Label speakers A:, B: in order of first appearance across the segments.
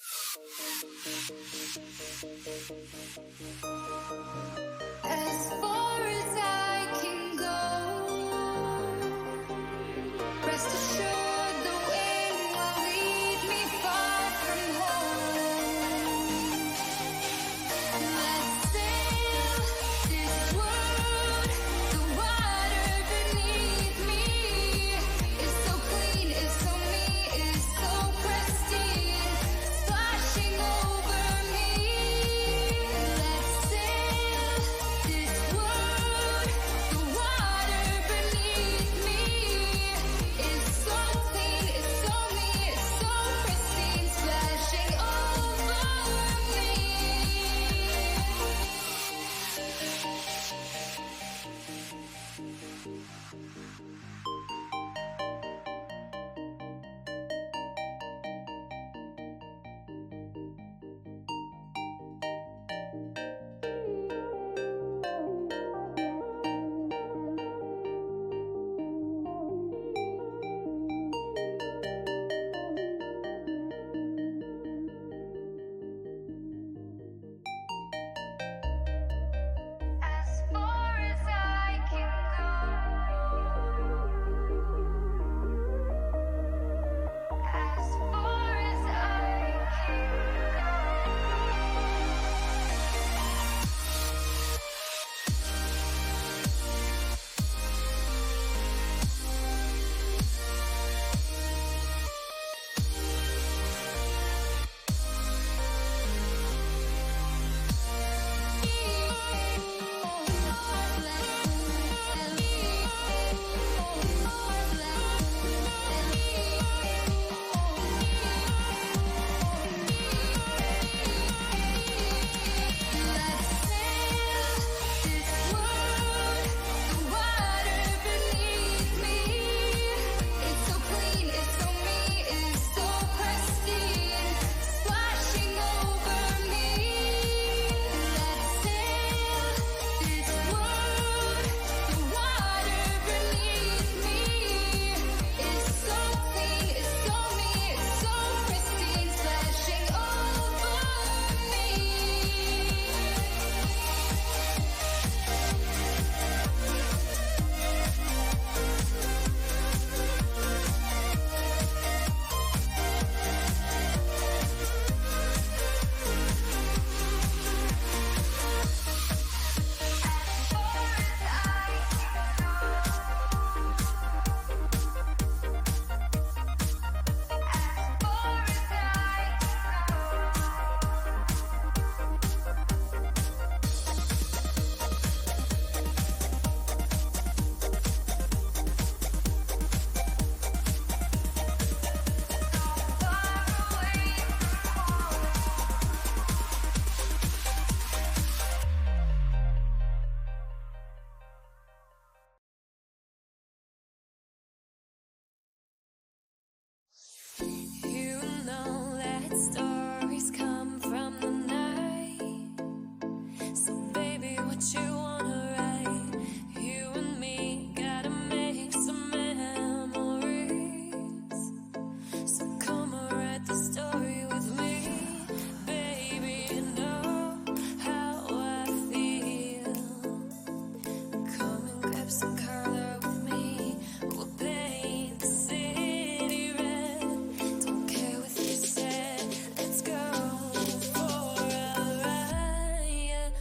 A: As far as I can go, rest assured the wind will lead me far from home. Let's sail this world, the water beneath me is so clean, is so neat, is so pristine, splashing over me. Let's sail this world, the water beneath me is so clean, is so neat, is so pristine, splashing over me. As far as I can go, as far as I can Let's sail this world, the water beneath me is so clean, is so neat, is so pristine, splashing over me. Let's sail this world, the water beneath me is so clean, is so neat, is so pristine, splashing over me. You know that stories come from the night. So baby, what you wanna write? You and me gotta make some memories. So come and write the story with me, baby. You know how I feel. Come and grab some color with me. We'll paint the city red. Don't care what you said. Let's go for a ride.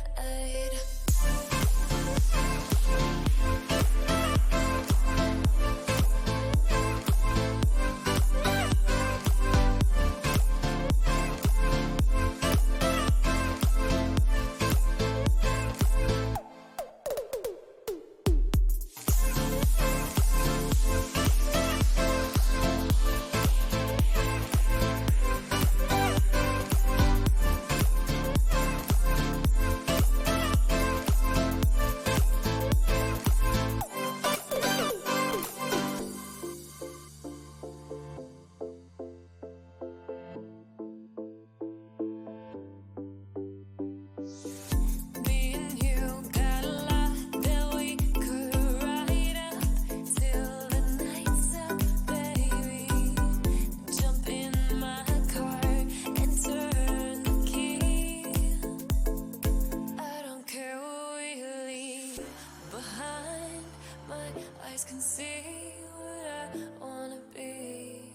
A: eyes can see what I wanna be.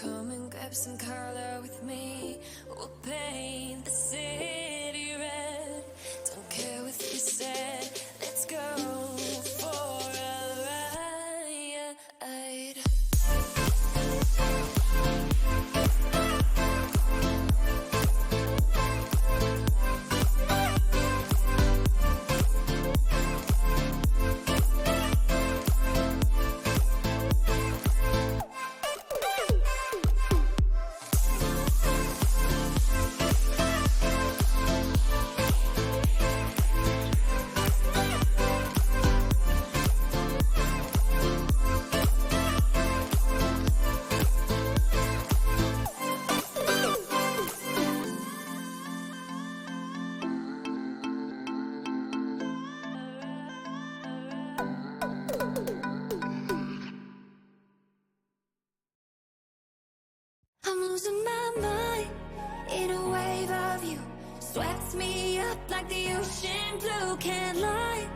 A: Come and grab some color with me. We'll paint the city red. Don't care what you said. Let's go for a ride. I'm losing my mind in a wave of you. Sweats me up like the ocean blue. Can't lie,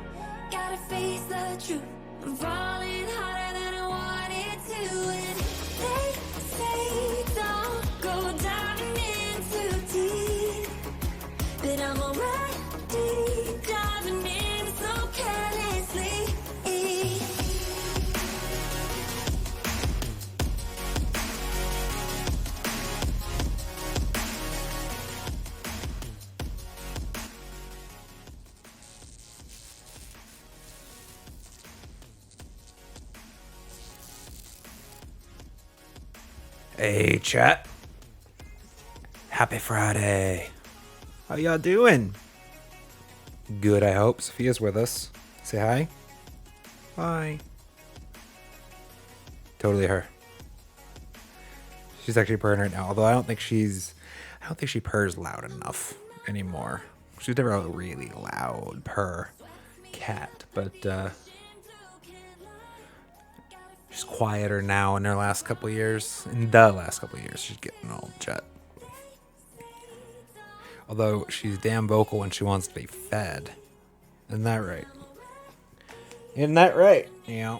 A: gotta face the truth. I'm falling harder than I wanted to. And they say don't go diving in too deep, but I'm already diving in so carelessly.
B: Hey, chat. Happy Friday. How y'all doing? Good, I hope. Sophia's with us. Say hi. Hi. Totally her. She's actually purring right now, although I don't think she purrs loud enough anymore. She's never a really loud purr cat, but she's quieter now in the last couple of years. She's getting old, chat. Although she's damn vocal when she wants to be fed. Isn't that right? Isn't that right? Yeah.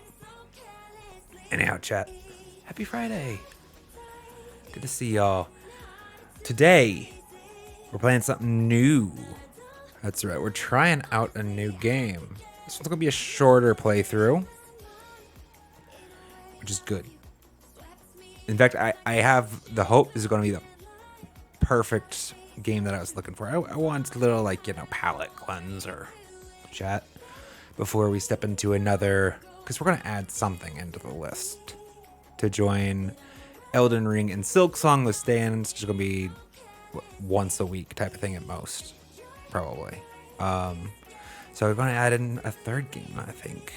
B: Anyhow, chat. Happy Friday. Good to see y'all. Today, we're playing something new. That's right. We're trying out a new game. This one's going to be a shorter playthrough, which is good. In fact, I have the hope this is going to be the perfect game that I was looking for. I want a little, palate cleanser, chat, before we step into another, because we're going to add something into the list to join Elden Ring and Silksong. The stands just going to be once a week type of thing at most, probably. So we're going to add in a third game, I think.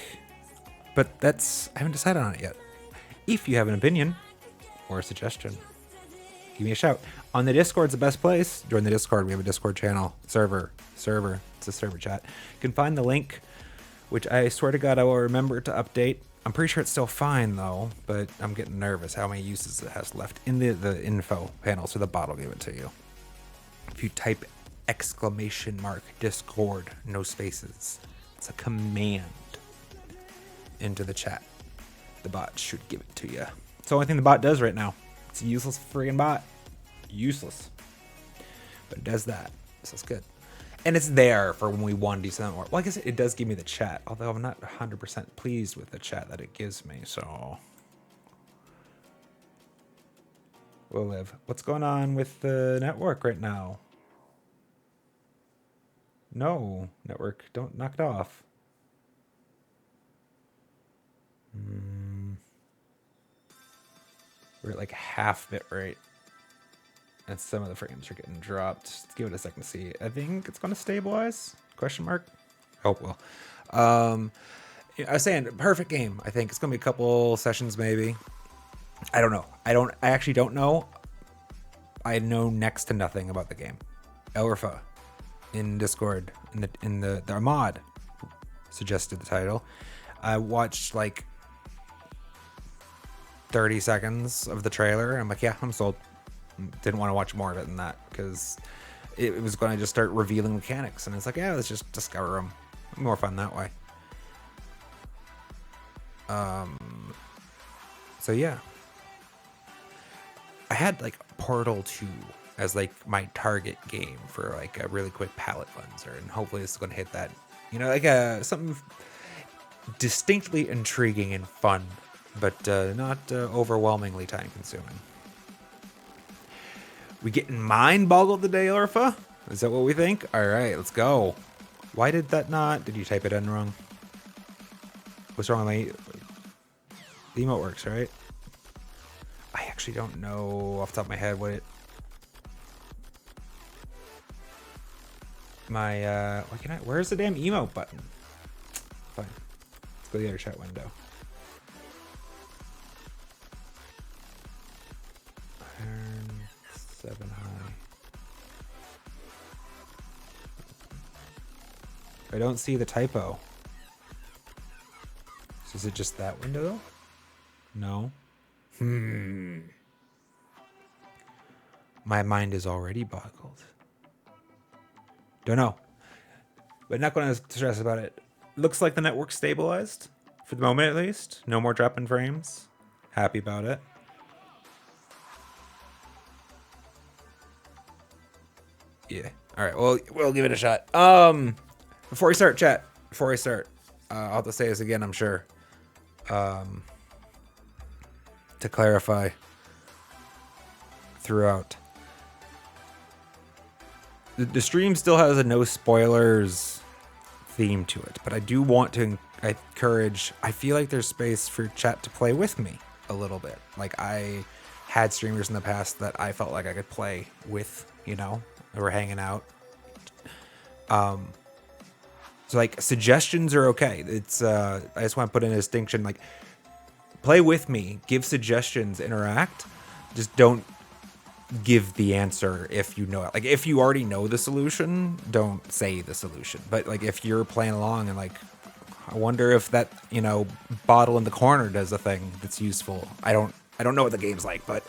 B: But I haven't decided on it yet. If you have an opinion or a suggestion, give me a shout. On the Discord's the best place. Join the Discord. We have a Discord channel. Server. It's a server, chat. You can find the link, which I swear to God I will remember to update. I'm pretty sure it's still fine, though, but I'm getting nervous how many uses it has left in the info panel, so the bot will give it to you. If you type !Discord, no spaces, it's a command into the chat. The bot should give it to you. It's the only thing the bot does right now. It's a useless friggin' bot. Useless. But it does that. So it's good. And it's there for when we want to do something more. Well, I guess it does give me the chat, although I'm not 100% pleased with the chat that it gives me, so we'll live. What's going on with the network right now? No, network, don't knock it off. We're at like half bit rate. And some of the frames are getting dropped. Just give it a second to see. I think it's going to stabilize? Question mark? Hope will. I was saying, perfect game. I think it's going to be a couple sessions maybe. I don't know. I actually don't know. I know next to nothing about the game. Elrifa in Discord, in the mod suggested the title. I watched like 30 seconds of the trailer. I'm like, yeah, I'm sold. Didn't want to watch more of it than that because it was going to just start revealing mechanics, and it's like, yeah, let's just discover them. More fun that way. So yeah, I had like Portal 2 as like my target game for like a really quick palate cleanser, and hopefully this is going to hit that. You know, like something distinctly intriguing and fun, but not overwhelmingly time consuming. We getting mind boggled today, Orpha? Is that what we think? All right, let's go. Why did that not? Did you type it in wrong? What's wrong with my? The emote works, right? I actually don't know off the top of my head what it. My what can I? Where's the damn emote button? Fine. Let's go to the other chat window. Iron 7 high. I don't see the typo. So is it just that window? No. My mind is already boggled. Don't know. But not going to stress about it. Looks like the network's stabilized. For the moment, at least. No more dropping frames. Happy about it. Yeah. All right. Well, we'll give it a shot. Before we start, chat. Before I start, I'll have to say this again, I'm sure. To clarify throughout. The stream still has a no spoilers theme to it, but I do want to encourage, I feel like there's space for chat to play with me a little bit. Like I had streamers in the past that I felt like I could play with, you know, and we're hanging out. So like suggestions are okay. It's I just want to put in a distinction, like play with me, give suggestions, interact. Just don't give the answer if you know it. Like if you already know the solution, don't say the solution. But like if you're playing along and like, I wonder if that, you know, bottle in the corner does a thing that's useful. I don't know what the game's like, but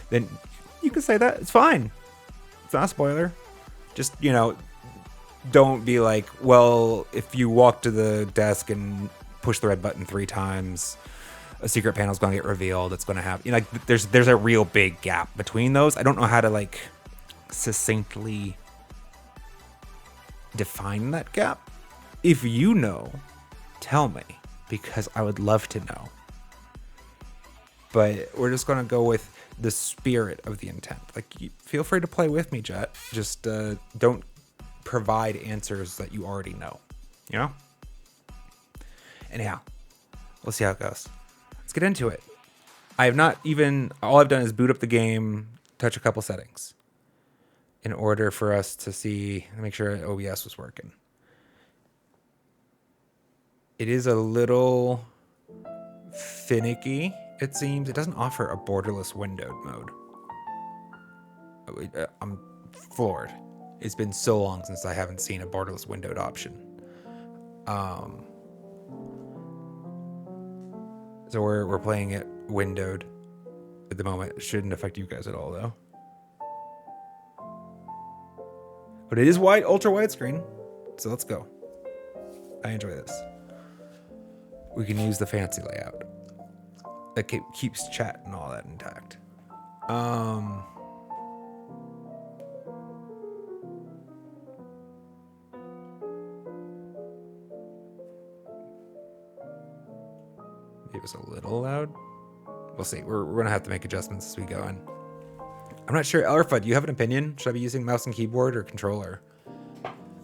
B: then you can say that. It's fine. It's not a spoiler. Just, you know, don't be like, well, if you walk to the desk and push the red button 3 times, a secret panel is going to get revealed. It's going to have, you know, like there's a real big gap between those. I don't know how to like succinctly define that gap. If you know, tell me, because I would love to know. But we're just going to go with the spirit of the intent. Like, feel free to play with me, Jet. Just don't provide answers that you already know. You know? Anyhow, we'll see how it goes. Let's get into it. I have not even, all I've done is boot up the game, touch a couple settings in order for us to see, make sure OBS was working. It is a little finicky, it seems. It doesn't offer a borderless windowed mode. I'm floored. It's been so long since I haven't seen a borderless windowed option. So we're playing it windowed at the moment. It shouldn't affect you guys at all, though. But it is wide, ultra widescreen. So let's go. I enjoy this. We can use the fancy layout. That keeps chat and all that intact. It was a little loud. We'll see. We're going to have to make adjustments as we go in. I'm not sure. Elrfa, do you have an opinion? Should I be using mouse and keyboard or controller?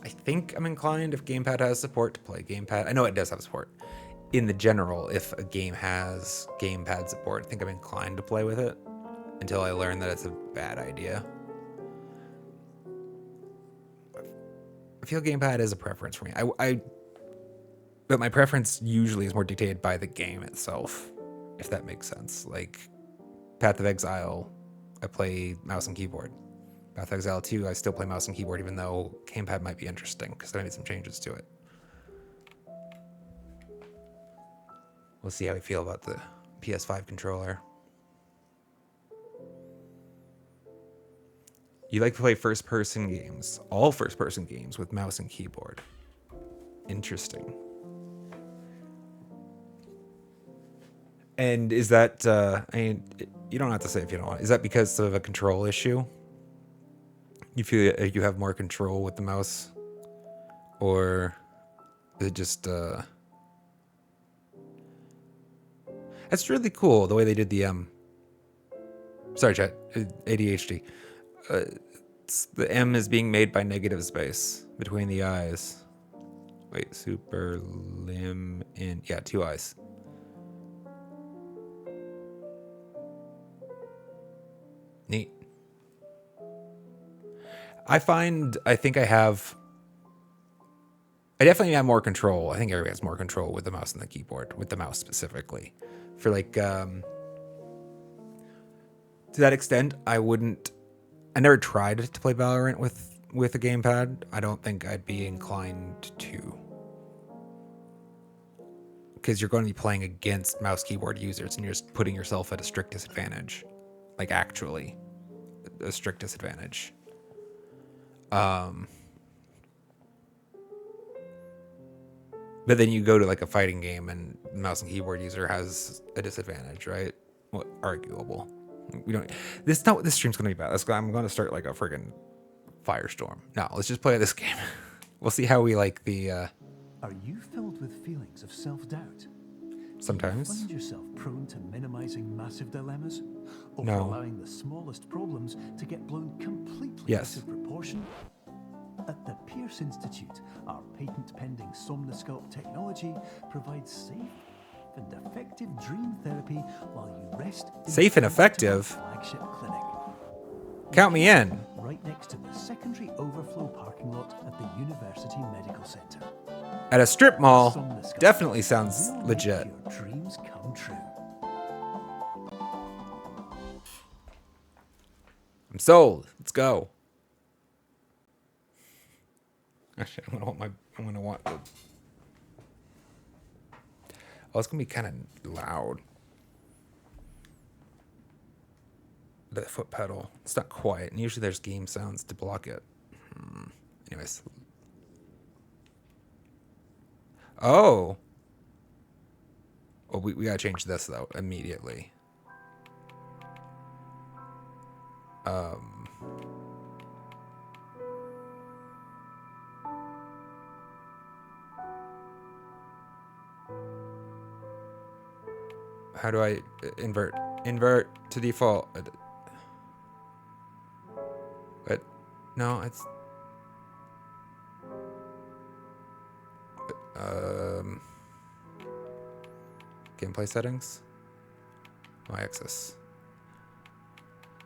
B: I think I'm inclined, if gamepad has support, to play gamepad. I know it does have support. In the general, if a game has gamepad support, I think I'm inclined to play with it until I learn that it's a bad idea. I feel gamepad is a preference for me. But my preference usually is more dictated by the game itself, if that makes sense. Like Path of Exile, I play mouse and keyboard. Path of Exile 2, I still play mouse and keyboard, even though gamepad might be interesting because I made some changes to it. We'll see how we feel about the PS5 controller. You like to play first-person games, all first-person games with mouse and keyboard. Interesting. And is that, I mean, you don't have to say if you don't want. Is that because of a control issue? You feel you have more control with the mouse? Or is it just, that's really cool, the way they did the, sorry, chat, ADHD. The M is being made by negative space between the eyes. Wait, super lim in, yeah, 2 eyes. Neat. I definitely have more control. I think everybody has more control with the mouse and the keyboard, with the mouse specifically. For like, to that extent, I never tried to play Valorant with a gamepad. I don't think I'd be inclined to. Because you're going to be playing against mouse keyboard users and you're just putting yourself at a strict disadvantage. Like, actually, a strict disadvantage. But then you go to like a fighting game and mouse and keyboard user has a disadvantage, right? Well, arguable. We don't. This is not what this stream's gonna be about. I'm gonna start like a friggin' firestorm. No, let's just play this game. We'll see how we like the.
C: Are you filled with feelings of self-doubt?
B: Sometimes.
C: Do you find yourself prone to minimizing massive dilemmas? Or
B: No.
C: allowing the smallest problems to get blown completely
B: Yes.
C: out of proportion? At the Pierce Institute, our patent-pending Somnoscope technology provides safe and effective dream therapy while you rest in
B: Safe and
C: the
B: effective?
C: flagship clinic.
B: Count me in.
C: Right next to the secondary overflow parking lot at the University Medical Center.
B: At a strip mall,
C: Somnoscope
B: definitely sounds
C: will make
B: legit.
C: Your dreams come true.
B: I'm sold. Let's go. Actually, I'm gonna want the. Oh, it's gonna be kind of loud. The foot pedal. It's not quiet, and usually there's game sounds to block it. Anyways. Oh. Oh, we gotta change this though immediately. How do I invert? Invert to default. But no, it's gameplay settings. Y-axis.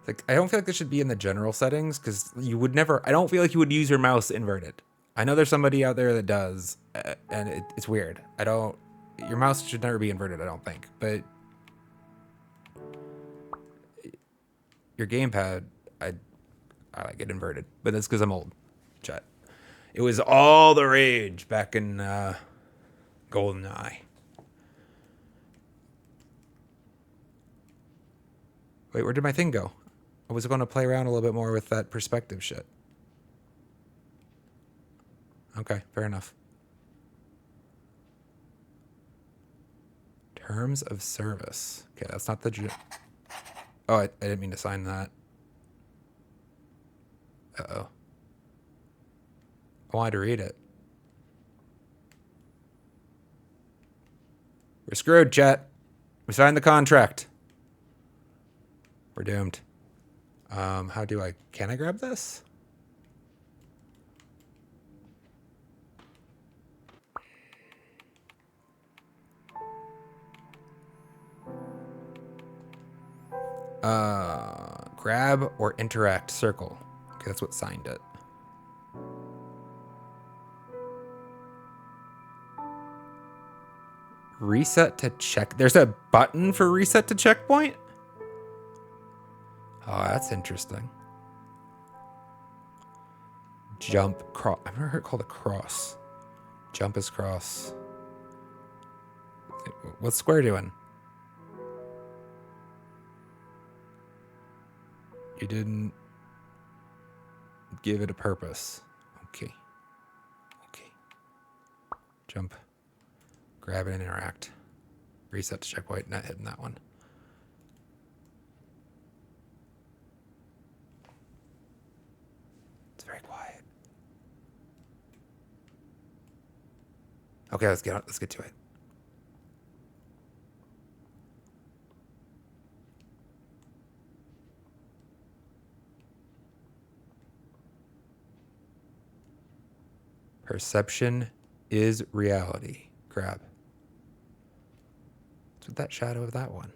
B: Like, I don't feel like this should be in the general settings because you would never. I don't feel like you would use your mouse inverted. I know there's somebody out there that does, and it's weird. I don't. Your mouse should never be inverted. I don't think, but your gamepad, I like it inverted, but that's because I'm old. Chat. It was all the rage back in GoldenEye. Wait, where did my thing go? I was going to play around a little bit more with that perspective shit. Okay, fair enough. Terms of service. Okay, that's not the... Oh, I didn't mean to sign that. Uh-oh. I wanted to read it. We're screwed, chat. We signed the contract. We're doomed. How do I... Can I grab this? Grab or interact circle. Okay, that's what signed it. Reset to check. There's a button for reset to checkpoint? Oh, that's interesting. Jump, cross. I've never heard it called a cross. Jump is cross. What's square doing? You didn't give it a purpose. Okay. Okay. Jump. Grab and interact. Reset to checkpoint, not hitting that one. It's very quiet. Okay, let's get to it. Perception is reality. Grab. What's with that shadow of that one?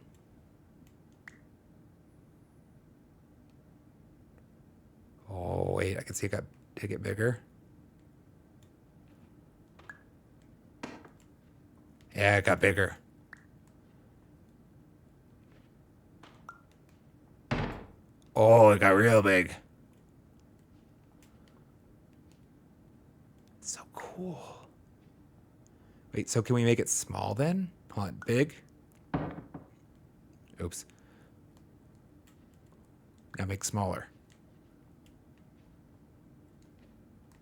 B: Oh, wait, I can see it did it get bigger? Yeah, it got bigger. Oh, it got real big. So cool. Wait, so can we make it small then? Hold on, big? Oops. Now make smaller.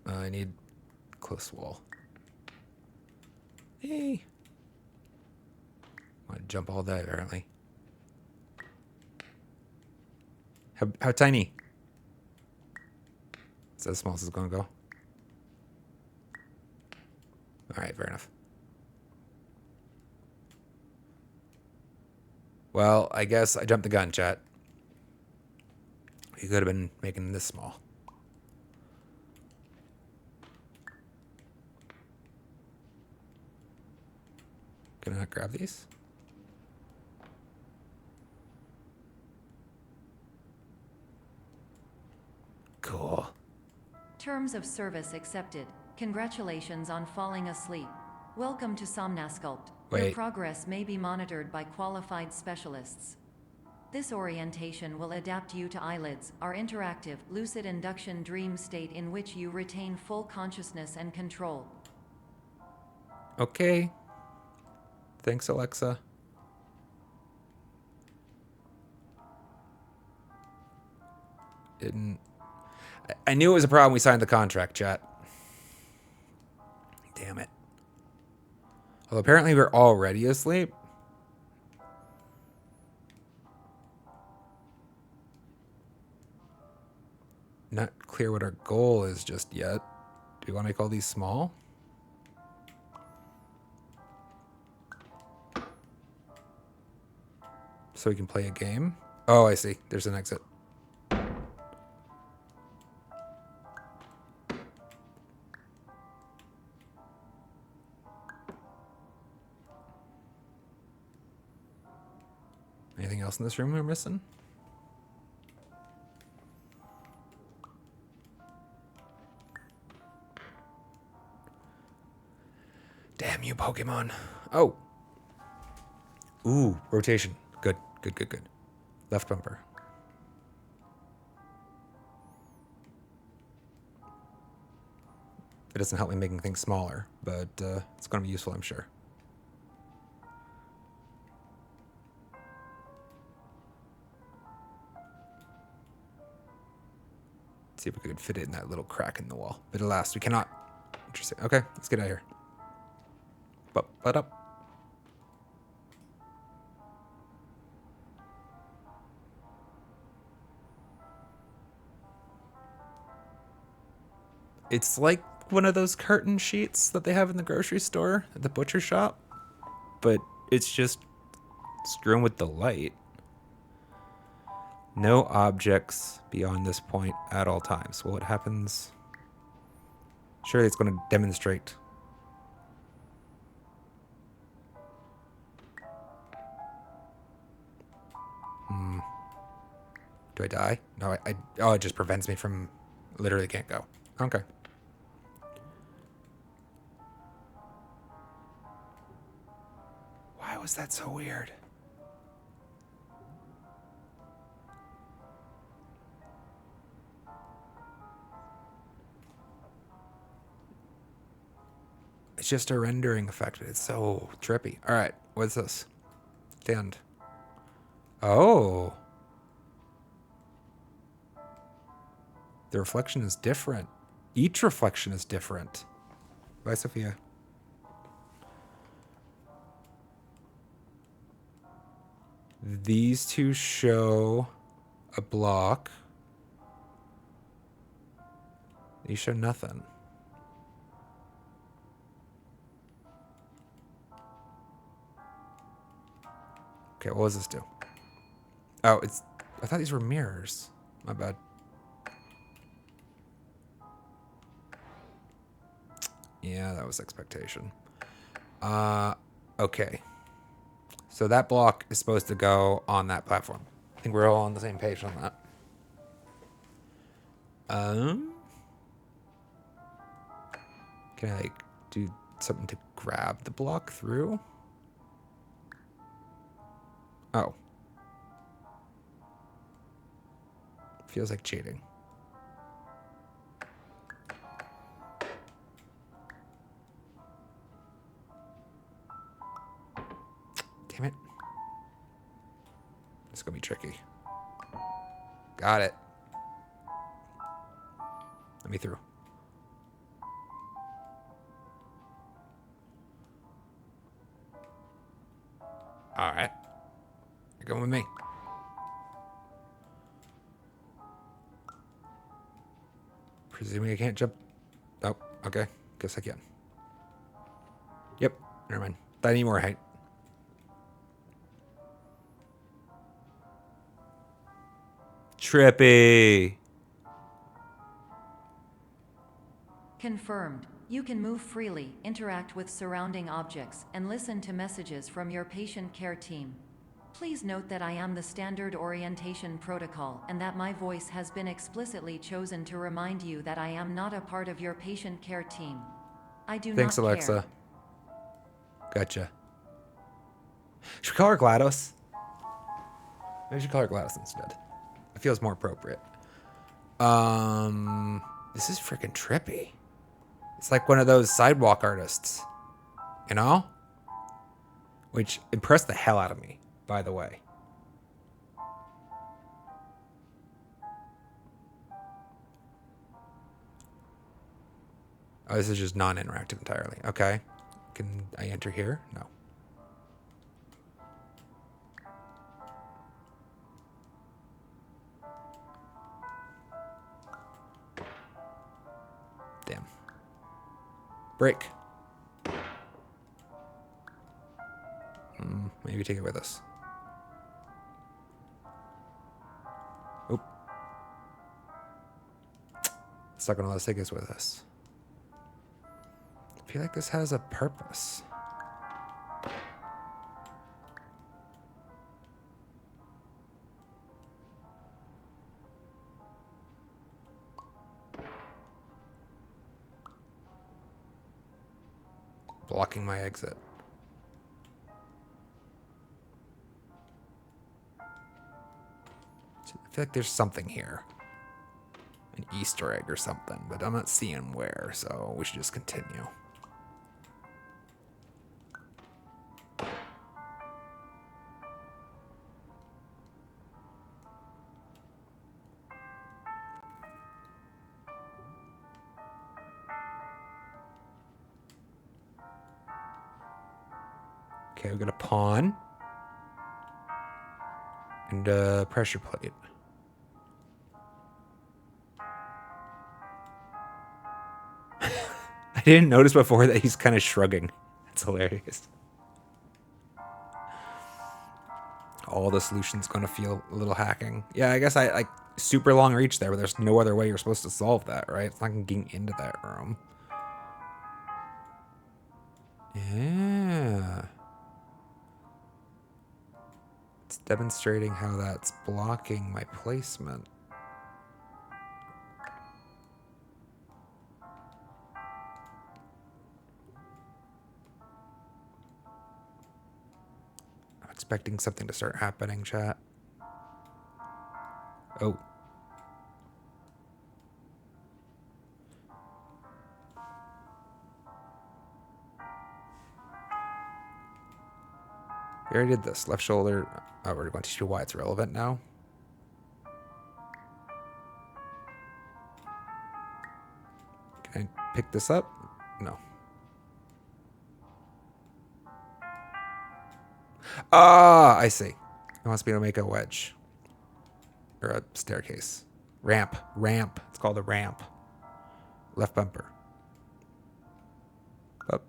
B: I need close wall. Hey. Want to jump all that apparently. How tiny? Is that as small as it's gonna go? Alright, fair enough. Well, I guess I jumped the gun, chat. We could have been making this small. Can I not grab these? Cool.
D: Terms of service accepted. Congratulations on falling asleep. Welcome to Somnasculpt. Your
B: Wait.
D: progress may be monitored by qualified specialists. This orientation will adapt you to eyelids, our interactive, lucid induction dream state in which you retain full consciousness and control.
B: Okay. Thanks, Alexa. I knew it was a problem. We signed the contract, chat. Damn it. Well, apparently we're already asleep. Not clear what our goal is just yet. Do we want to make all these small? So we can play a game? Oh, I see. There's an exit. Anything else in this room we're missing? Damn you, Pokemon. Oh. Ooh, rotation. Good, good, good, good. Left bumper. It doesn't help me making things smaller, but it's going to be useful, I'm sure. See if we could fit it in that little crack in the wall. But alas, we cannot. Interesting. Okay, let's get out of here. But up. It's like one of those curtain sheets that they have in the grocery store at the butcher shop, but it's just strewn with the light. No objects beyond this point at all times. Well, what happens? Surely it's going to demonstrate. Do I die? No, oh, it just prevents me from... Literally can't go. Okay. Why was that so weird? It's just a rendering effect. It's so trippy. All right, what's this? The end. Oh. The reflection is different. Each reflection is different. Bye, Sophia. These two show a block. These show nothing. Okay, what does this do? Oh, it's... I thought these were mirrors. My bad. Yeah, that was expectation. Okay. So that block is supposed to go on that platform. I think we're all on the same page on that. Can I, like, do something to grab the block through? Oh. Feels like cheating. Damn it. It's gonna be tricky. Got it. Let me through. Alright. You're going with me. Presuming I can't jump. Oh, okay. Guess I can. Yep. Never mind. I need more height. Trippy.
D: Confirmed. You can move freely, interact with surrounding objects, and listen to messages from your patient care team. Please note that I am the standard orientation protocol and that my voice has been explicitly chosen to remind you that I am not a part of your patient care team. I do
B: Thanks,
D: not
B: Alexa.
D: care.
B: Gotcha. Should we call her GLaDOS? Maybe we should call her GLaDOS instead. It feels more appropriate. This is freaking trippy. It's like one of those sidewalk artists, you know? Which impressed the hell out of me, by the way. Oh, this is just non-interactive entirely. Okay. Can I enter here? No. Damn. Break. Maybe take it with us. Oop. It's not gonna let us take this with us. I feel like this has a purpose. Blocking my exit. I feel like there's something here. An Easter egg or something, but I'm not seeing where, so we should just continue. Okay, we got a pawn. And a pressure plate. I didn't notice before that he's kind of shrugging. That's hilarious. All the solution's gonna feel a little hacking. Yeah, I guess I like super long reach there, but there's no other way you're supposed to solve that, right? It's not getting into that room. Yeah. It's demonstrating how that's blocking my placement. I'm expecting something to start happening, chat. Oh. We already did this. Left shoulder. Oh, we're going to teach you why it's relevant now. Can I pick this up? No. Ah, I see. He wants me to make a wedge. Or a staircase. Ramp. Ramp. It's called a ramp. Left bumper. Up.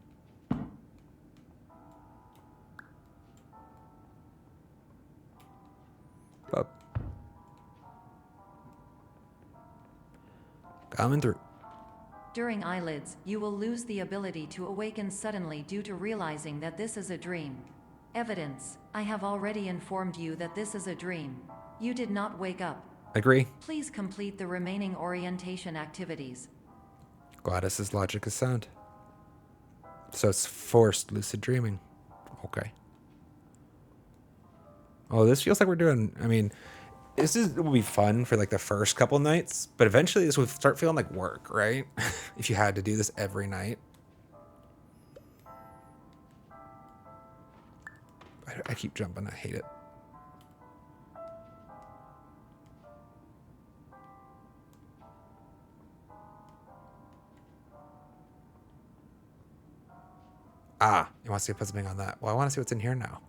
B: Up. Coming through.
D: During eyelids, you will lose the ability to awaken suddenly due to realizing that this is a dream. Evidence: I have already informed you that this is a dream. You did not wake up.
B: Agree.
D: Please complete the remaining orientation activities.
B: Gladys's logic is sound. So it's forced lucid dreaming. Okay. Oh, this feels like we're doing, I mean, will be fun for like the first couple nights, but eventually this would start feeling like work, right? If you had to do this every night. I keep jumping. I hate it. Ah, you want to see if I put something on that? Well, I want to see what's in here now.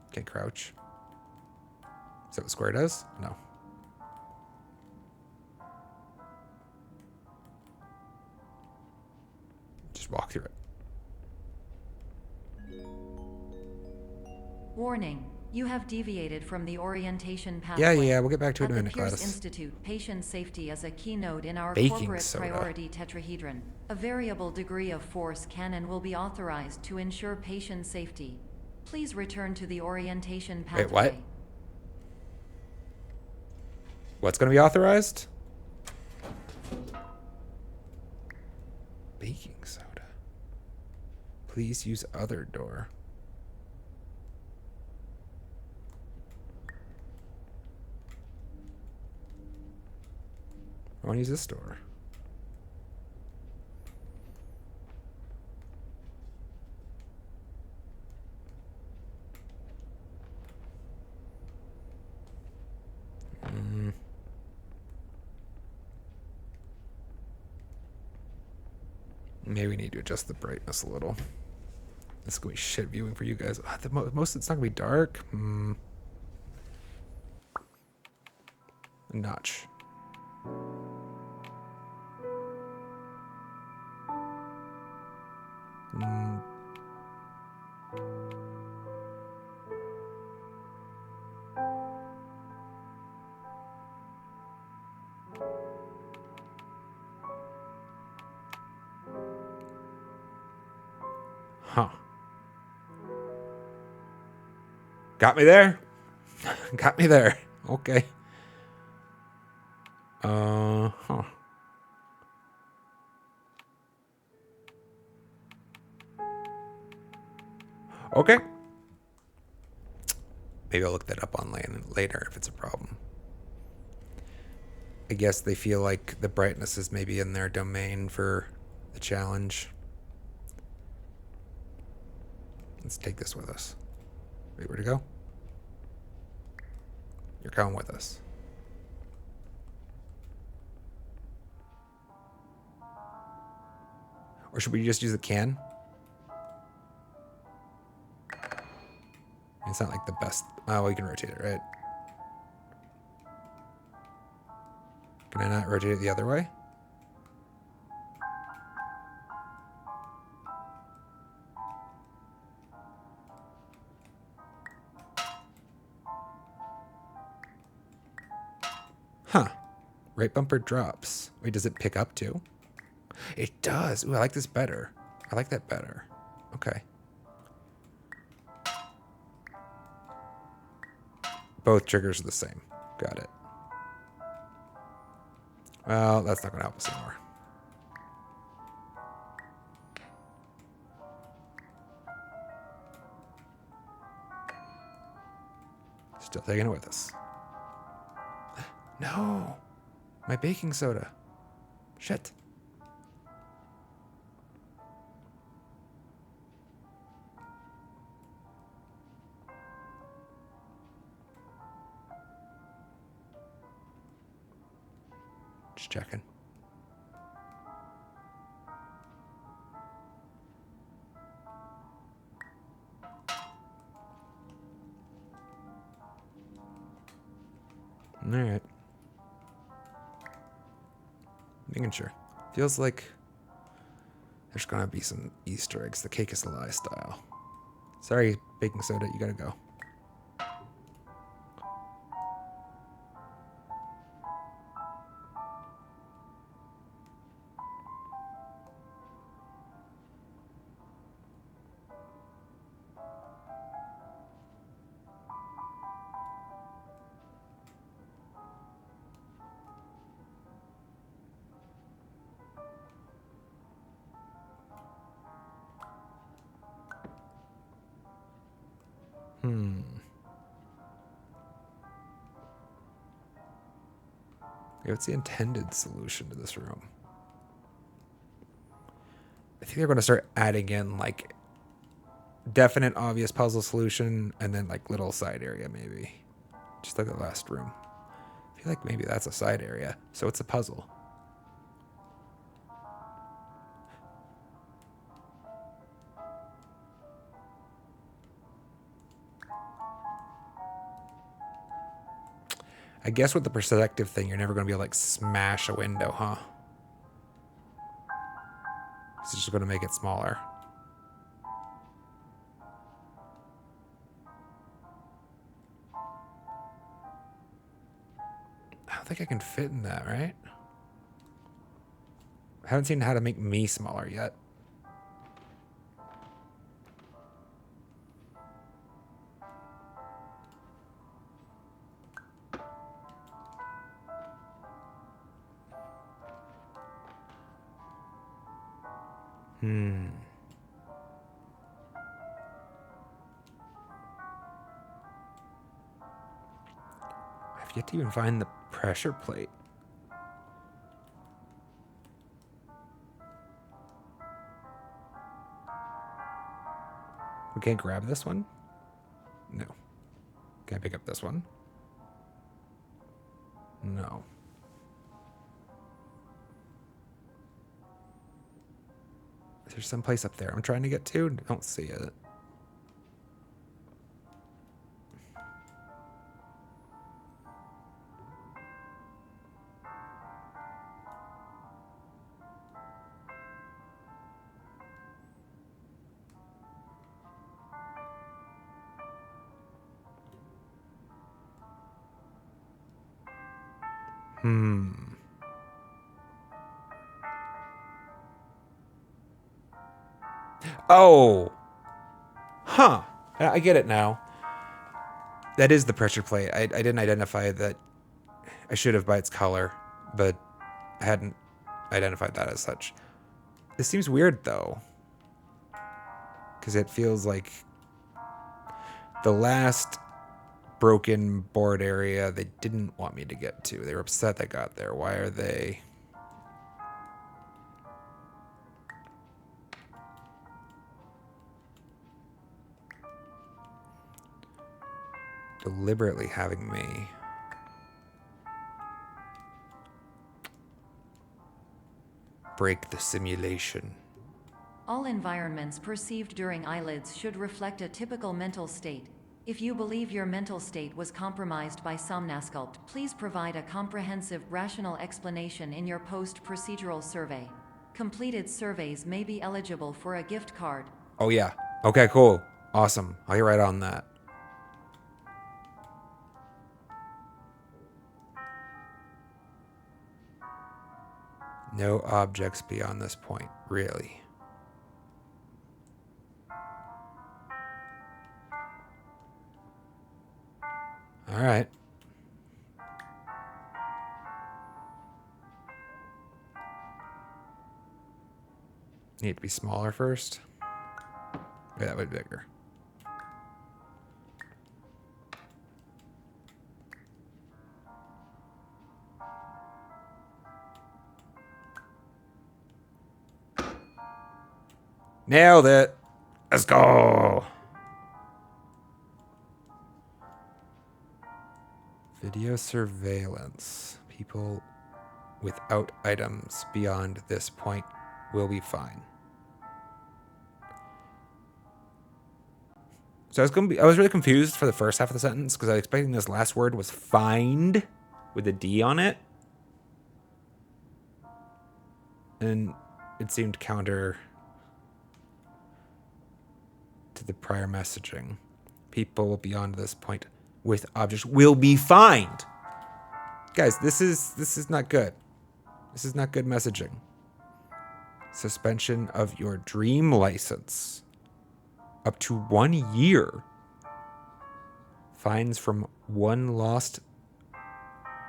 B: Okay, crouch. Is that what square does? No. Just walk through it.
D: Warning: you have deviated from the orientation pathway.
B: Yeah, we'll get back to it
D: At
B: in a
D: the
B: minute,
D: Pierce
B: Gladys.
D: Institute, patient safety is a keynote in our
B: Baking
D: corporate
B: soda.
D: priority tetrahedron. A variable degree of force can and will be authorized to ensure patient safety. Please return to the orientation pathway.
B: Wait, what? What's going to be authorized? Baking soda. Please use other door. I want to use this door. Maybe we need to adjust the brightness a little. This is going to be shit viewing for you guys. Most of it's not going to be dark. A notch. Huh. Got me there? Got me there. Okay. Huh. Okay. Maybe I'll look that up online later if it's a problem. I guess they feel like the brightness is maybe in their domain for the challenge. Let's take this with us. Wait, where'd it go? You're coming with us. Or should we just use the can? It's not like the best. Oh, well, you can rotate it, right? Can I not rotate it the other way? Huh. Right bumper drops. Wait, does it pick up too? It does. Ooh, I like this better. I like that better. Okay. Both triggers are the same. Got it. Well, that's not going to help us anymore. Still taking it with us. No. My baking soda. Shit. Just checking. All right. Making sure. Feels like there's gonna be some Easter eggs. The cake is a lie style. Sorry, baking soda, you gotta go. Yeah, what's the intended solution to this room? I think they're going to start adding in like definite, obvious puzzle solution and then like little side area maybe. Just like the last room. I feel like maybe that's a side area. So it's a puzzle. I guess with the perspective thing, you're never going to be able to like smash a window, huh? It's just going to make it smaller. I don't think I can fit in that, right? I haven't seen how to make me smaller yet. I've yet to even find the pressure plate. We can't grab this one? No. Can I pick up this one? No. Is there some place up there I'm trying to get to? Don't see it. Oh! Huh. I get it now. That is the pressure plate. I didn't identify that. I should have by its color, but I hadn't identified that as such. This seems weird, though. Because it feels like the last broken board area they didn't want me to get to. They were upset I got there. Why are they... deliberately having me break the simulation?
D: All environments perceived during eyelids should reflect a typical mental state. If you believe your mental state was compromised by Somnasculpt, please provide a comprehensive, rational explanation in your post-procedural survey. Completed surveys may be eligible for a gift card.
B: Oh, yeah. Okay, cool. Awesome. I'll get right on that. No objects beyond this point, really. All right. Need to be smaller first. Yeah, that would be bigger. Nailed it. Let's go. Video surveillance. People without items beyond this point will be fine. So I was really confused for the first half of the sentence because I was expecting this last word was find. with a D on it. And it seemed counter to the prior messaging. People beyond this point with objects will be fined. Guys, this is not good. This is not good messaging. Suspension of your dream license. Up to 1 year. Fines from 1 lost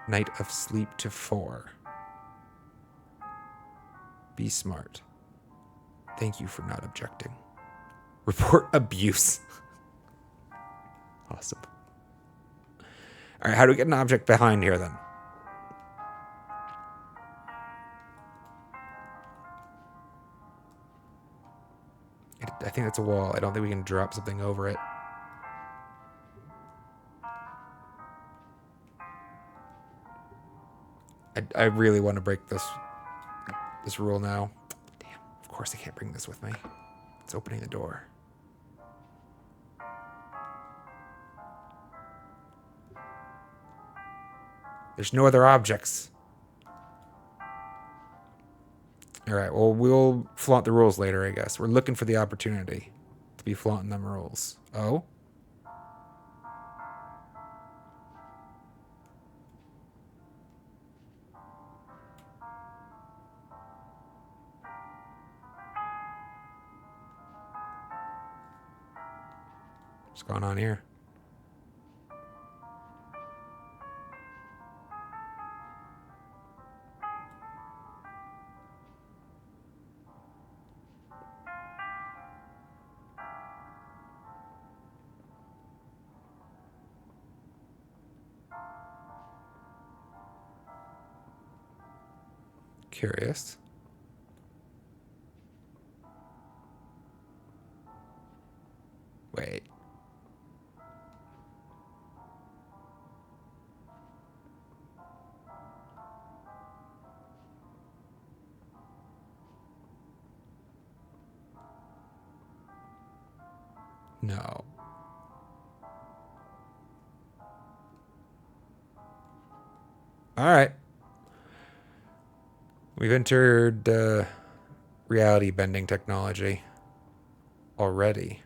B: night of sleep to 4. Be smart. Thank you for not objecting. Report abuse. Awesome. All right, how do we get an object behind here then? I think that's a wall. I don't think we can drop something over it. I really want to break this rule now. Damn, of course I can't bring this with me. It's opening the door. There's no other objects. All right, well, we'll flaunt the rules later, I guess. We're looking for the opportunity to be flaunting them rules. Oh? What's going on here? Curious. Wait. No. All right. We've entered reality bending technology already.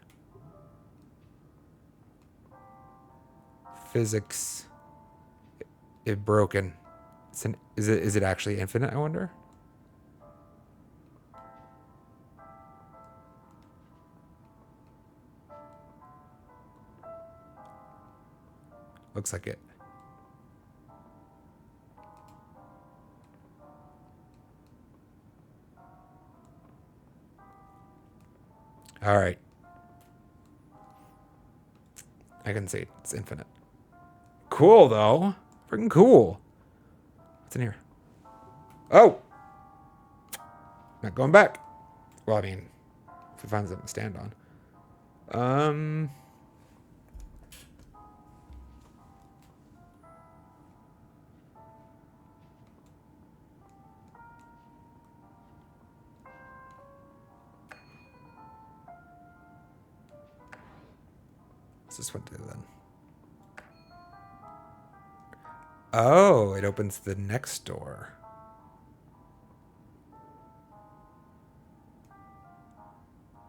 B: Physics is broken. Is it actually infinite, I wonder? Looks like it. All right. I can see it's infinite. Cool, though. Freaking cool. What's in here? Oh! Not going back. Well, I mean, if we find something to stand on. What's this one do then? Oh, it opens the next door.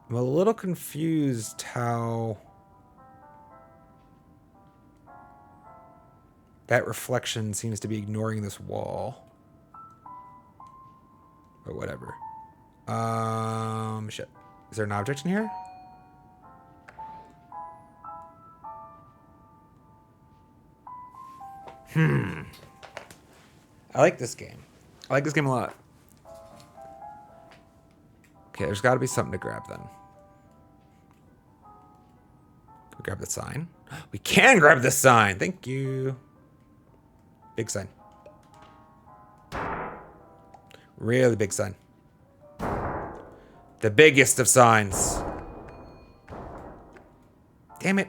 B: I'm a little confused how that reflection seems to be ignoring this wall. But whatever. Shit. Is there an object in here? I like this game. I like this game a lot. Okay, there's got to be something to grab then. Can we grab the sign? We can grab the sign. Thank you. Big sign. Really big sign. The biggest of signs. Damn it.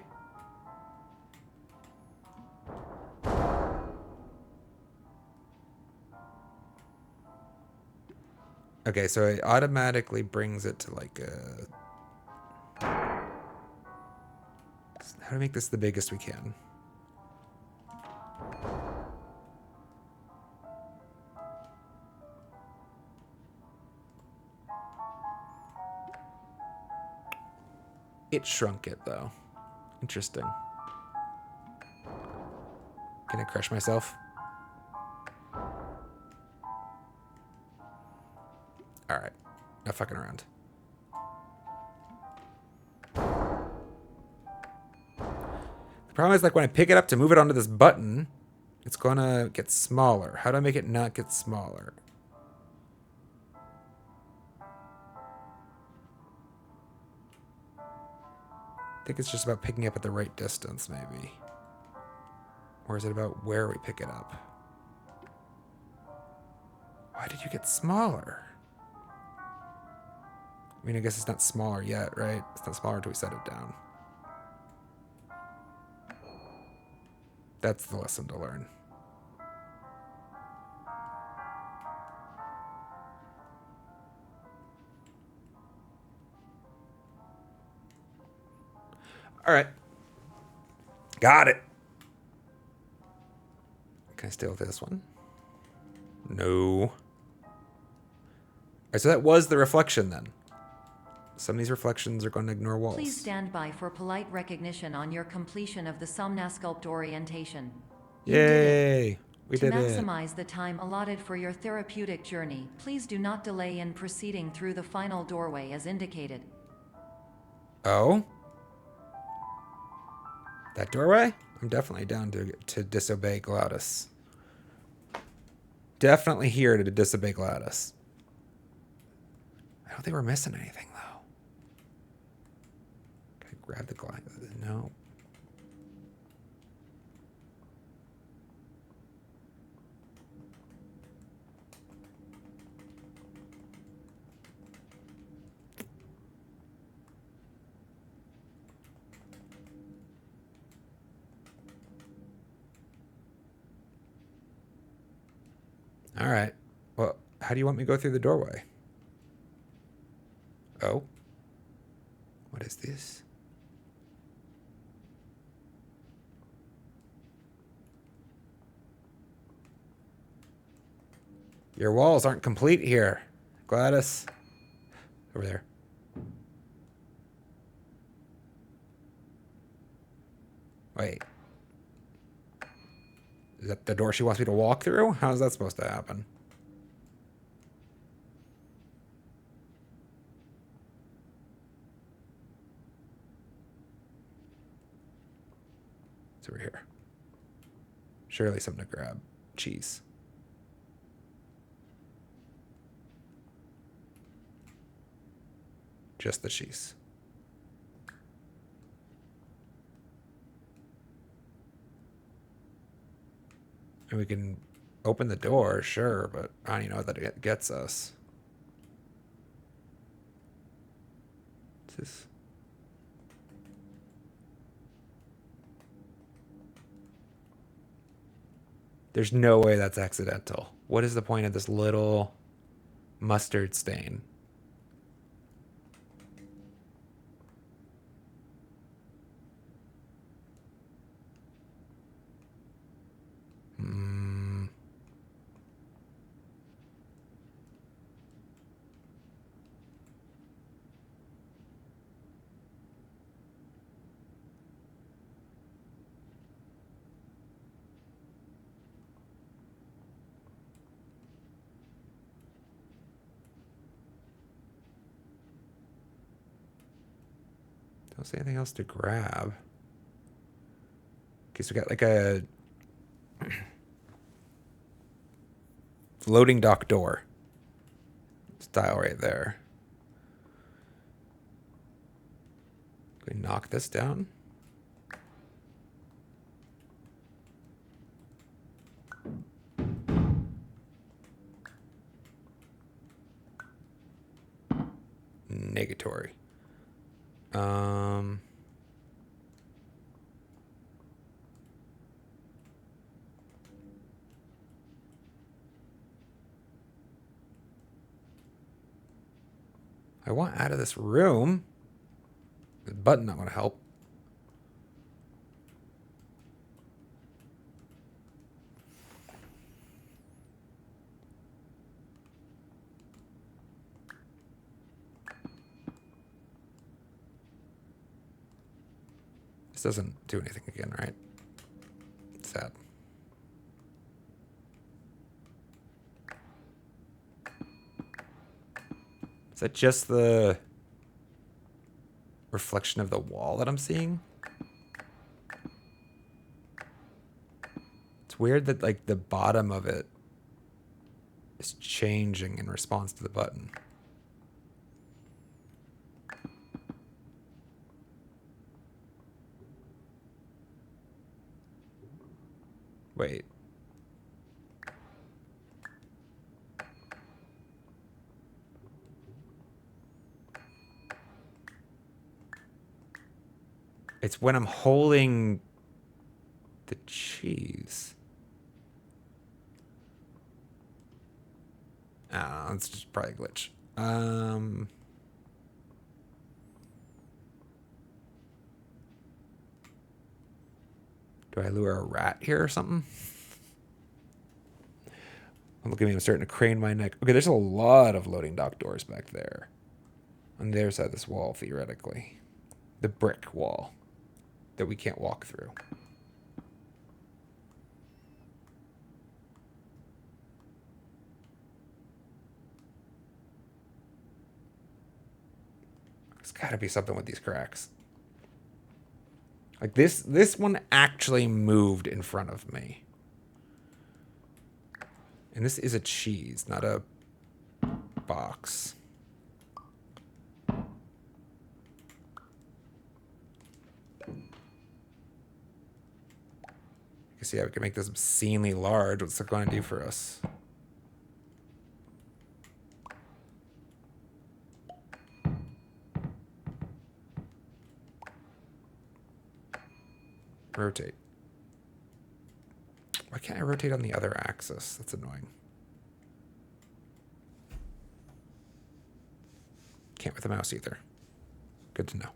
B: Okay, so it automatically brings it to like a... How do we make this the biggest we can? It shrunk it, though. Interesting. Can I crush myself? Alright. Not fucking around. The problem is, like, when I pick it up to move it onto this button, it's gonna get smaller. How do I make it not get smaller? I think it's just about picking up at the right distance, maybe. Or is it about where we pick it up? Why did you get smaller? I mean, I guess it's not smaller yet, right? It's not smaller until we set it down. That's the lesson to learn. All right. Got it. Can I steal this one? No. All right, so that was the reflection then. Some of these reflections are going to ignore walls.
D: Please stand by for polite recognition on your completion of the Somnasculpt orientation. You did it.
B: Yay! We
D: To
B: did it.
D: maximize the time allotted for your therapeutic journey, please do not delay in proceeding through the final doorway as indicated.
B: Oh? That doorway? I'm definitely down to disobey Gladys. Definitely here to disobey Gladys. I don't think we're missing anything, though. Can I grab the glass? No. All right. Well, how do you want me to go through the doorway? Oh. What is this? Your walls aren't complete here, Gladys. Over there. Wait. Is that the door she wants me to walk through? How's that supposed to happen? It's over here. Surely something to grab. Cheese. Just the cheese. And we can open the door, sure, but I don't even know what that gets us. What's this? There's no way that's accidental. What is the point of this little mustard stain? Don't see anything else to grab. Okay, so we got like a loading dock door style right there. Can we knock this down? Negatory. I want out of this room. The button not going to help. doesn't do anything again, right? Sad. Is that just the reflection of the wall that I'm seeing? It's weird that like the bottom of it is changing in response to the button. Wait. It's when I'm holding the cheese. I don't know, it's just probably a glitch. Do I lure a rat here or something? Look at me, I'm starting to crane my neck. Okay, there's a lot of loading dock doors back there. On the other side of this wall, theoretically. The brick wall that we can't walk through. There's gotta be something with these cracks. Like this one actually moved in front of me. And this is a cheese, not a box. You see how we can make this obscenely large. What's it going to do for us? Rotate. Why can't I rotate on the other axis? That's annoying. Can't with the mouse either. Good to know.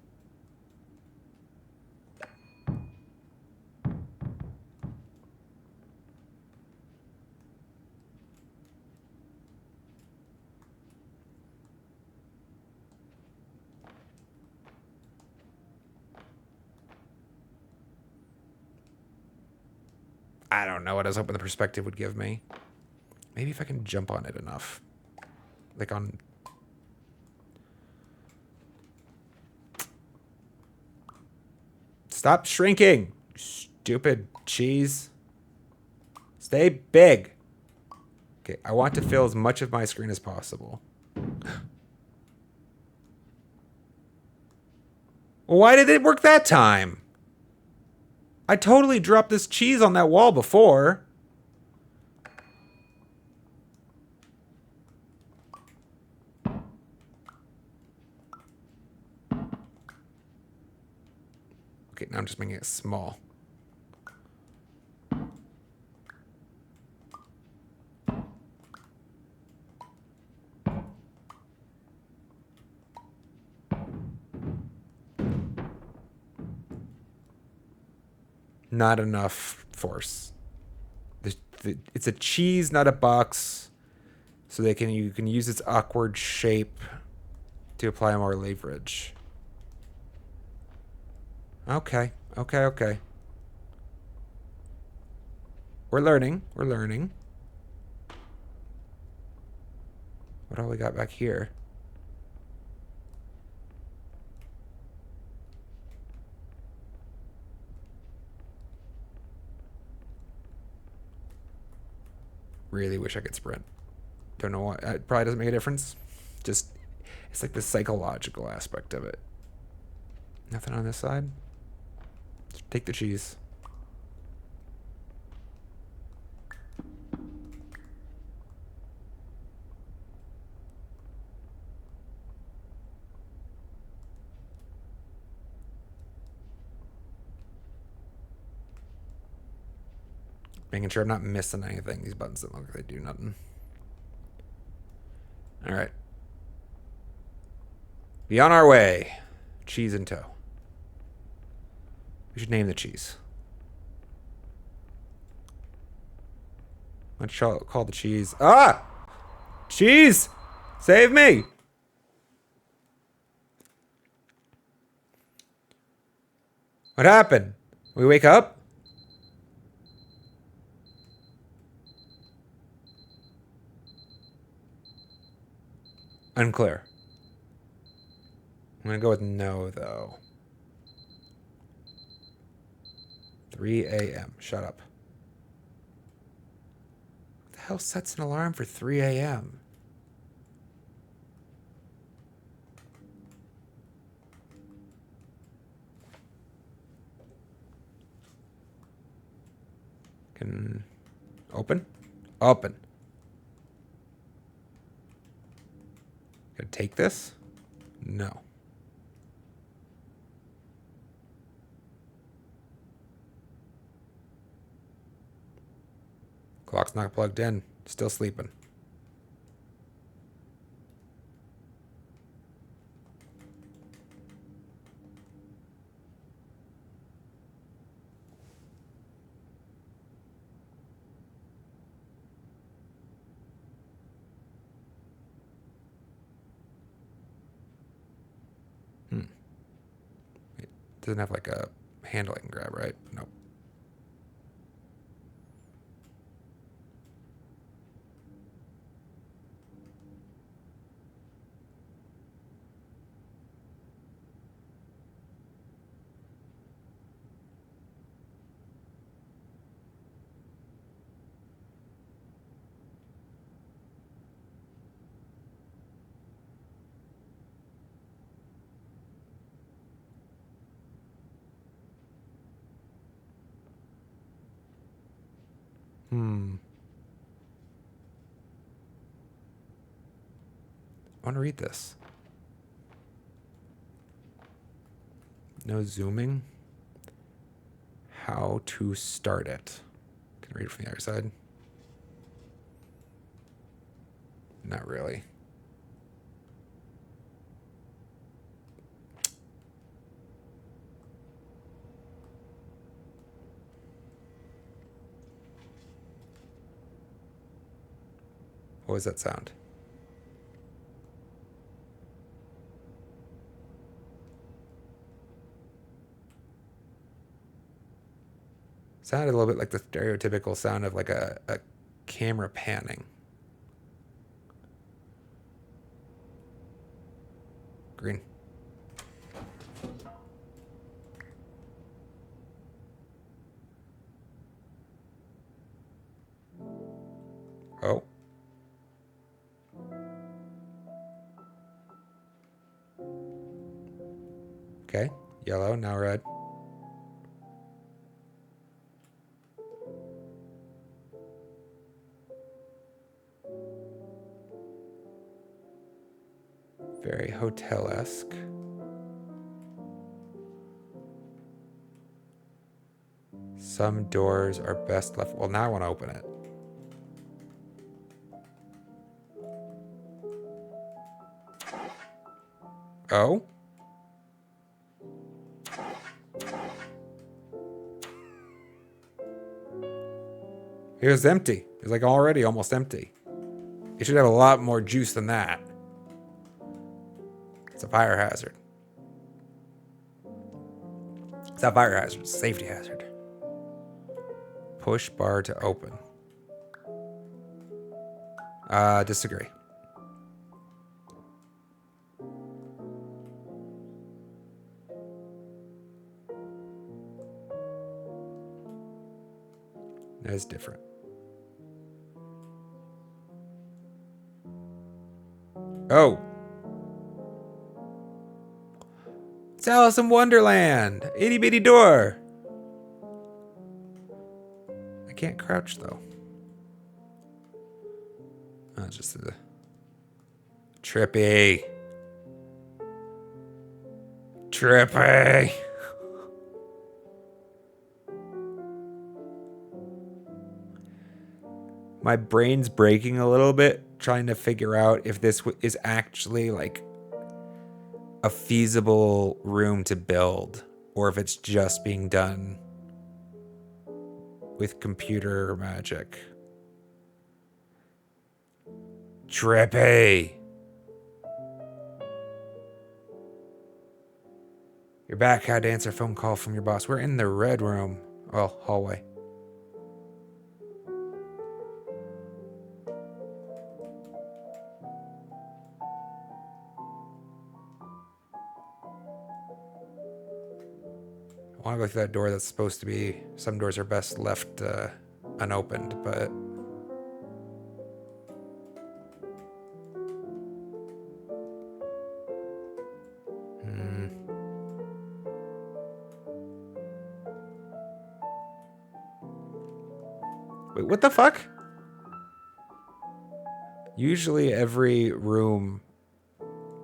B: I don't know what I was hoping the perspective would give me. Maybe if I can jump on it enough. Like on... Stop shrinking, you stupid cheese. Stay big. Okay, I want to fill as much of my screen as possible. Well, why did it work that time? I totally dropped this cheese on that wall before. Okay, now I'm just making it small. Not enough force. It's a cheese, not a box. So you can use its awkward shape to apply more leverage. Okay. We're learning. What all we got back here? Really wish I could sprint. Don't know why. It probably doesn't make a difference. Just, it's like the psychological aspect of it. Nothing on this side? Just take the cheese. Making sure I'm not missing anything. These buttons don't look like they do nothing. All right. Be on our way. Cheese in tow. We should name the cheese. Let's call the cheese. Ah! Cheese! Save me! What happened? We wake up? Unclear. I'm gonna go with no, though. 3 a.m. Shut up. What the hell sets an alarm for 3 a.m.? Can open? Open. Gonna take this? No. Clock's not plugged in. Still sleeping. It doesn't have like a handle I can grab, right? Nope. I want to read this. No zooming. How to start it. Can I read it from the other side? Not really. What was that sound? Sounded a little bit like the stereotypical sound of like a camera panning. Green. Oh. Okay. Yellow, now red. Very hotel-esque. Some doors are best left. Well, now I want to open it. Oh? It was empty. It was like already almost empty. It should have a lot more juice than that. It's a fire hazard. It's not a fire hazard, it's a safety hazard. Push bar to open. Disagree. That is different. Oh. It's Alice in Wonderland. Itty bitty door. I can't crouch though. Oh, it's just a trippy. Trippy. My brain's breaking a little bit trying to figure out if this is actually like a feasible room to build or if it's just being done with computer magic. Trippy. You're back. Had to answer a phone call from your boss. We're in the red room. Well, hallway. I want to go through that door that's supposed to be... Some doors are best left unopened, but... Wait, what the fuck? Usually every room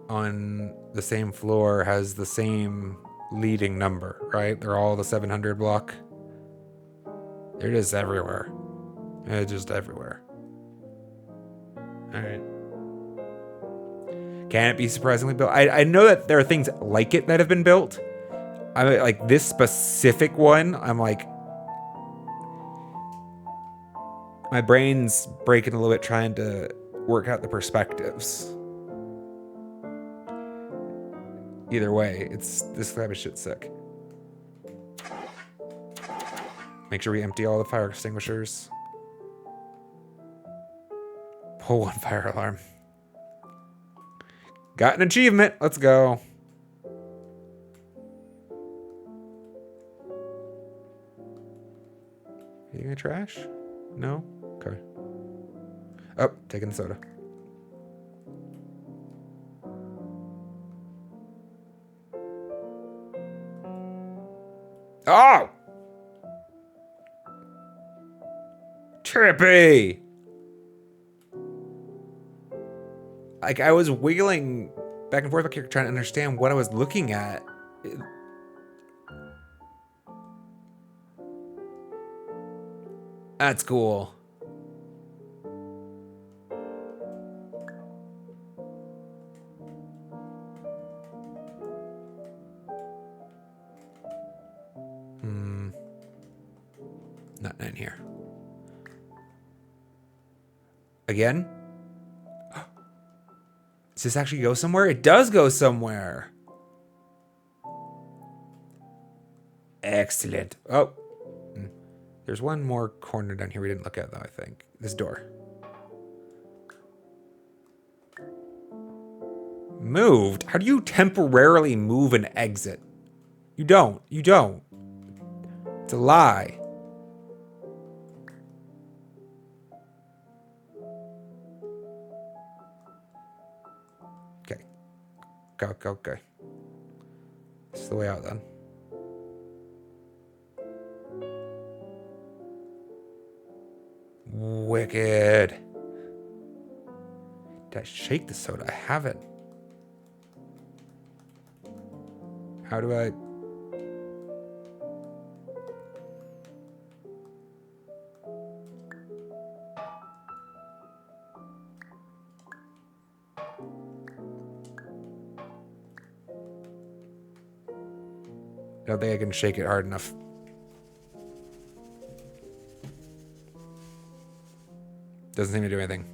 B: on the same floor has the same leading number, right? They're all the 700 block. They're just everywhere. They're just everywhere. Alright. Can it be surprisingly built? I know that there are things like it that have been built. I mean, like this specific one, I'm like... My brain's breaking a little bit trying to work out the perspectives. Either way, it's this type of shit's sick. Make sure we empty all the fire extinguishers. Pull one fire alarm. Got an achievement. Let's go. Are you gonna trash? No? Okay. Oh, taking the soda. Oh! Trippy! Like, I was wiggling back and forth back here trying to understand what I was looking at. That's cool. Nothing in here. Again? Does this actually go somewhere? It does go somewhere. Excellent. Oh. There's one more corner down here we didn't look at, though, I think. This door. Moved? How do you temporarily move an exit? You don't. You don't. It's a lie. Okay. Go. This is the way out, then. Wicked. Did I shake the soda? I haven't. How do I... I don't think I can shake it hard enough. Doesn't seem to do anything.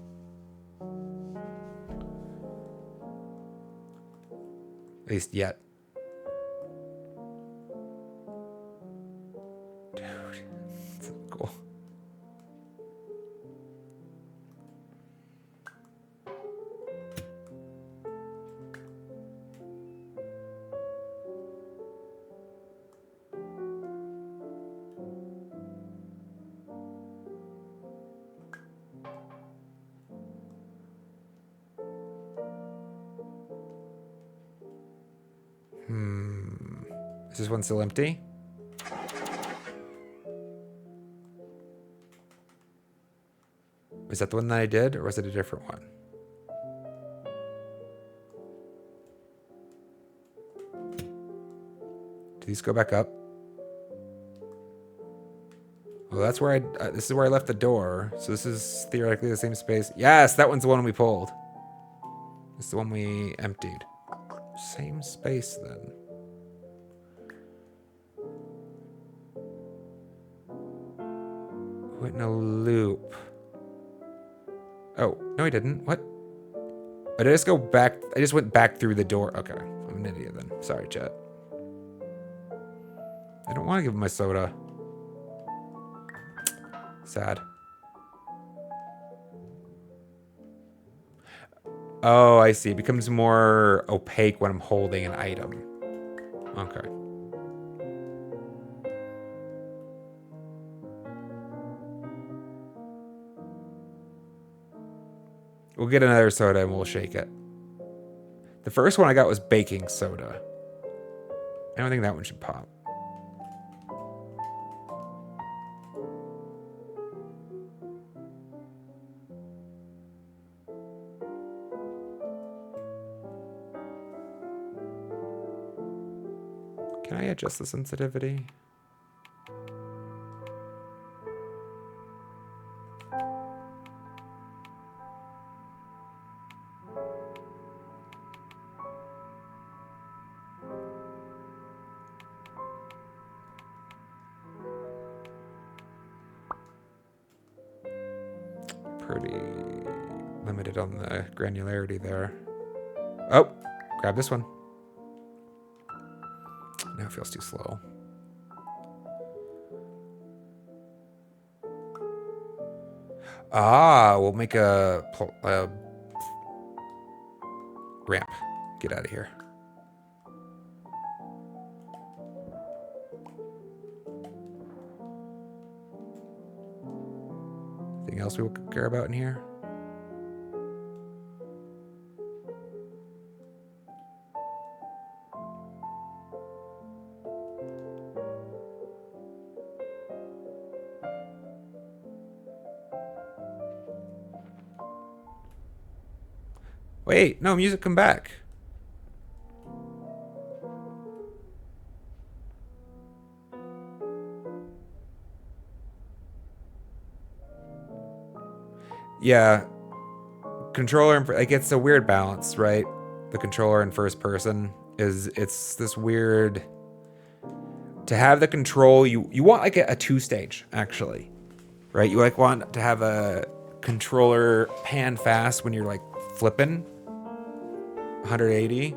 B: At least yet. Dude, that's so cool. Is this one still empty? Was that the one that I did, or was it a different one? Do these go back up? Well, that's where this is where I left the door. So this is theoretically the same space. Yes, that one's the one we pulled. This is the one we emptied. Same space then. Went in a loop. Oh, no I didn't. What? Oh, did I just go back? I just went back through the door. Okay, I'm an idiot then. Sorry, chat. I don't want to give him my soda. Sad. Oh, I see. It becomes more opaque when I'm holding an item. Okay. We'll get another soda and we'll shake it. The first one I got was baking soda. I don't think that one should pop. Can I adjust the sensitivity? Pretty limited on the granularity there. Oh, grab this one. Now it feels too slow. Ah, we'll make a ramp. Get out of here. Anything else we care about in here? Wait, no, music, come back. Yeah. Controller, like, it's a weird balance, right? The controller in first person it's this weird, to have the control, you want like a two-stage, actually, right? You like want to have a controller pan fast when you're like flipping 180,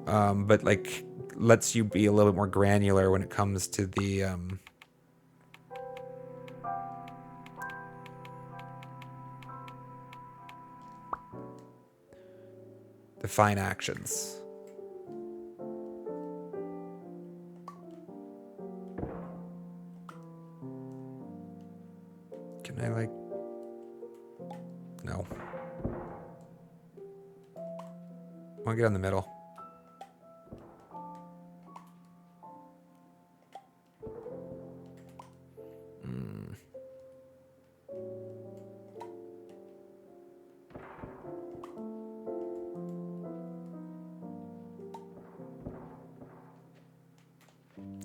B: but like lets you be a little bit more granular when it comes to the fine actions. Can I like, no. I want to get on the middle.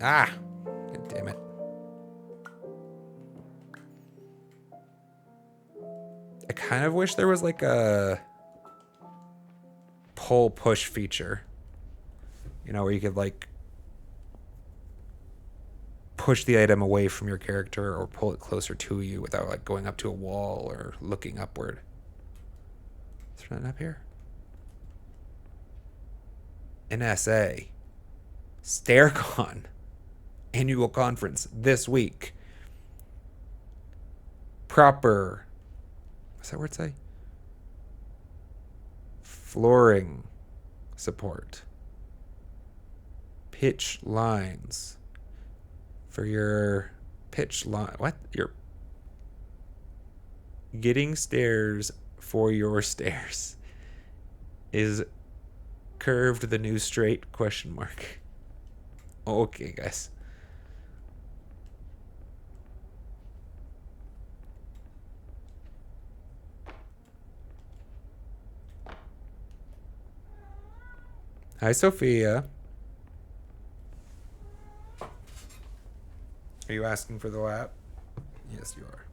B: Ah, God damn it. I kind of wish there was like a pull push feature, you know, where you could like push the item away from your character or pull it closer to you without like going up to a wall or looking upward. Is there nothing up here? NSA. StareCon. Annual conference this week. Proper. What's that word say? Flooring support. Pitch lines. For your pitch line. What? Your. Getting stairs for your stairs. Is curved the new straight? Question mark. Okay, guys. Hi, Sophia. Are you asking for the lap? Yes, you are.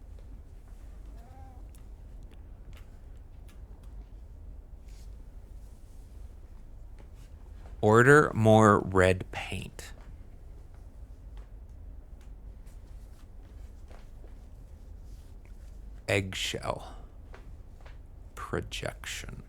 B: Order more red paint. Eggshell. Projection.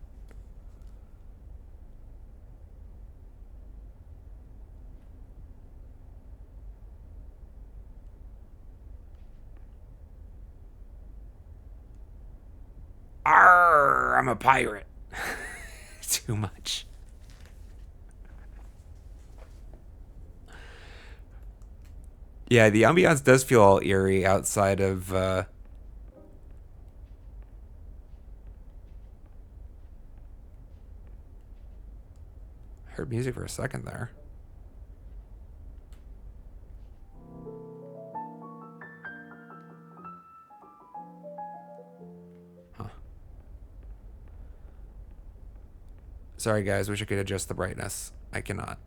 B: I'm a pirate. Too much. Yeah, the ambiance does feel all eerie outside of I heard music for a second there. Huh. Sorry guys, wish I could adjust the brightness. I cannot.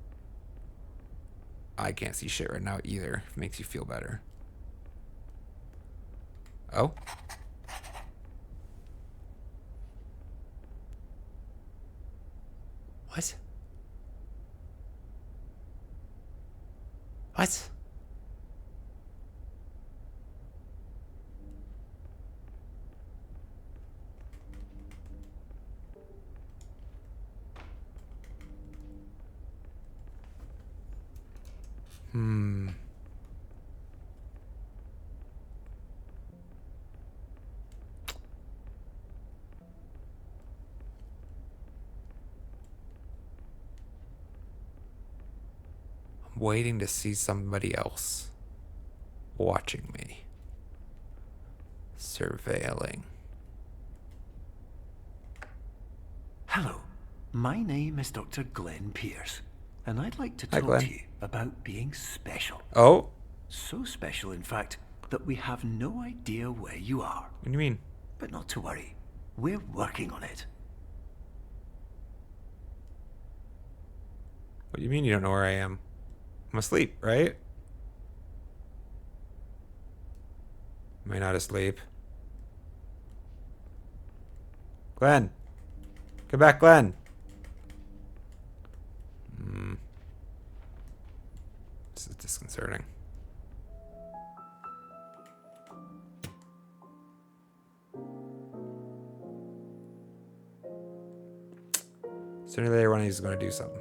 B: I can't see shit right now either, if it makes you feel better. Oh? What? What? Hmm. I'm waiting to see somebody else watching me. Surveilling.
C: Hello, my name is Dr. Glenn Pierce, and I'd like to
B: Hi,
C: talk
B: Glenn.
C: to you about being special.
B: Oh?
C: So special, in fact, that we have no idea where you are.
B: What do you mean?
C: But not to worry, we're working on it.
B: What do you mean you don't know where I am? I'm asleep, right? Am I not asleep? Glenn! Come back, Glenn! This is disconcerting. Sooner or later, one of these is going to do something.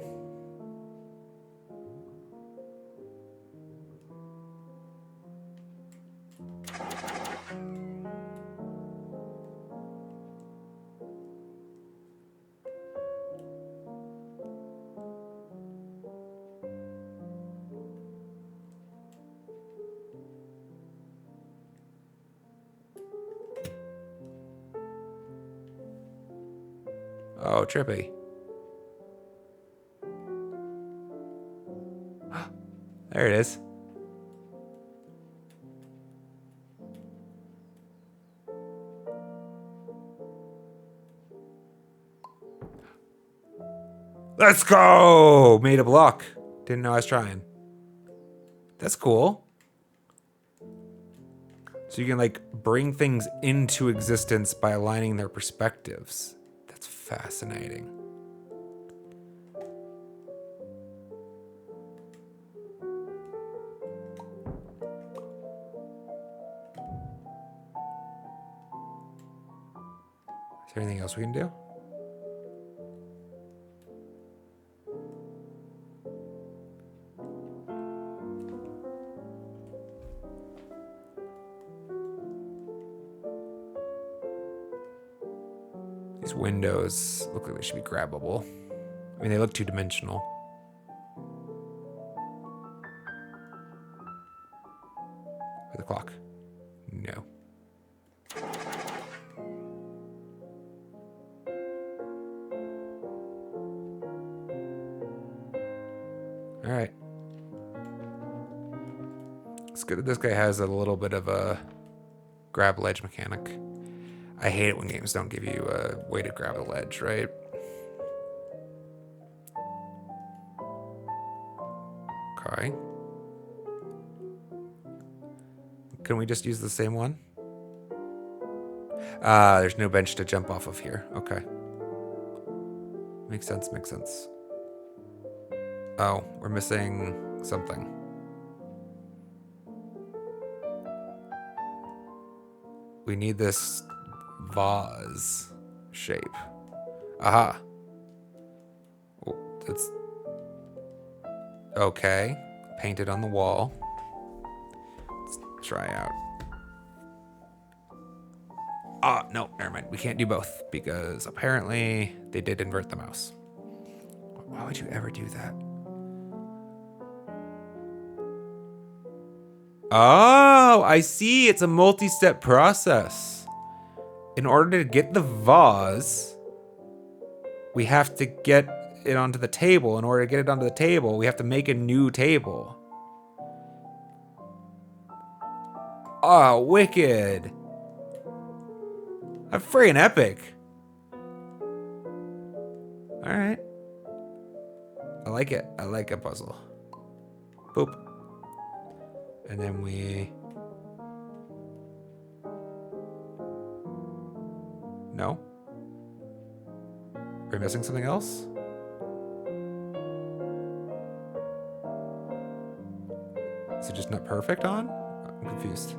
B: Oh, trippy. There it is. Let's go! Made a block. Didn't know I was trying. That's cool. So you can like bring things into existence by aligning their perspectives. That's fascinating. Is there anything else we can do? These windows look like they should be grabbable. I mean, they look two-dimensional. For the clock. No. Alright. It's good that this guy has a little bit of a grab ledge mechanic. I hate it when games don't give you a way to grab a ledge, right? Okay. Can we just use the same one? There's no bench to jump off of here. Okay. Makes sense, makes sense. Oh, we're missing something. We need this vase shape. Aha. Oh, that's okay. Painted on the wall. Let's try out. Ah, no, never mind. We can't do both because apparently they did invert the mouse. Why would you ever do that? Oh, I see. It's a multi-step process. In order to get the vase, we have to get it onto the table. In order to get it onto the table, we have to make a new table. Oh, wicked. I'm freaking epic. All right. I like it. I like a puzzle. Boop. And then we... No? Are we missing something else? Is it just not perfect on? I'm confused.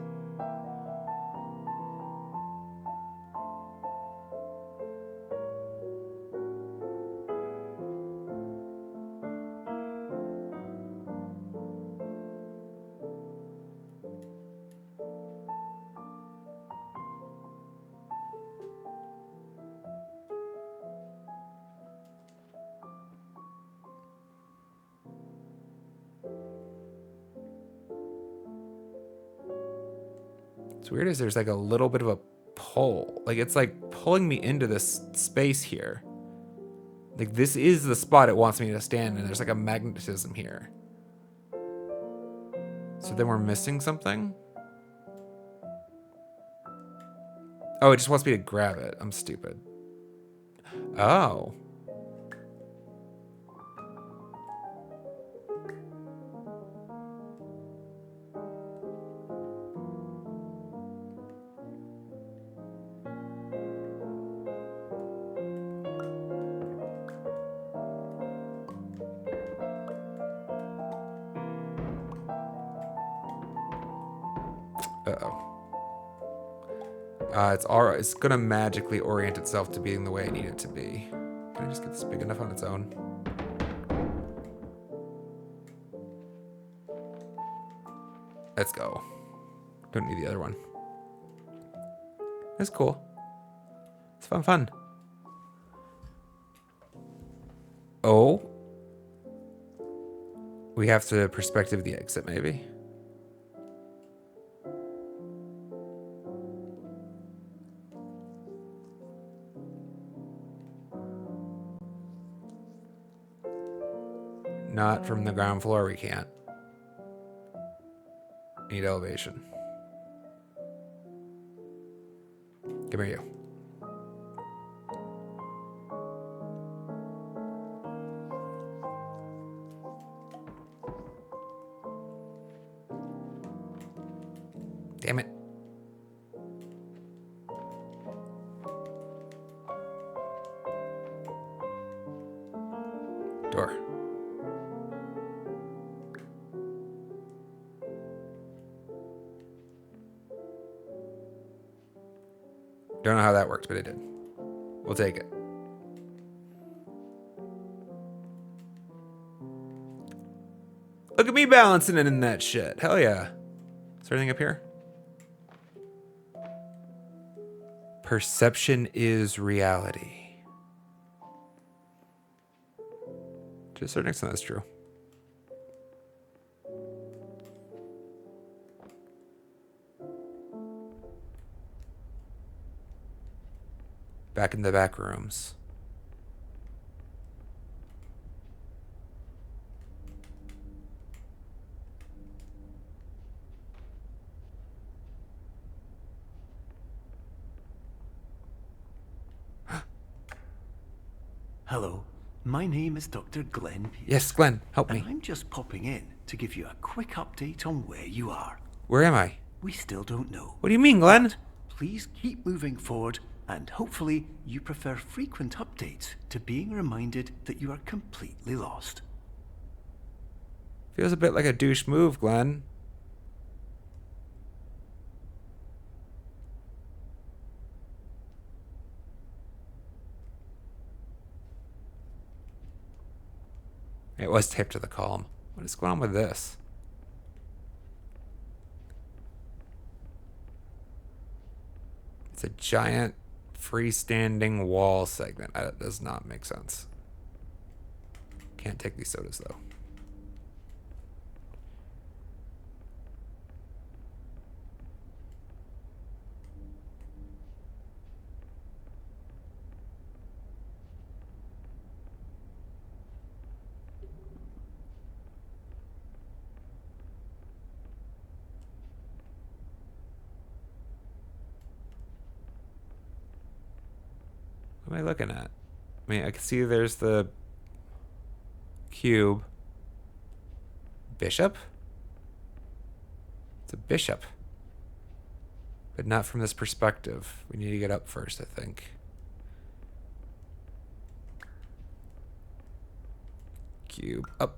B: What's weird is there's like a little bit of a pull. Like it's like pulling me into this space here. Like this is the spot it wants me to stand in. There's like a magnetism here. So then we're missing something? Oh, it just wants me to grab it. I'm stupid. Oh. Uh-oh. It's gonna magically orient itself to being the way I need it to be. Can I just get this big enough on its own? Let's go. Don't need the other one. That's cool. It's fun. Oh. We have to perspective the exit, maybe. Not from the ground floor, we can't. Need elevation. Come here, you. Damn it. Door. Don't know how that worked, but it did. We'll take it. Look at me balancing it in that shit. Hell yeah. Is there anything up here? Perception is reality. To a certain extent, that's true. Back in the back rooms.
C: Hello, my name is Dr. Glenn Pierce.
B: Yes, Glenn, help
C: And
B: me.
C: I'm just popping in to give you a quick update on where you are.
B: Where am I?
C: We still don't know.
B: What do you mean, Glenn?
C: Please keep moving forward, and hopefully you prefer frequent updates to being reminded that you are completely lost.
B: Feels a bit like a douche move, Glenn. It was taped to the column. What is going on with this? It's a giant freestanding wall segment. That does not make sense. Can't take these sodas though. What am I looking at? I mean, I can see there's the cube. Bishop? It's a bishop. But not from this perspective. We need to get up first, I think. Cube up.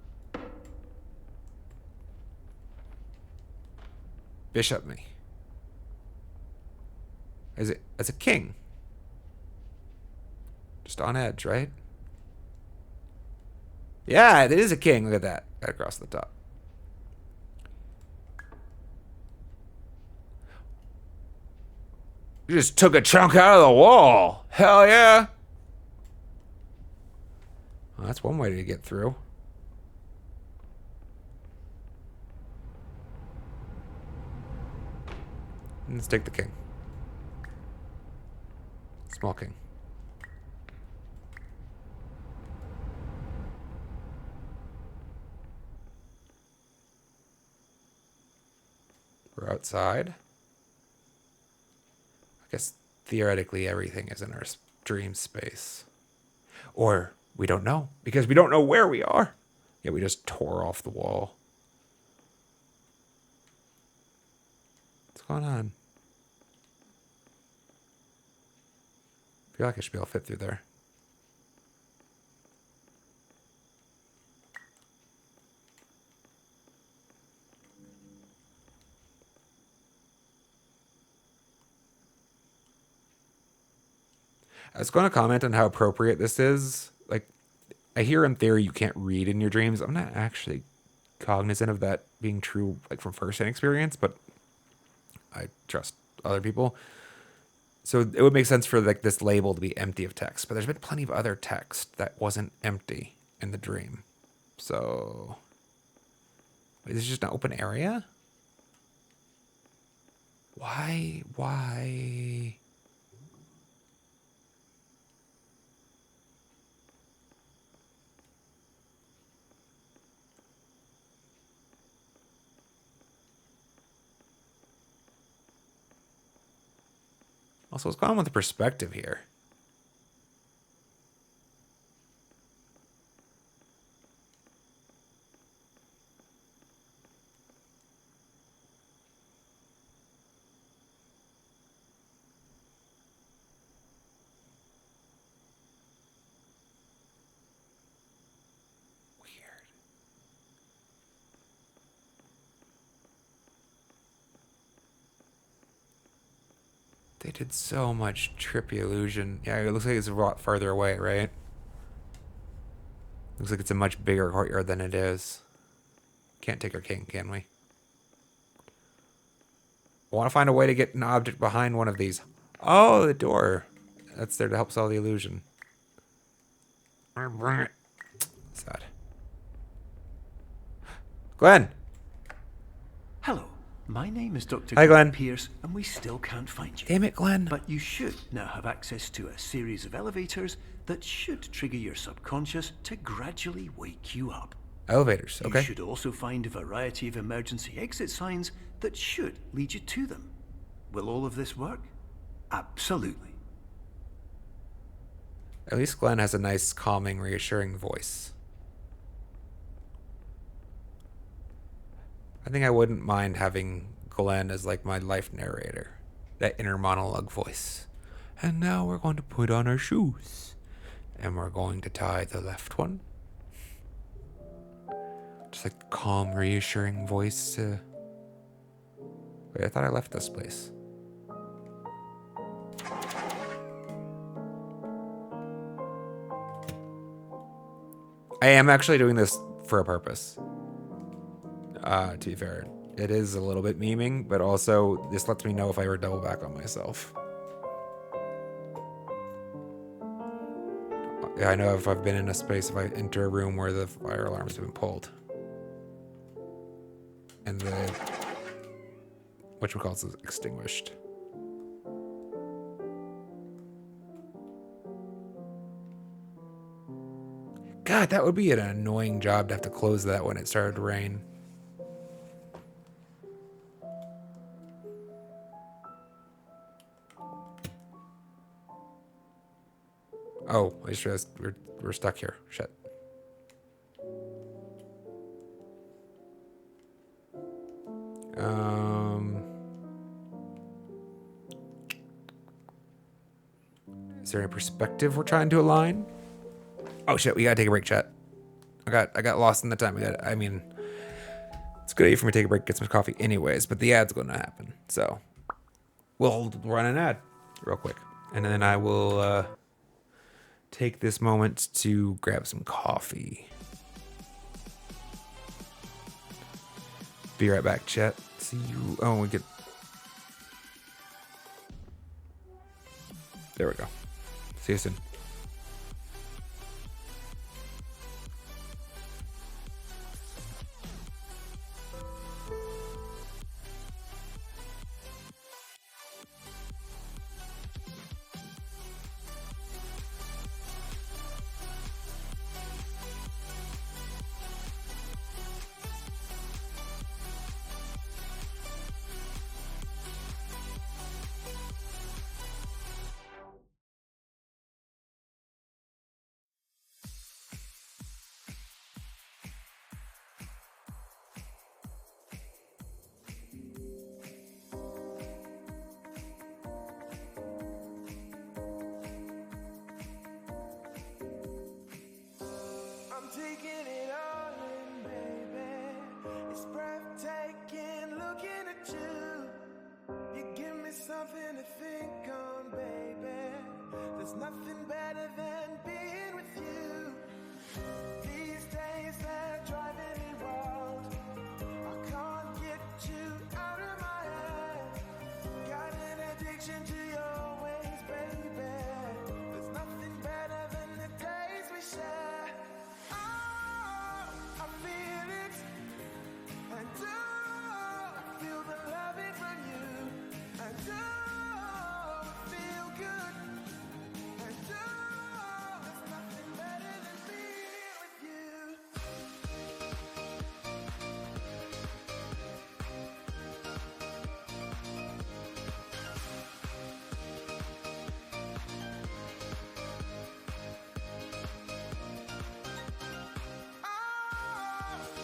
B: Bishop me. Is it? It's a king. Just on edge, right? Yeah, it is a king. Look at that. Right across the top. You just took a chunk out of the wall. Hell yeah. Well, that's one way to get through. Let's take the king. Small king. We're outside. I guess theoretically everything is in our dream space. Or we don't know because we don't know where we are. Yeah, we just tore off the wall. What's going on? I feel like I should be able to fit through there. I was going to comment on how appropriate this is. Like, I hear in theory you can't read in your dreams. I'm not actually cognizant of that being true, like from first-hand experience, but I trust other people. So it would make sense for like this label to be empty of text, but there's been plenty of other text that wasn't empty in the dream. So, is this just an open area? Why? Also, what's going on with the perspective here? Weird. They did so much trippy illusion. Yeah, it looks like it's a lot farther away, right? Looks like it's a much bigger courtyard than it is. Can't take our king, can we? I want to find a way to get an object behind one of these. Oh, the door. That's there to help solve the illusion. Sad. Glenn!
C: Hello, my name is Dr.
B: Hi, Glenn.
C: Pierce, and we still can't find you.
B: Damn it, Glenn.
C: But you should now have access to a series of elevators that should trigger your subconscious to gradually wake you up.
B: Elevators, okay.
C: You should also find a variety of emergency exit signs that should lead you to them. Will all of this work? Absolutely.
B: At least Glenn has a nice, calming, reassuring voice. I think I wouldn't mind having Glenn as like my life narrator. That inner monologue voice. And now we're going to put on our shoes. And we're going to tie the left one. Just like calm, reassuring voice to... Wait, I thought I left this place. I am actually doing this for a purpose. To be fair. It is a little bit memeing, but also this lets me know if I ever double back on myself. Yeah, I know if I've been in a space, if I enter a room where the fire alarms have been pulled. And the whatchamacallit is extinguished. God, that would be an annoying job to have to close that when it started to rain. Oh, I just realized we're stuck here. Shit. Is there any perspective we're trying to align? Oh shit, we gotta take a break, chat. I got lost in the time. I mean, it's a good idea for me to take a break, get some coffee anyways, but the ad's gonna happen. So we'll run an ad real quick. And then I will take this moment to grab some coffee. Be right back, chat. See you. Oh, we get. There we go. See you soon.
E: I'm taking it all in, baby. It's breathtaking looking at you. You give me something to think on, baby. There's nothing better than being with you. These days they're driving me wild. I can't get you out of my head. Got an addiction to your ways, baby. There's nothing better than the days we share. I feel it, and I feel the loving from you, and I feel good, and there's nothing better than being with you.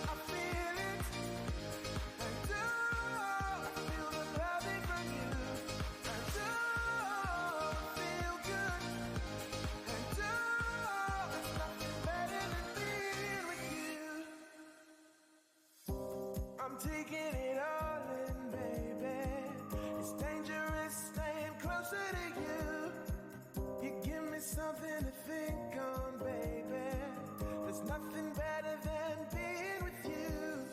E: I feel it, and I feel the loving from you, and I feel good, and there's nothing better than being with you. I'm taking it all in, baby. It's dangerous staying closer to you. You give me something to think on, baby. There's nothing better than being with you.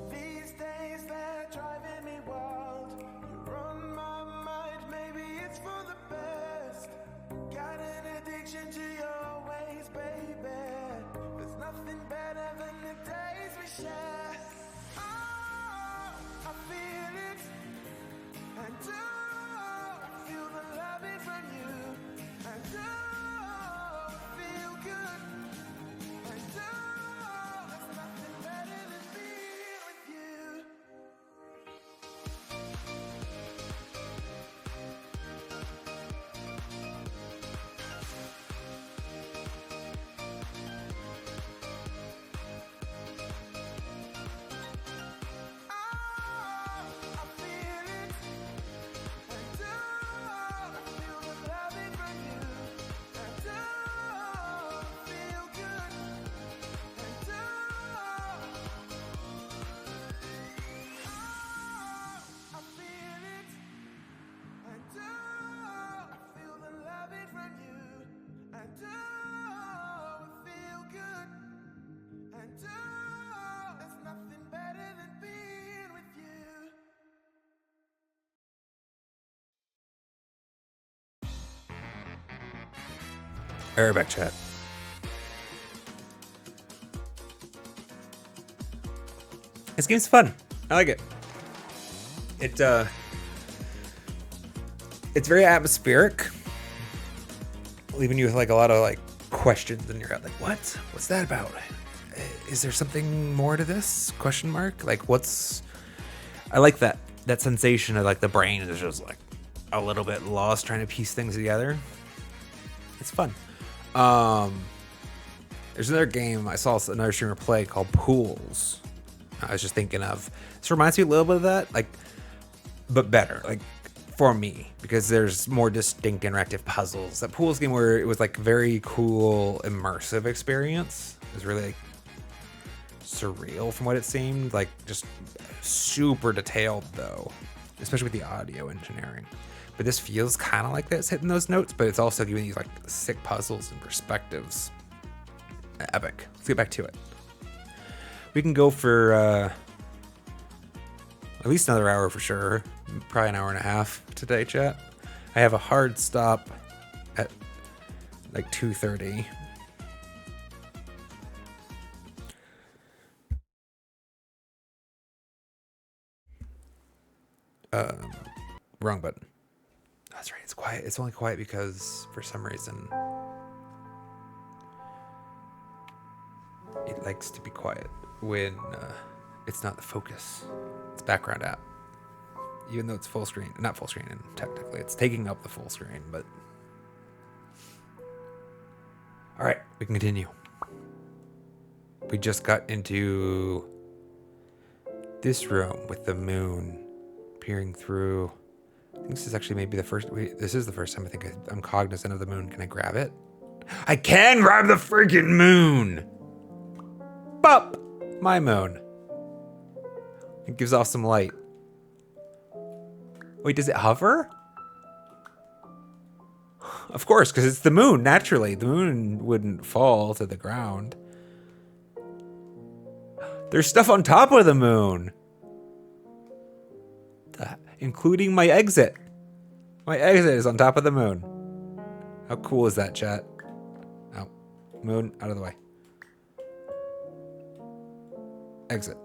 E: These days they're driving me wild. You're on my mind, maybe it's for the best. Got an addiction to your ways, baby. There's nothing better than the days we share. I feel it, and I feel the loving from you, and
B: Arabic chat. This game's fun. I like it. It's very atmospheric, leaving you with like a lot of like questions in your head. Like, what's that about? Is there something more to this? Question mark. Like, I like that sensation of like the brain is just like a little bit lost trying to piece things together. It's fun. There's another game I saw another streamer play called Pools. I was just thinking of. This reminds me a little bit of that, like, but better, like for me, because there's more distinct interactive puzzles. That Pools game where it was like very cool, immersive experience. It was really like surreal from what it seemed, like just super detailed though, especially with the audio engineering. But this feels kind of like this, hitting those notes, but it's also giving these like sick puzzles and perspectives. Epic. Let's get back to it. We can go for at least another hour for sure. Probably an hour and a half today, chat. I have a hard stop at like 2:30. Wrong button. That's right. It's quiet. It's only quiet because for some reason it likes to be quiet when it's not the focus. It's background app. Even though it's full screen. Not full screen, and technically it's taking up the full screen, but... Alright, we can continue. We just got into this room with the moon peering through. I think this is actually maybe the first... this is the first time I think I'm cognizant of the moon. Can I grab it? I can grab the freaking moon! Bop! My moon. It gives off some light. Wait, does it hover? Of course, because it's the moon, naturally. The moon wouldn't fall to the ground. There's stuff on top of the moon. Including my exit. My exit is on top of the moon. How cool is that, chat? Oh, moon, out of the way. Exit.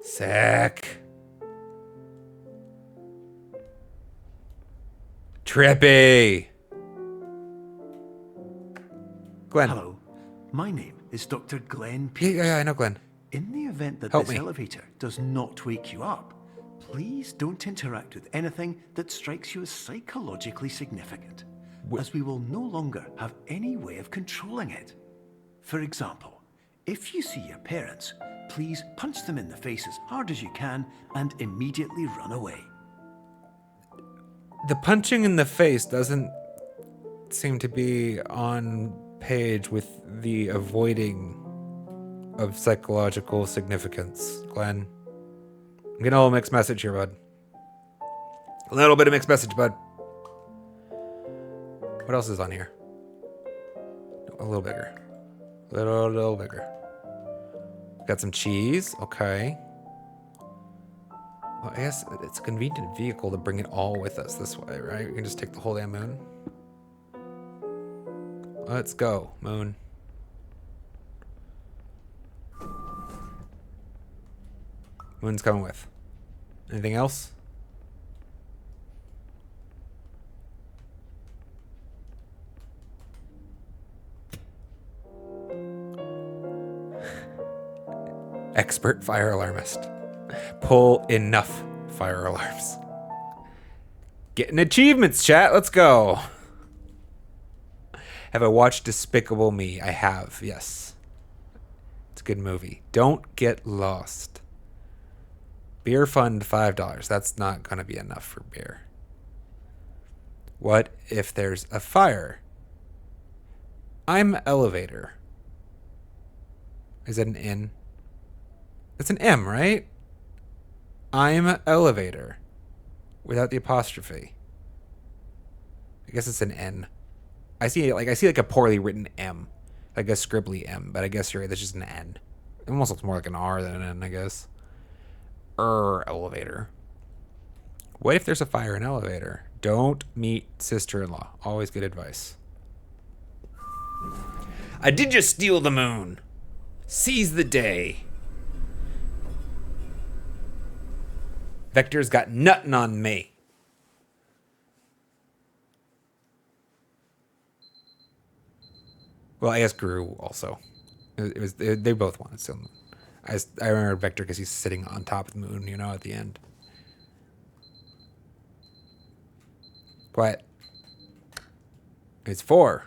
B: Sick. Trippy. Glenn.
C: Hello, my name is Dr. Glenn
B: Yeah,
C: Pierce.
B: I know Glenn.
C: In the event that
B: Help
C: this
B: me.
C: elevator does not wake you up, please don't interact with anything that strikes you as psychologically significant, as we will no longer have any way of controlling it. For example, if you see your parents, please punch them in the face as hard as you can and immediately run away.
B: The punching in the face doesn't seem to be on page with the avoiding of psychological significance, Glenn. I'm getting a little mixed message here, bud. A little bit of mixed message, bud. What else is on here? A little bigger. Little bigger. Got some cheese. Okay. Well, I guess it's a convenient vehicle to bring it all with us this way, right? We can just take the whole damn moon. Let's go, moon. Moon's coming with. Anything else? Expert fire alarmist. Pull enough fire alarms. Getting achievements, chat. Let's go. Have I watched Despicable Me? I have, yes. It's a good movie. Don't get lost. Beer fund $5. That's not going to be enough for beer. What if there's a fire? I'm elevator. Is that an N? It's an M, right? I'm elevator. Without the apostrophe. I guess it's an N. I see like a poorly written M. Like a scribbly M, but I guess you're right, that's just an N. It almost looks more like an R than an N, I guess. elevator. What if there's a fire in elevator? Don't meet sister-in-law. Always good advice. I did just steal the moon. Seize the day. Vector's got nuttin' on me. Well, I guess Guru also. They both wanted to. I remember Vector because he's sitting on top of the moon, you know, at the end. Quiet. It's 4.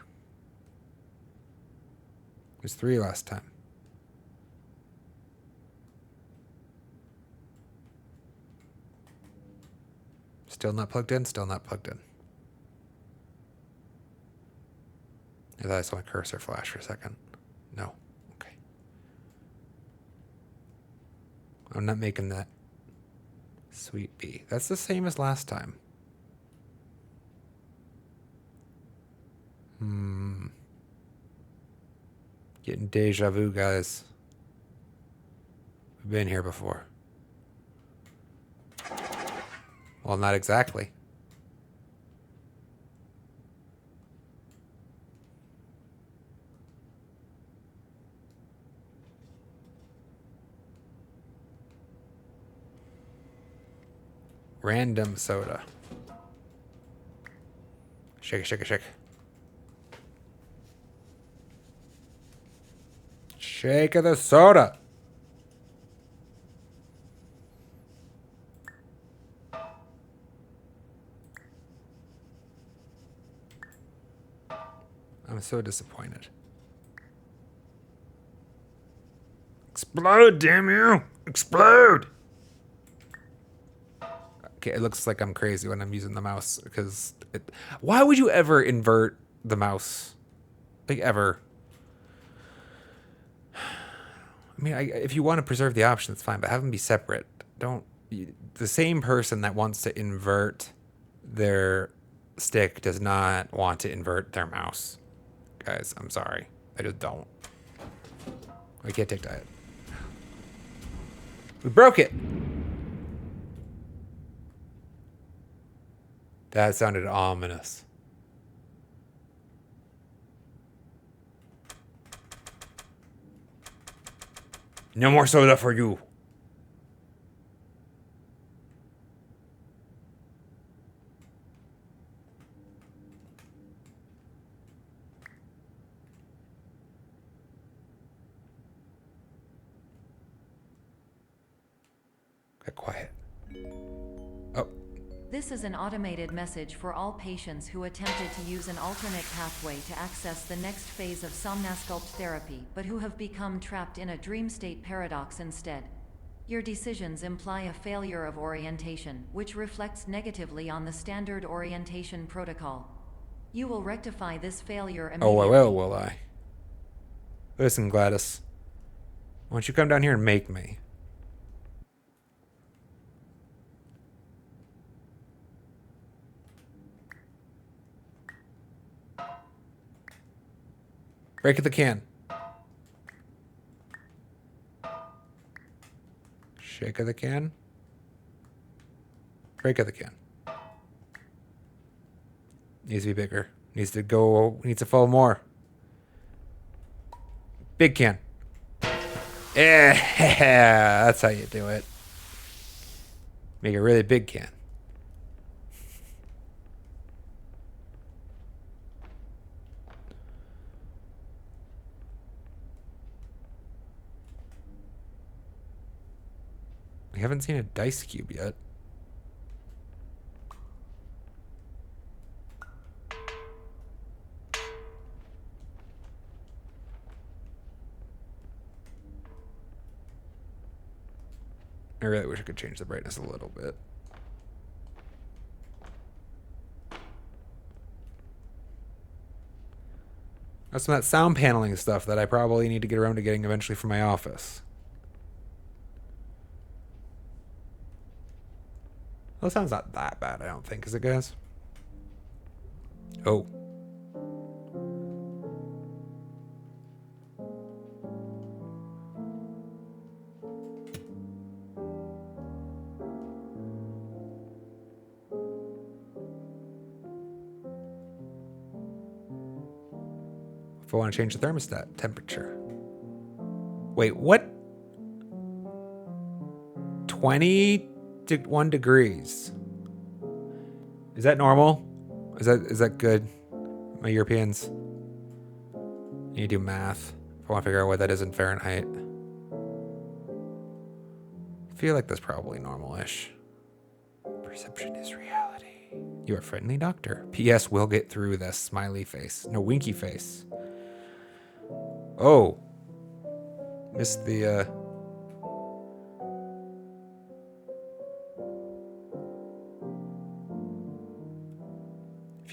B: It was 3 last time. Still not plugged in? Still not plugged in. I thought I saw my cursor flash for a second. No. Okay. I'm not making that sweet bee. That's the same as last time. Getting deja vu, guys. We've been here before. Well, not exactly. Random soda. Shake it, shake it, shake. Shake of the soda. I'm so disappointed. Explode, damn you! Explode! Okay, it looks like I'm crazy when I'm using the mouse because why would you ever invert the mouse? Like, ever? I mean, if you want to preserve the option, it's fine, but have them be separate. The same person that wants to invert their stick does not want to invert their mouse. Guys, I'm sorry. I just don't. I can't take that. We broke it. That sounded ominous. No more soda for you. Get quiet. Oh.
D: This is an automated message for all patients who attempted to use an alternate pathway to access the next phase of somnasculpt therapy, but who have become trapped in a dream state paradox instead. Your decisions imply a failure of orientation, which reflects negatively on the standard orientation protocol. You will rectify this failure immediately.
B: Oh, will I? Listen, Gladys. Why don't you come down here and make me? Break the can. Shake of the can. Break of the can. Needs to be bigger. Needs to fall more. Big can. Yeah, that's how you do it. Make a really big can. We haven't seen a dice cube yet. I really wish I could change the brightness a little bit. That's some of that sound paneling stuff that I probably need to get around to getting eventually for my office. Well, it sounds not that bad, I don't think, is it, guys? Oh. if I want to change the thermostat temperature. Wait, what? 21 degrees. Is that normal? Is that good? My Europeans. You do math. If I want to figure out what that is in Fahrenheit. I feel like that's probably normal-ish. Perception is reality. You are a friendly doctor. P.S. We'll get through this. Smiley face. No, winky face. Oh. Missed the,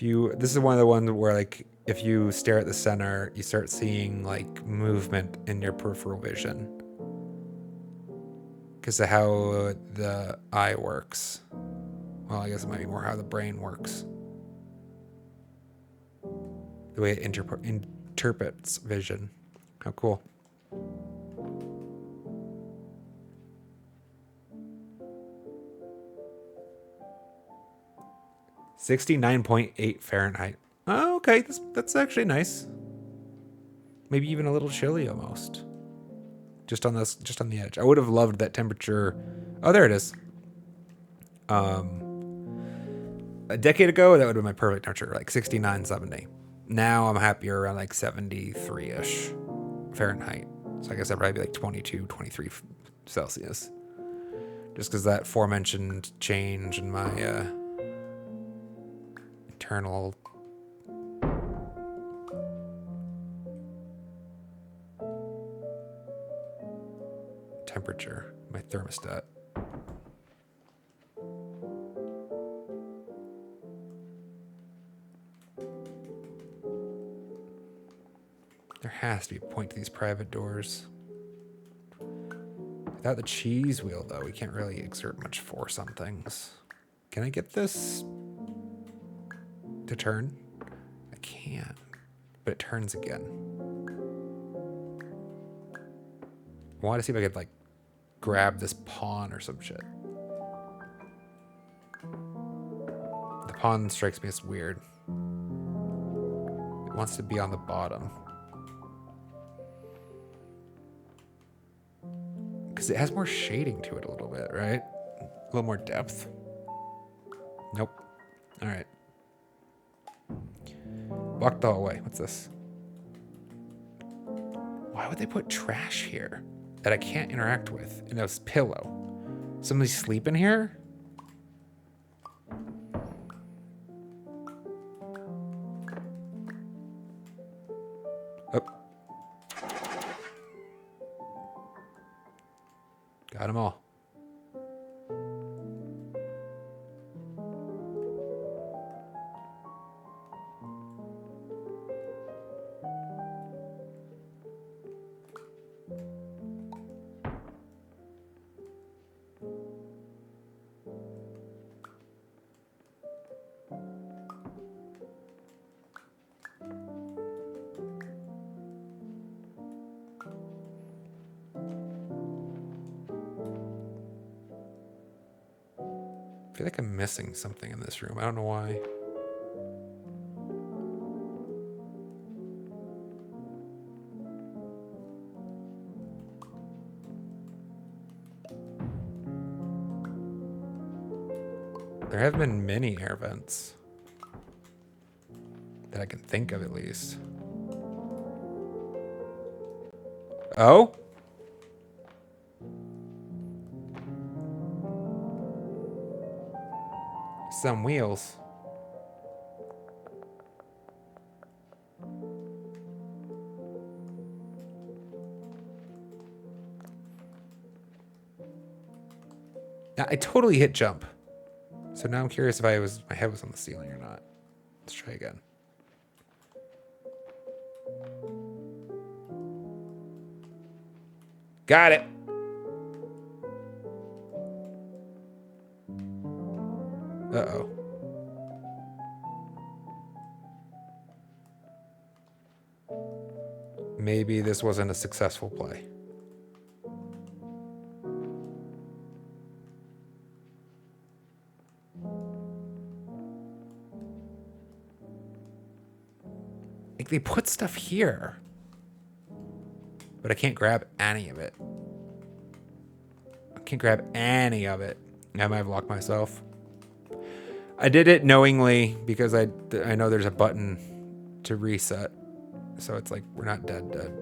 B: This is one of the ones where, like, if you stare at the center, you start seeing, like, movement in your peripheral vision. Because of how the eye works. Well, I guess it might be more how the brain works. The way it interprets vision. How cool. $69.8 Fahrenheit. Oh, okay. That's actually nice. Maybe even a little chilly almost. Just on the edge. I would have loved that temperature. Oh, there it is. A decade ago, that would have been my perfect temperature, like 69, 70. Now I'm happier around like 73-ish Fahrenheit. So I guess that'd probably be like 22, 23 Celsius. Just because that aforementioned change in my internal temperature, my thermostat. There has to be a point to these private doors. Without the cheese wheel, though, we can't really exert much force on things. Can I get this to turn? I can, but it turns again. I want to see if I could, like, grab this pawn or some shit. The pawn strikes me as weird. It wants to be on the bottom. Because it has more shading to it a little bit, right? A little more depth. Nope. All right. Walk the hallway. What's this? Why would they put trash here that I can't interact with in a pillow? Somebody sleep in here? Oh. Got them all. I feel like I'm missing something in this room. I don't know why. There have been many air vents that I can think of, at least. Oh? Some wheels. Now, I totally hit jump. So now I'm curious if my head was on the ceiling or not. Let's try again. Got it. Uh-oh. Maybe this wasn't a successful play. Like, they put stuff here. But I can't grab any of it. I can't grab any of it. I might have locked myself. I did it knowingly because I know there's a button to reset. So it's like, we're not dead.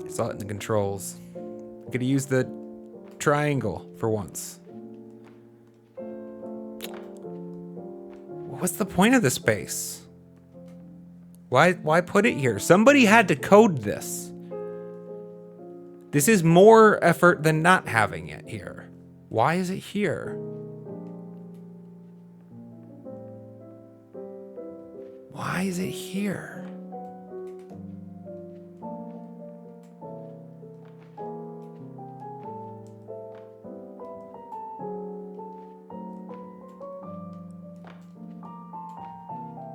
B: I saw it in the controls. I could have used the triangle for once. What's the point of this base? Why put it here? Somebody had to code this. This is more effort than not having it here. Why is it here? Why is it here?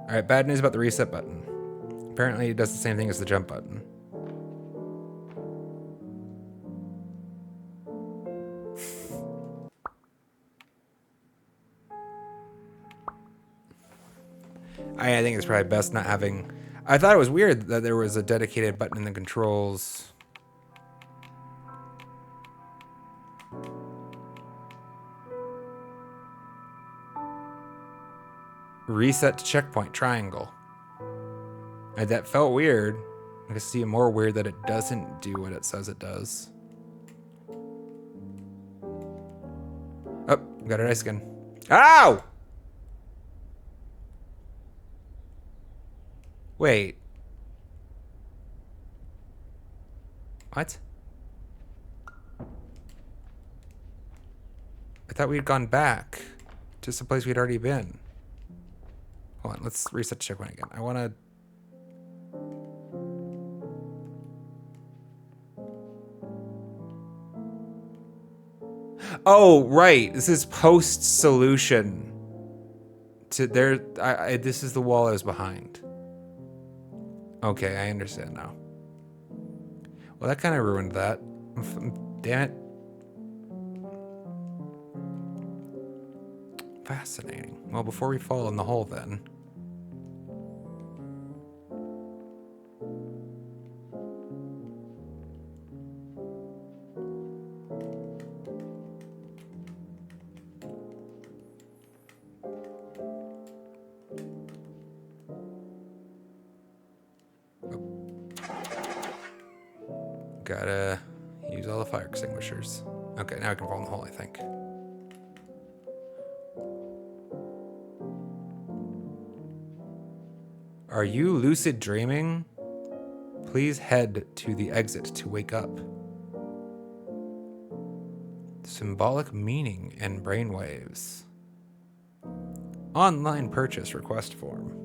B: All right, bad news about the reset button. Apparently it does the same thing as the jump button. I think it's probably best not having... I thought it was weird that there was a dedicated button in the controls. Reset to checkpoint, triangle. And that felt weird. I can see more weird that it doesn't do what it says it does. Oh, got an ice skin. Ow! Wait. What? I thought we had gone back to some place we'd already been. Hold on, let's reset the checkpoint again. I want to... Oh, right. This is post-solution. To there, this is the wall I was behind. Okay, I understand now. Well, that kind of ruined that. Damn it. Fascinating. Well, before we fall in the hole then. Gotta use all the fire extinguishers. Okay, now I can fall in the hole, I think. Are you lucid dreaming? Please head to the exit to wake up. Symbolic meaning and brainwaves. Online purchase request form.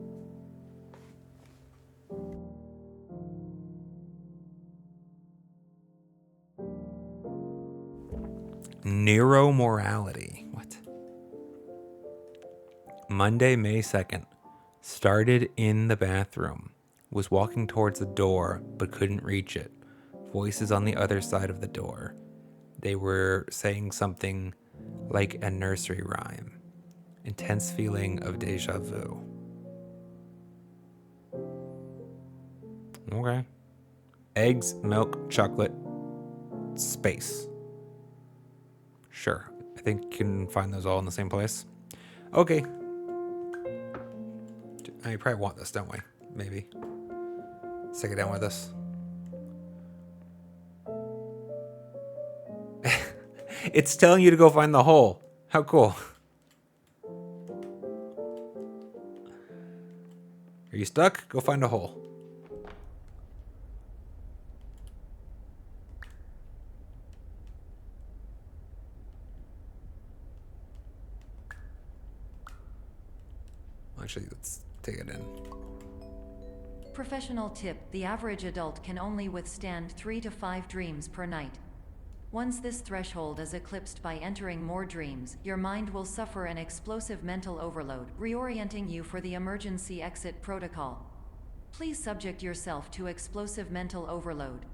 B: Neuromorality. What? Monday, May 2nd. Started in the bathroom. Was walking towards the door, but couldn't reach it. Voices on the other side of the door. They were saying something like a nursery rhyme. Intense feeling of deja vu. Okay. Eggs, milk, chocolate, space. Sure. I think you can find those all in the same place. Okay. I probably want this, don't we? Maybe. Let's take it down with us. It's telling you to go find the hole. How cool. Are you stuck? Go find a hole. Actually, let's take it in.
D: Professional tip: the average adult can only withstand 3 to 5 dreams per night. Once this threshold is eclipsed by entering more dreams, your mind will suffer an explosive mental overload, reorienting you for the emergency exit protocol. Please subject yourself to explosive mental overload.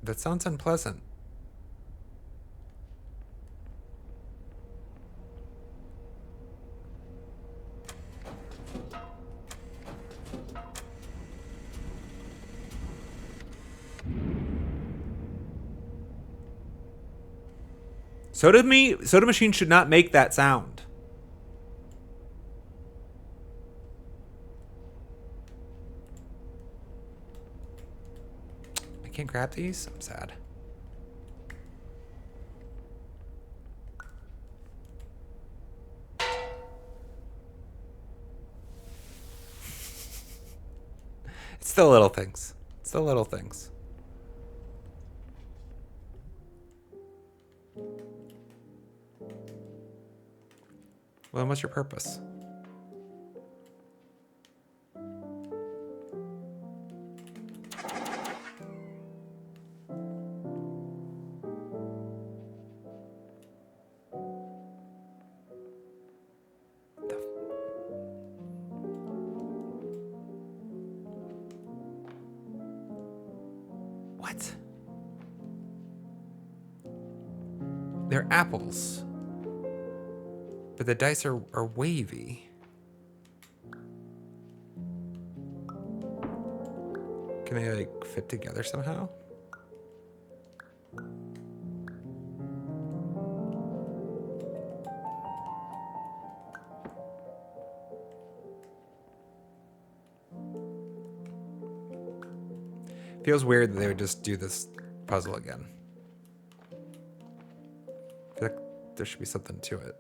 B: That sounds unpleasant. Soda machine should not make that sound. I can't grab these? I'm sad. It's the little things. It's the little things. Well, then what's your purpose? What? They're apples. But the dice are wavy. Can they like fit together somehow? Feels weird that they would just do this puzzle again. I feel like there should be something to it.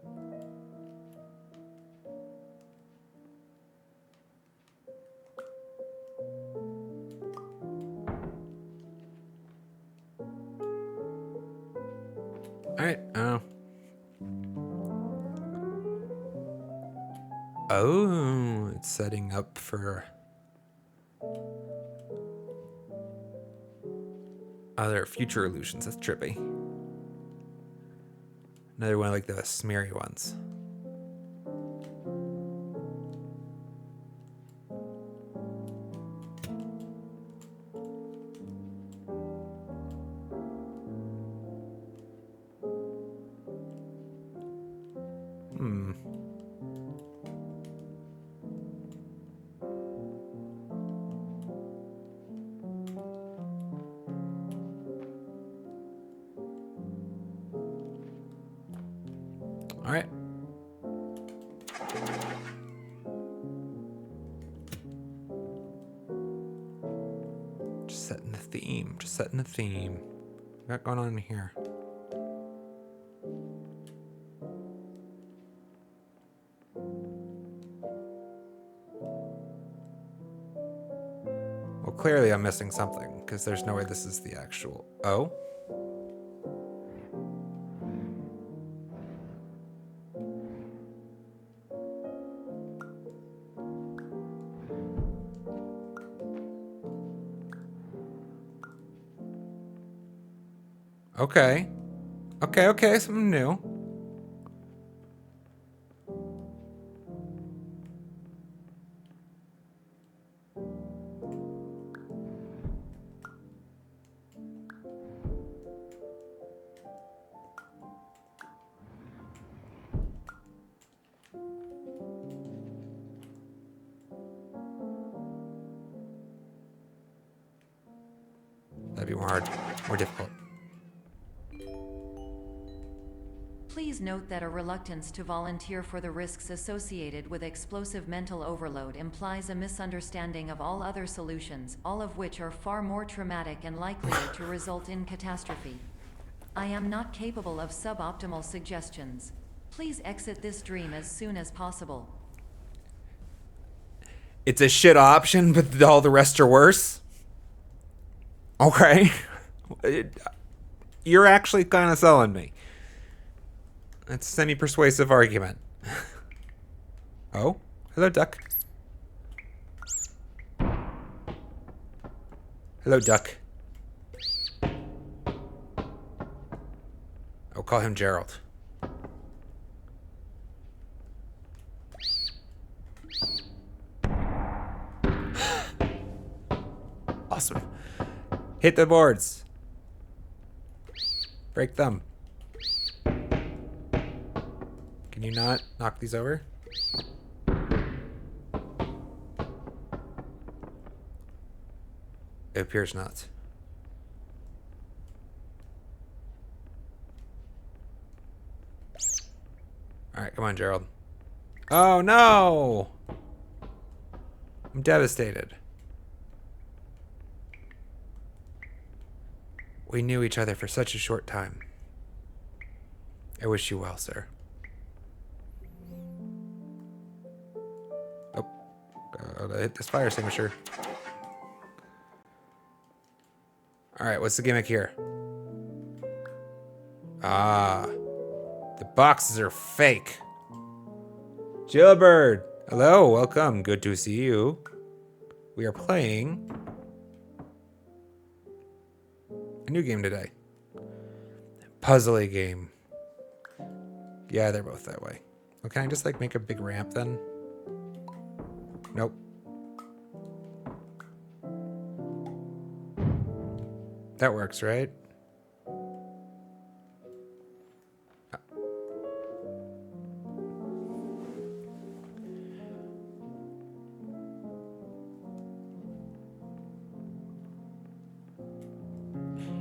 B: Alright, oh, it's setting up for other future illusions. That's trippy. Another one like the smeary ones. All right. Just setting the theme. Just setting the theme. What got going on in here? Well, clearly I'm missing something because there's no way this is the actual. Oh. Okay. Okay, something new. That'd be more hard, more difficult.
D: Please note that a reluctance to volunteer for the risks associated with explosive mental overload implies a misunderstanding of all other solutions, all of which are far more traumatic and likelier to result in catastrophe. I am not capable of suboptimal suggestions. Please exit this dream as soon as possible.
B: It's a shit option, but all the rest are worse. Okay. You're actually kind of selling me. That's a semi-persuasive argument. Oh, hello, duck. Hello, duck. I'll call him Gerald. Awesome. Hit the boards. Break them. Can you not knock these over? It appears not. All right, come on, Gerald. Oh, no! I'm devastated. We knew each other for such a short time. I wish you well, sir. Oh, gotta hit this fire extinguisher. All right, what's the gimmick here? Ah, the boxes are fake. Jailbird, hello, welcome. Good to see you. We are playing a new game today. Puzzly game. Yeah, they're both that way. Well, can I just like make a big ramp then? Nope. That works, right?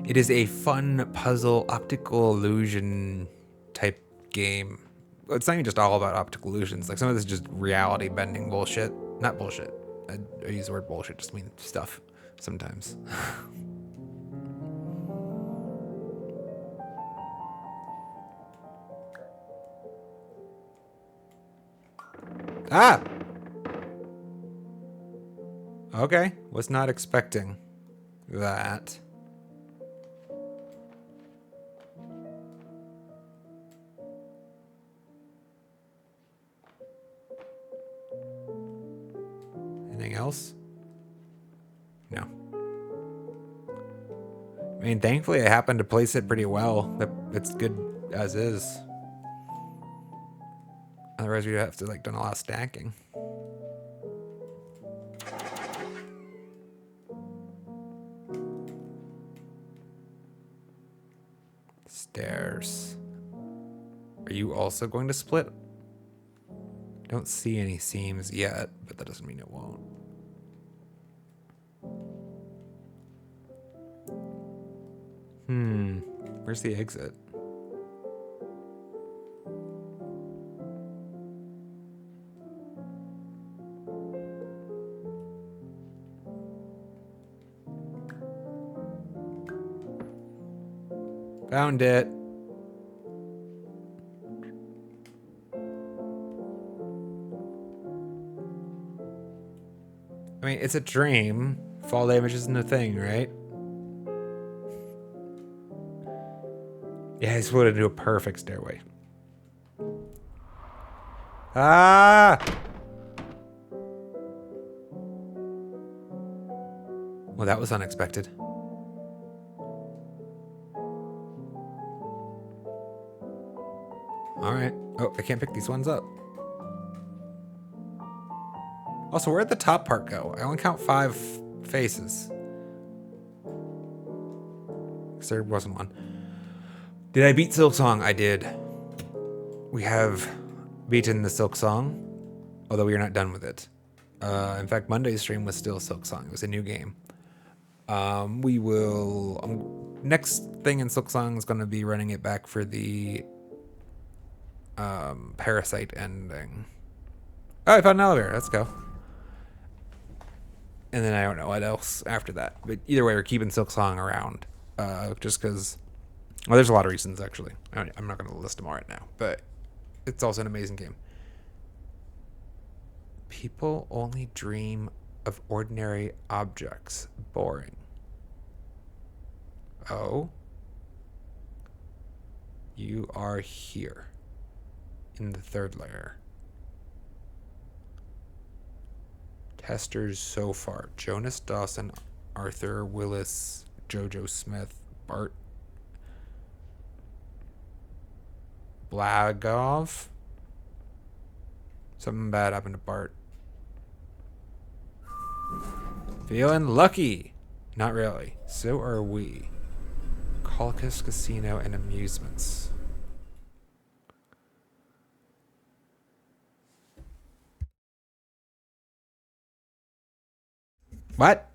B: It is a fun puzzle optical illusion type game. It's not even just all about optical illusions. Like some of this is just reality bending bullshit. Not bullshit. I use the word bullshit, just mean stuff sometimes. Ah! Okay, was not expecting that. Anything else? No. I mean, thankfully I happened to place it pretty well. It's good as is. Otherwise we'd have to like done a lot of stacking. Stairs. Are you also going to split? I don't see any seams yet, but that doesn't mean it won't. Where's the exit? Found it. I mean, it's a dream. Fall damage isn't a thing, right? Yeah, he's put it into a perfect stairway. Ah! Well, that was unexpected. All right. Oh, I can't pick these ones up. Also, where'd the top part go? I only count 5 faces. Because there wasn't one. Did I beat Silk Song? I did. We have beaten the Silk Song, although we are not done with it. In fact, Monday's stream was still Silk Song. It was a new game. We will... next thing in Silk Song is going to be running it back for the Parasite ending. Oh, I found an elevator. Let's go. And then I don't know what else after that. But either way, we're keeping Silk Song around. Just because... well, there's a lot of reasons, actually. I'm not going to list them all right now. But it's also an amazing game. People only dream of ordinary objects. Boring. Oh? You are here. In the 3rd layer. Testers so far. Jonas Dawson, Arthur Willis, Jojo Smith, Bart Blagov. Something bad happened to Bart. Feeling lucky. Not really. So are we. Colchis Casino and Amusements. What?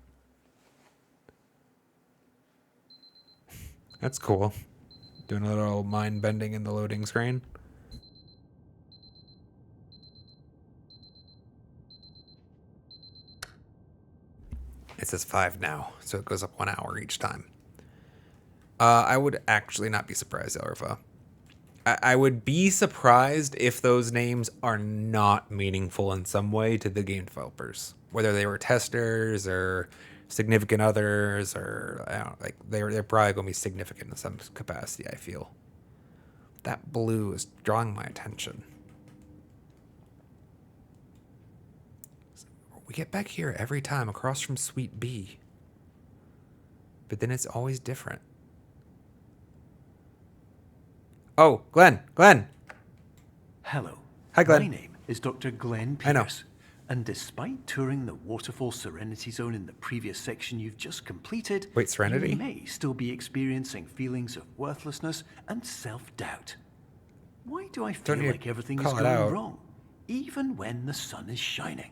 B: That's cool. Doing a little mind bending in the loading screen. It says 5 now, so it goes up 1 hour each time. I would actually not be surprised, Elrifa. I would be surprised if those names are not meaningful in some way to the game developers, whether they were testers or significant others, or I don't know, like they're probably going to be significant in some capacity. I feel that blue is drawing my attention. We get back here every time across from Suite B, but then it's always different. Oh, Glenn.
C: Hello.
B: Hi, Glenn.
C: My name is Dr. Glenn
B: I know.
C: Pierce. And despite touring the Waterfall Serenity Zone in the previous section you've just completed,
B: Wait, Serenity?
C: you may still be experiencing feelings of worthlessness and self-doubt. Why do I feel
B: Don't need
C: like
B: to
C: everything is
B: call it
C: going
B: out.
C: wrong, even when the sun is shining?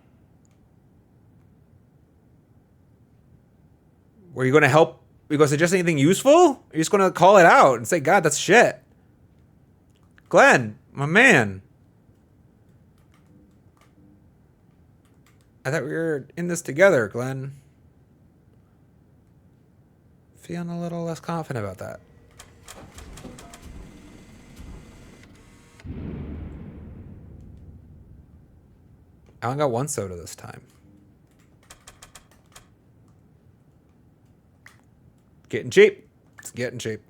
B: Were you going to help? Are you going to suggest anything useful? Or are you just going to call it out and say, God, that's shit? Glenn, my man. I thought we were in this together, Glenn. Feeling a little less confident about that. I only got 1 soda this time. Getting cheap. It's getting cheap.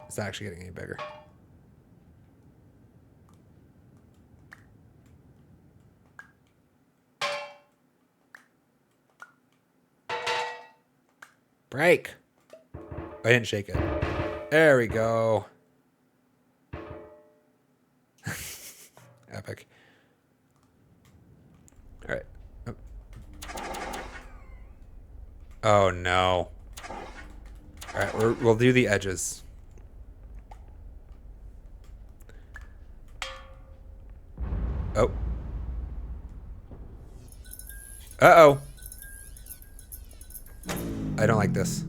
B: It's not actually getting any bigger. Break. I didn't shake it. There we go. Epic. All right. Oh no. All right, we'll do the edges. Oh. Uh-oh. I don't like this.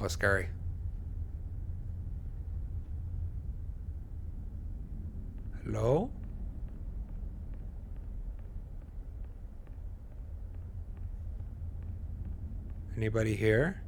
B: Oh, scary. Hello? Anybody here?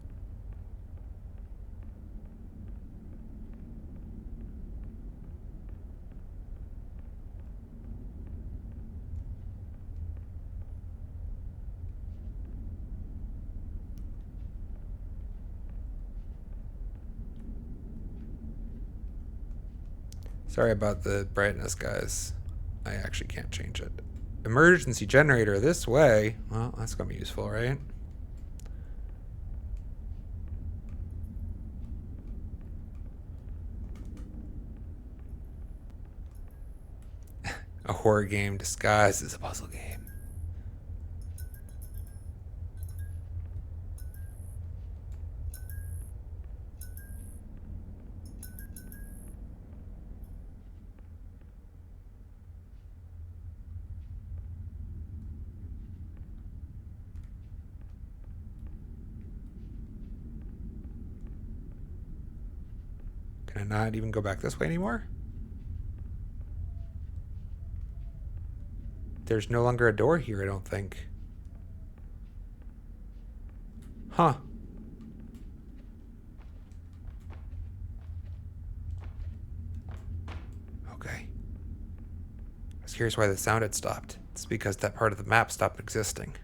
B: Sorry about the brightness, guys. I actually can't change it. Emergency generator this way. Well, that's gonna be useful, right? A horror game disguised as a puzzle game. Can I not even go back this way anymore? There's no longer a door here, I don't think. Huh. Okay. I was curious why the sound had stopped. It's because that part of the map stopped existing.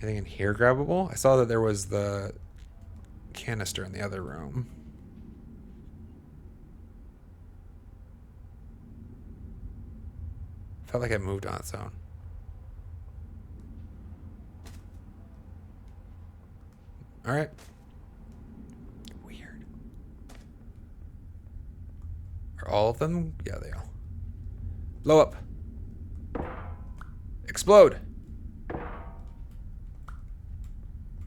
B: Anything in here grabbable? I saw that there was the canister in the other room. Felt like it moved on its own. All right. Weird. Are all of them? Yeah, they are. Blow up. Explode.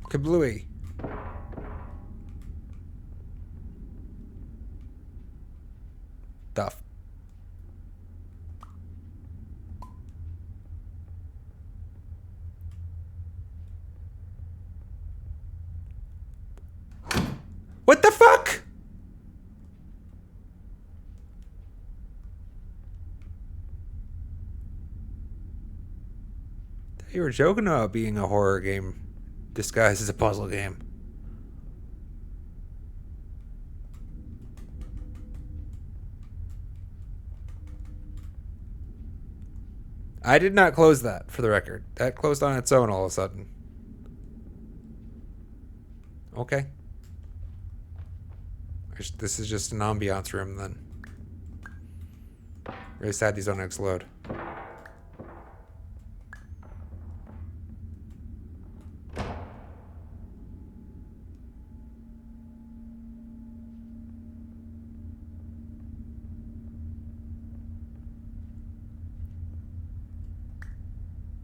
B: Kablooey. Duff. What the fuck? You were joking about being a horror game disguised as a puzzle game. I did not close that, for the record. That closed on its own all of a sudden. Okay. This is just an ambiance room then. Really sad these don't explode.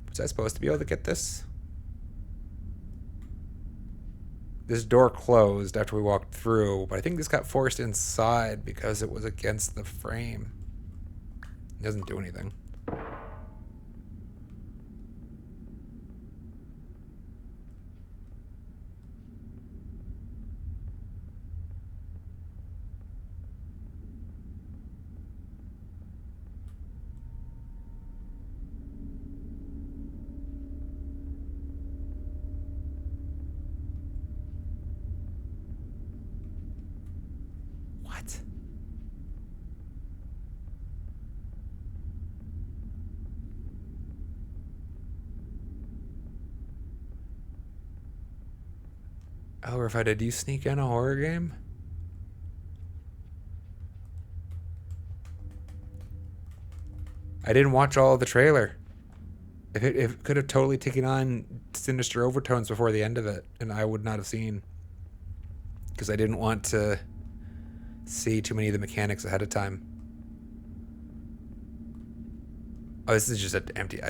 B: Was I supposed to be able to get this? This door closed after we walked through, but I think this got forced inside because it was against the frame. It doesn't do anything. What? Oh, or if I did you sneak in a horror game? I didn't watch all of the trailer. It could have totally taken on sinister overtones before the end of it, and I would not have seen. Because I didn't want to see too many of the mechanics ahead of time. Oh, this is just an empty...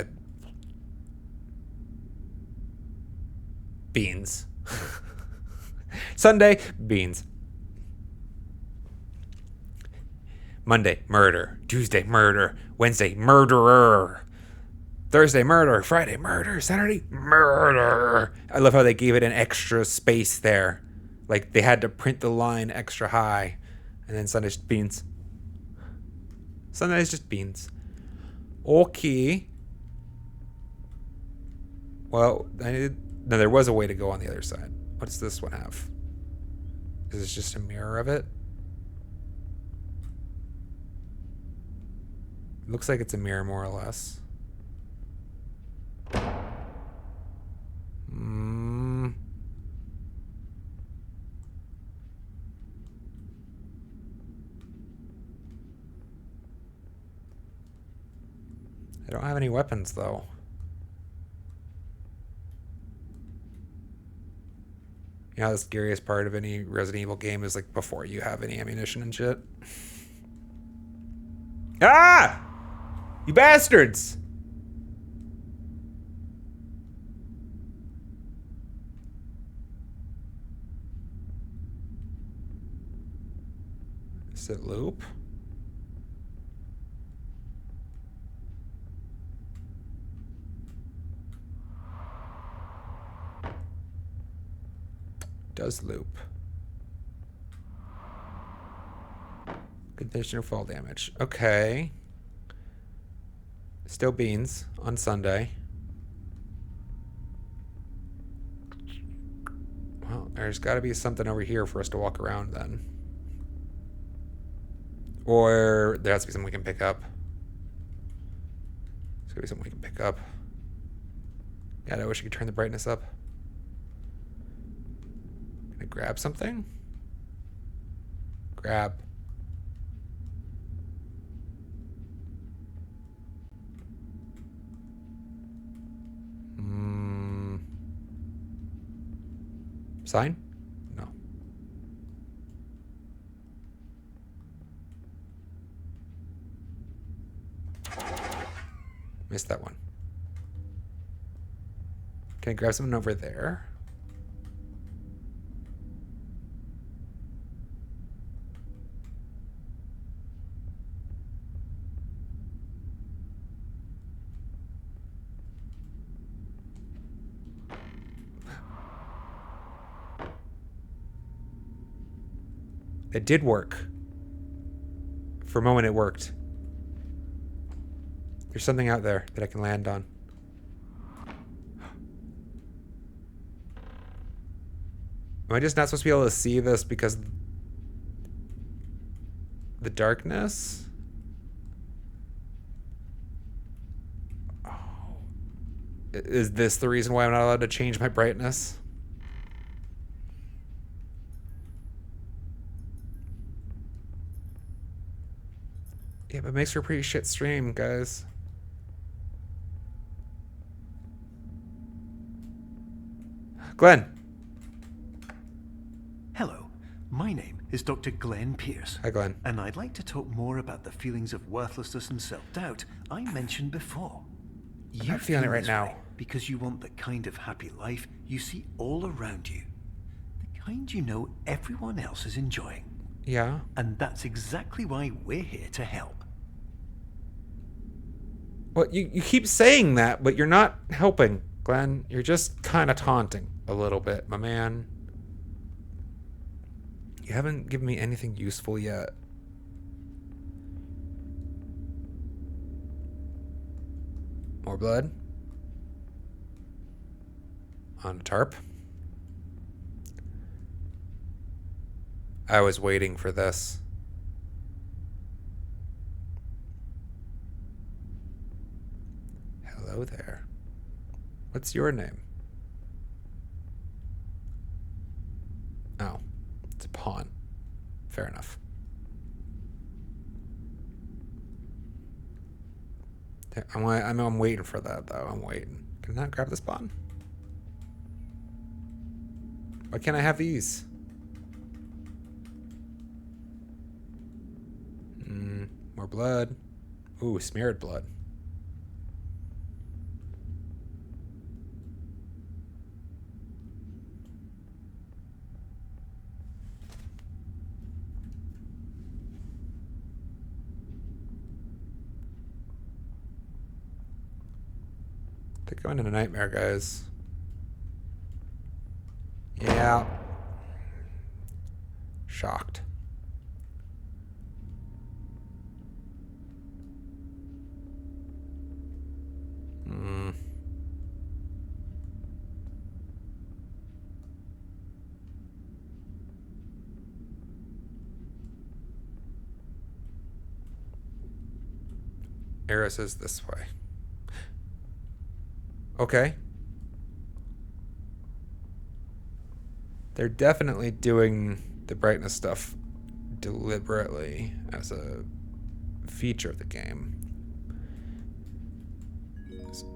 B: Beans. Sunday, beans. Monday, murder. Tuesday, murder. Wednesday, murderer. Thursday, murder. Friday, murder. Saturday, murder. I love how they gave it an extra space there. Like they had to print the line extra high. And then Sunday's beans. Sunday's just beans. Okay. Well, no, there was a way to go on the other side. What does this one have? Is this just a mirror of it? Looks like it's a mirror, more or less. I don't have any weapons, though. You know, the scariest part of any Resident Evil game is like before you have any ammunition and shit. Ah! You bastards! Is it loop? Does loop. Conditioner fall damage. Okay. Still beans on Sunday. Well, there's got to be something over here for us to walk around then. Or there has to be something we can pick up. There's got to be something we can pick up. God, I wish I could turn the brightness up. Can I grab something? Grab. Sign? No. Missed that one. Can I grab something over there? It did work. For a moment, it worked. There's something out there that I can land on. Am I just not supposed to be able to see this because the darkness? Oh. Is this the reason why I'm not allowed to change my brightness? Yeah, but it makes for a pretty shit stream, guys. Glenn.
C: Hello, my name is Dr. Glenn Pierce.
B: Hi, Glenn.
C: And I'd like to talk more about the feelings of worthlessness and self-doubt I mentioned before.
B: I'm not feeling it right
C: this
B: now.
C: way because you want the kind of happy life you see all around you. The kind you know everyone else is enjoying.
B: Yeah.
C: And that's exactly why we're here to help.
B: Well, you keep saying that, but you're not helping, Glenn. You're just kind of taunting a little bit, my man. You haven't given me anything useful yet. More blood. On a tarp. I was waiting for this. Hello there. What's your name? Oh, it's a pawn. Fair enough. I'm waiting for that, though. I'm waiting. Can I not grab this pawn? Why can't I have these? More blood. Ooh, smeared blood. They're going in a nightmare, guys. Yeah. Shocked. Eris is this way. Okay. They're definitely doing the brightness stuff deliberately as a feature of the game.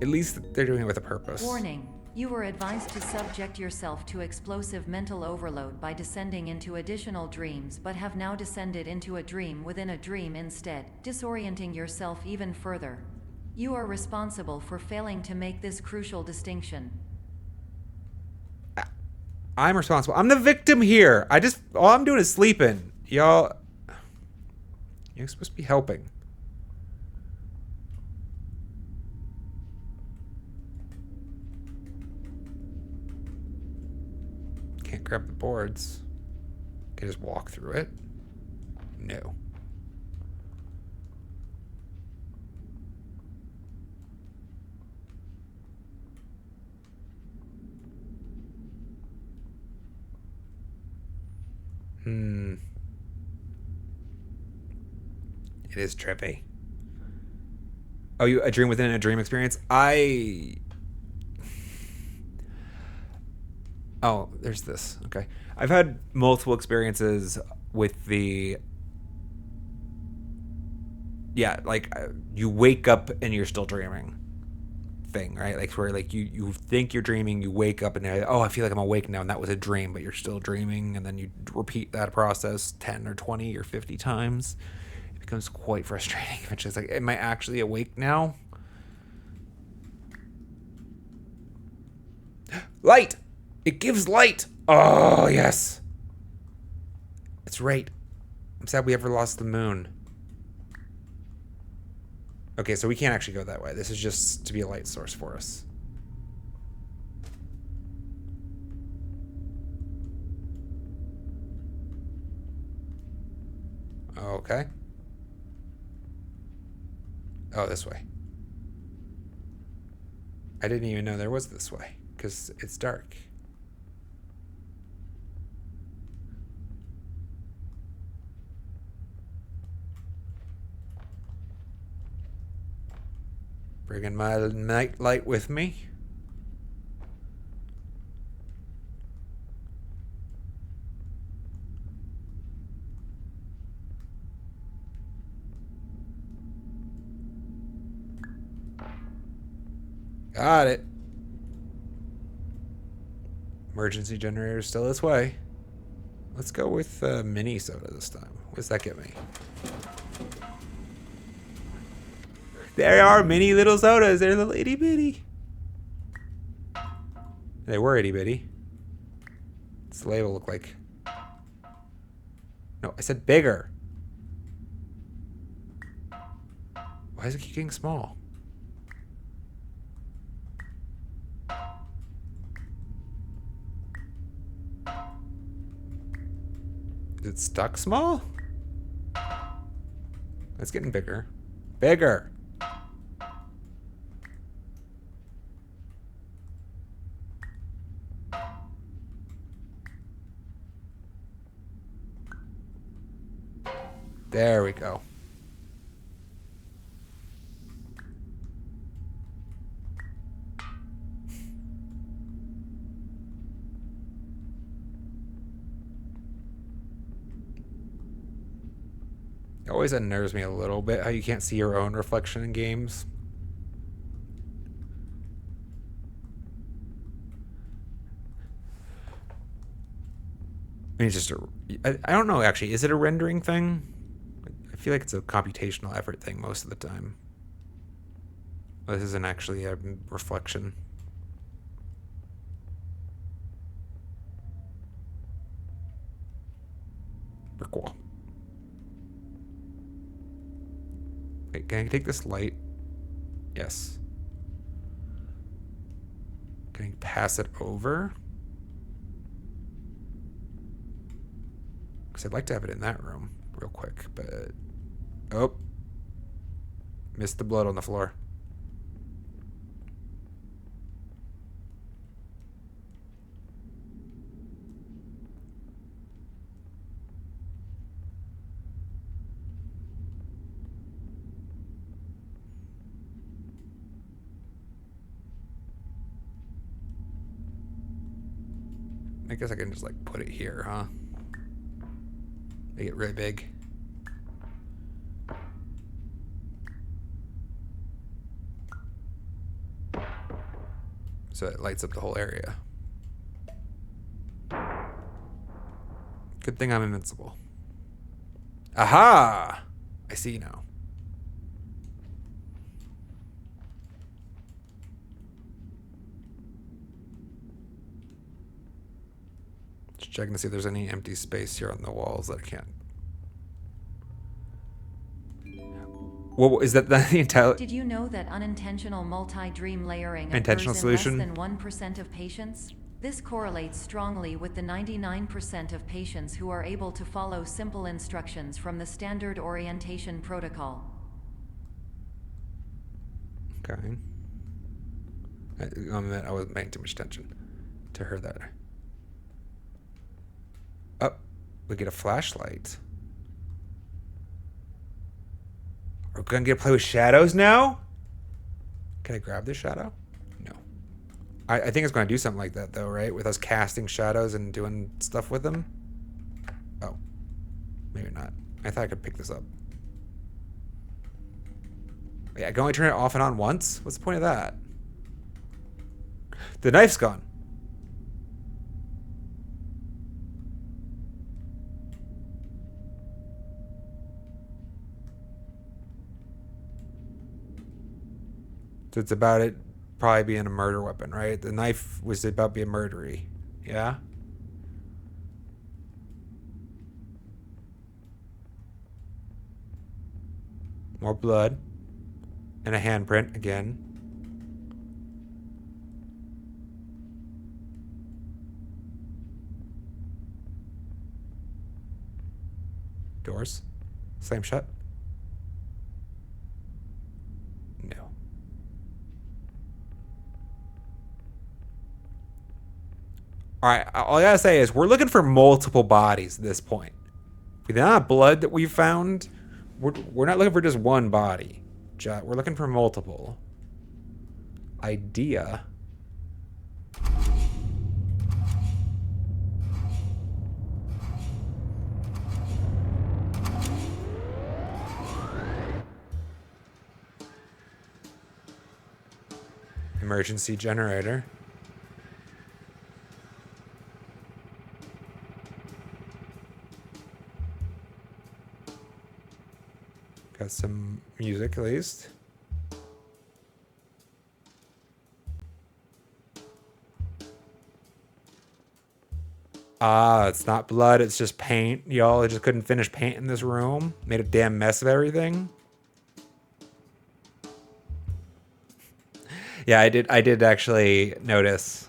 B: At least they're doing it with a purpose.
D: Warning. You were advised to subject yourself to explosive mental overload by descending into additional dreams, but have now descended into a dream within a dream instead, disorienting yourself even further. You are responsible for failing to make this crucial distinction.
B: I'm responsible. I'm the victim here. All I'm doing is sleeping. Y'all, you're supposed to be helping. Can't grab the boards. Can I just walk through it? No. It is trippy. Oh, a dream within a dream experience? Oh, there's this. Okay. I've had multiple experiences with the... Yeah, like you wake up and you're still dreaming thing, right? Like where like you think you're dreaming, you wake up and you're like, oh, I feel like I'm awake now, and that was a dream, but you're still dreaming, and then you repeat that process 10 or 20 or 50 times. It becomes quite frustrating. It's just like, am I actually awake now? Light! It gives light! Oh, yes! It's right. I'm sad we ever lost the moon. Okay, so we can't actually go that way. This is just to be a light source for us. Okay. Oh, this way. I didn't even know there was this way, because it's dark. Bringing my night light with me. Got it. Emergency generator still this way. Let's go with mini soda this time. What does that get me? There are mini little sodas. They're little itty bitty. They were itty bitty. What's the label look like? No, I said bigger. Why does it keep getting small? Is it stuck small? It's getting bigger. Bigger. There we go. It always unnerves me a little bit how you can't see your own reflection in games. I mean, it's just I don't know, actually. Is it a rendering thing? I feel like it's a computational effort thing most of the time. This isn't actually a reflection. Brick wall. Wait, can I take this light? Yes. Can I pass it over? Because I'd like to have it in that room real quick, but... Oh. Missed the blood on the floor. I guess I can just like put it here, huh? Make it really big. So it lights up the whole area. Good thing I'm invincible. Aha! I see now. Just checking to see if there's any empty space here on the walls that I can't. What is that? The entire?
D: Did you know that unintentional multi-dream layering
B: Intentional
D: occurs
B: solution?
D: in less than 1% of patients? This correlates strongly with the 99% of patients who are able to follow simple instructions from the standard orientation protocol.
B: Okay. I wasn't paying too much attention to her there. Oh, we get a flashlight. We're gonna get to play with shadows now? Can I grab this shadow? No. I think it's gonna do something like that though, right? With us casting shadows and doing stuff with them. Oh. Maybe not. I thought I could pick this up. Yeah, I can only turn it off and on once? What's the point of that? The knife's gone. So it's about it probably being a murder weapon, right? The knife was about being murdery. Yeah? More blood. And a handprint again. Doors. Slam shut. No. Alright, all I gotta say is we're looking for multiple bodies at this point. With the amount of blood that we've found, we're not looking for just one body. We're looking for multiple. Idea. Emergency generator. Got some music at least. Ah, it's not blood, it's just paint. Y'all just couldn't finish painting this room. Made a damn mess of everything. Yeah, I did actually notice.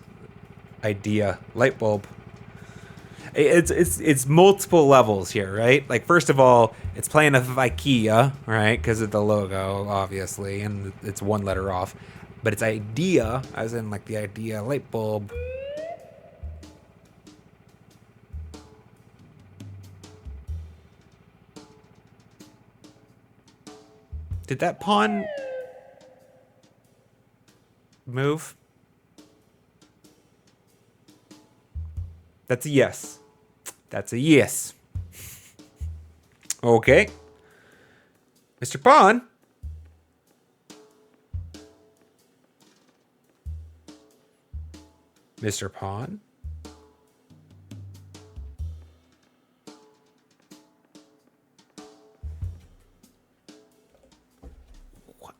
B: Idea. Light bulb. It's multiple levels here, right? Like, first of all, it's playing off of IKEA, right? Because of the logo, obviously, and it's one letter off. But it's idea, as in like the idea light bulb. Did that pawn move? That's a yes. That's a yes. Okay. Mr. Pawn. Mr. Pawn. What?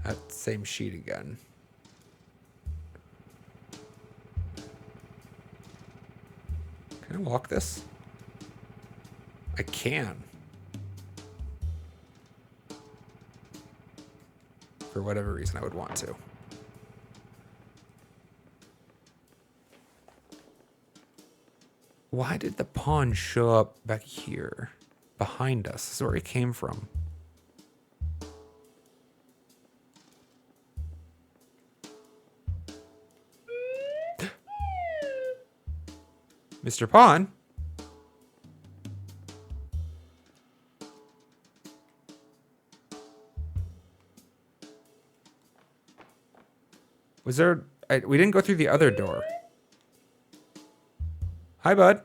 B: That same sheet again. Can I walk this? I can. For whatever reason, I would want to. Why did the pawn show up back here? Behind us? This is where it came from. Mr. Pawn? Was there... we didn't go through the other door. Hi, bud.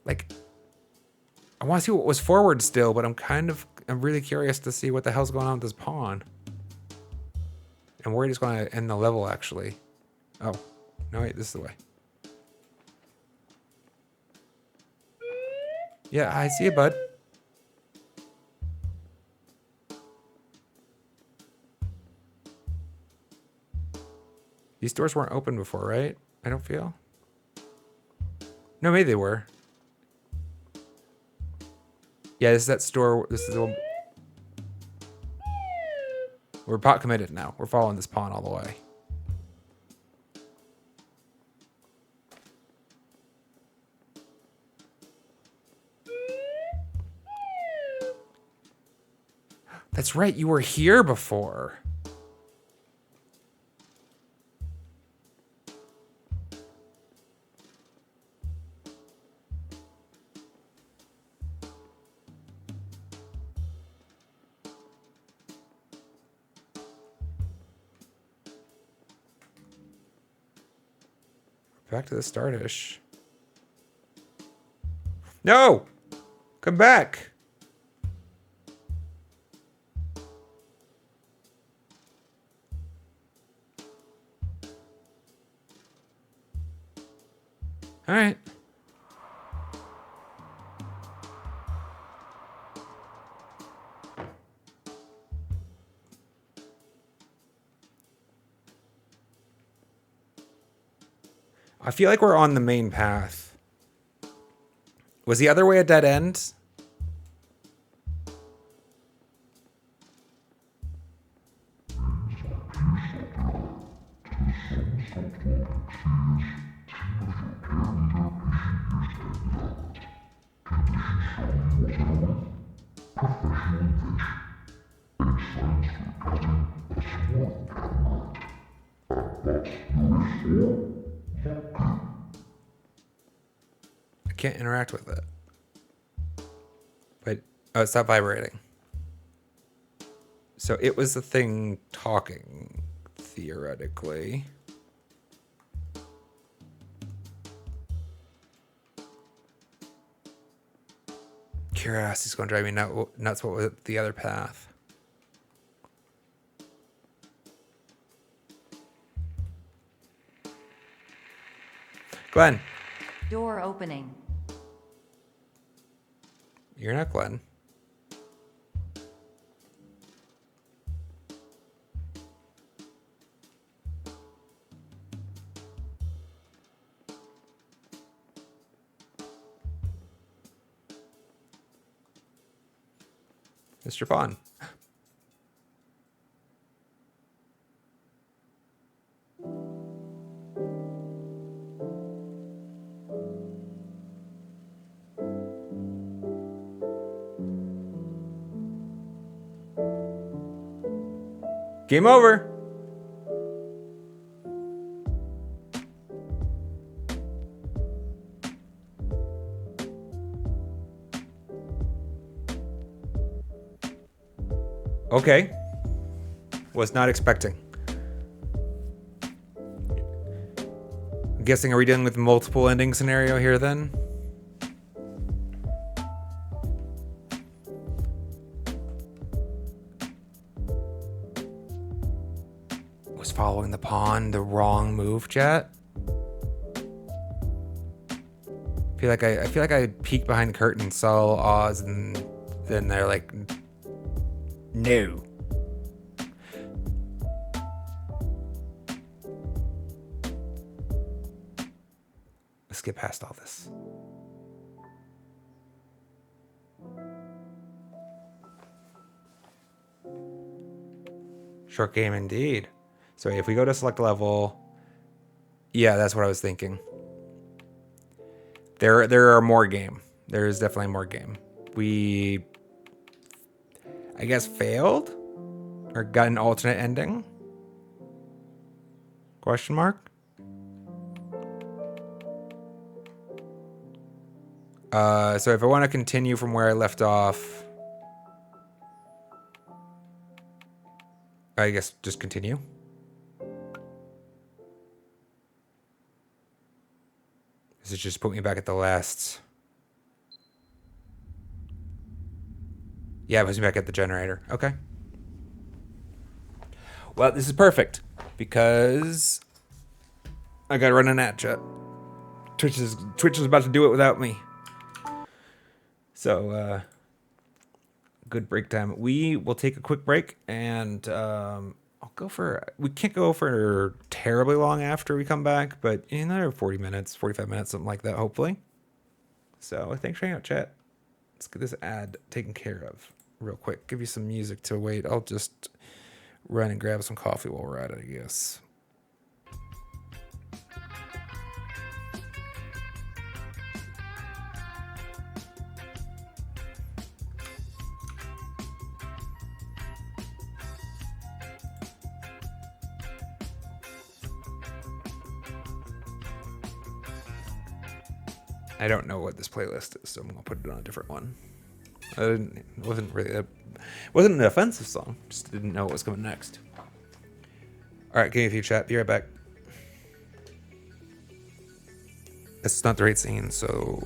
B: Like, I want to see what was forward still, but I'm really curious to see what the hell's going on with this pawn. And where he's going to end the level, actually. Oh, no, wait, this is the way. Yeah, I see you, bud. These doors weren't open before, right? I don't feel. No, maybe they were. Yeah, this is that store. This is the one. We're pot committed now. We're following this pawn all the way. That's right, you were here before. Back to the startish. No! Come back! Alright. I feel like we're on the main path. Was the other way a dead end? I can't interact with it. But, oh, it stopped vibrating. So it was the thing talking, theoretically. Curiosity's going to drive me nuts. What was the other path? Glenn.
D: Door opening.
B: You're not Glenn. Mr. Vaughn. Game over. Okay. Was not expecting. I'm guessing, are we dealing with multiple ending scenario here then? Was following the pawn the wrong move, chat? I feel like I peeked behind the curtain, saw Oz, and then they're like, no. Let's get past all this. Short game indeed. So if we go to select level, yeah, that's what I was thinking. There are more game. There is definitely more game. We, I guess, failed or got an alternate ending? Question mark? So if I want to continue from where I left off, I guess just continue. Does it just put me back at the last? Yeah, it puts me back at the generator. Okay. Well, this is perfect because I got to run an ad chat. Twitch is about to do it without me. So, good break time. We will take a quick break and I'll go for, we can't go for terribly long after we come back, but another 40 minutes, 45 minutes, something like that, hopefully. So thanks for hanging out, chat. Let's get this ad taken care of real quick. Give you some music to wait. I'll just run and grab some coffee while we're at it, I guess. I don't know what this playlist is, so I'm gonna put it on a different one. It wasn't an offensive song. Just didn't know what was coming next. All right, give me a few, chat. Be right back. It's not the right scene, so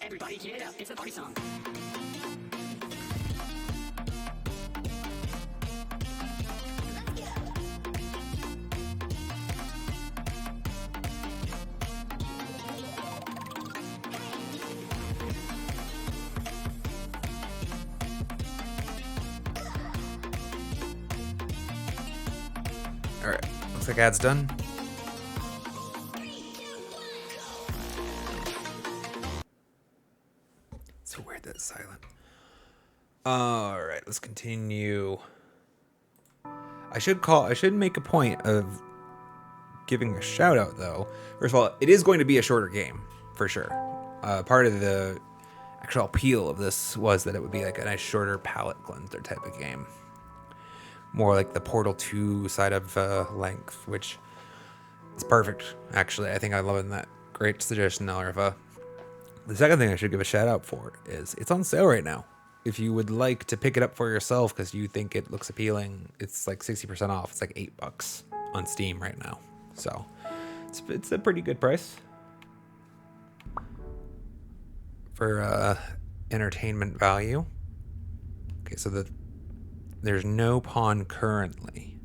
F: Everybody get up, it's a party song.
B: all right. Looks like ad's done. So weird that it's silent. All right, let's continue. I should make a point of giving a shout out though. First of all, it is going to be a shorter game for sure. Part of the actual appeal of this was that it would be like a nice shorter palate cleanser type of game. More like the Portal 2 side of length, which is perfect, actually. I think I love that. Great suggestion, Alrifa. The second thing I should give a shout out for is it's on sale right now. If you would like to pick it up for yourself because you think it looks appealing, it's like 60% off. It's like $8 on Steam right now. So it's a pretty good price for entertainment value. Okay, so there's no pawn currently.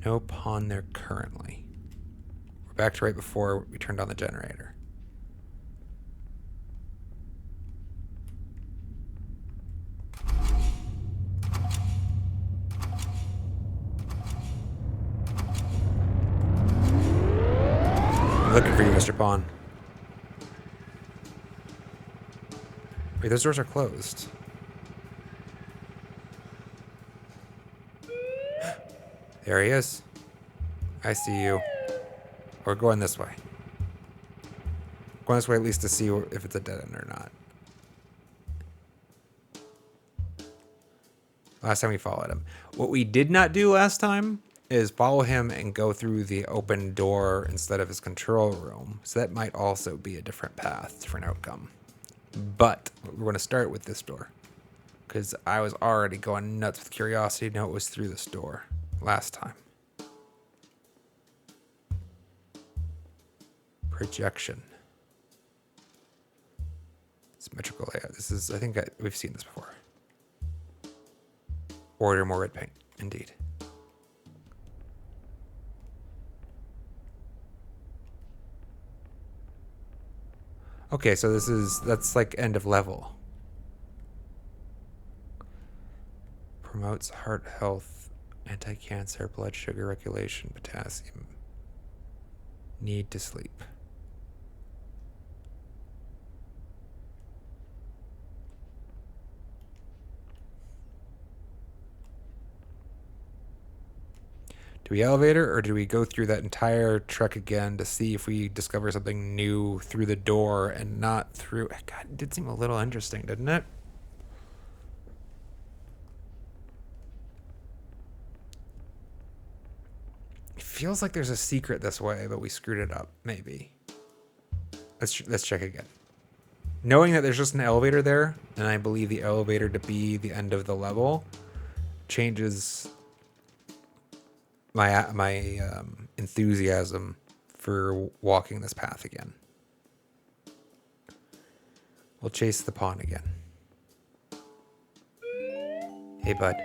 B: No pawn there currently. We're back to right before we turned on the generator. I'm looking for you, Mr. Pawn. Wait, those doors are closed. There he is. I see you. We're going this way. Going this way at least to see if it's a dead end or not. Last time we followed him. What we did not do last time is follow him and go through the open door instead of his control room. So that might also be a different path, different outcome. But we're going to start with this door. Because I was already going nuts with curiosity to know it was through this door last time. Projection. Symmetrical layout. This is, I think we've seen this before. Order more red paint, indeed. Okay, so that's like end of level. Promotes heart health, anti-cancer, blood sugar regulation, potassium. Need to sleep. Do we elevator or do we go through that entire trek again to see if we discover something new through the door and not through... God, it did seem a little interesting, didn't it? It feels like there's a secret this way, but we screwed it up, maybe. Let's check again. Knowing that there's just an elevator there, and I believe the elevator to be the end of the level, changes my enthusiasm for walking this path again. We'll chase the pawn again. Hey, bud.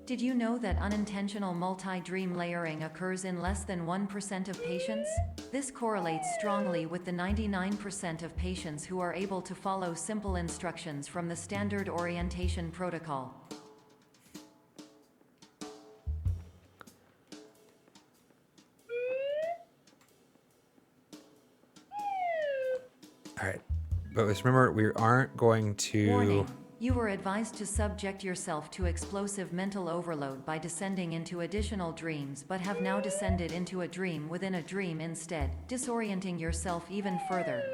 D: Did you know that unintentional multi-dream layering occurs in less than 1% of patients? This correlates strongly with the 99% of patients who are able to follow simple instructions from the standard orientation protocol.
B: All right. But just remember, we aren't going to...
D: Warning. You were advised to subject yourself to explosive mental overload by descending into additional dreams, but have now descended into a dream within a dream instead, disorienting yourself even further.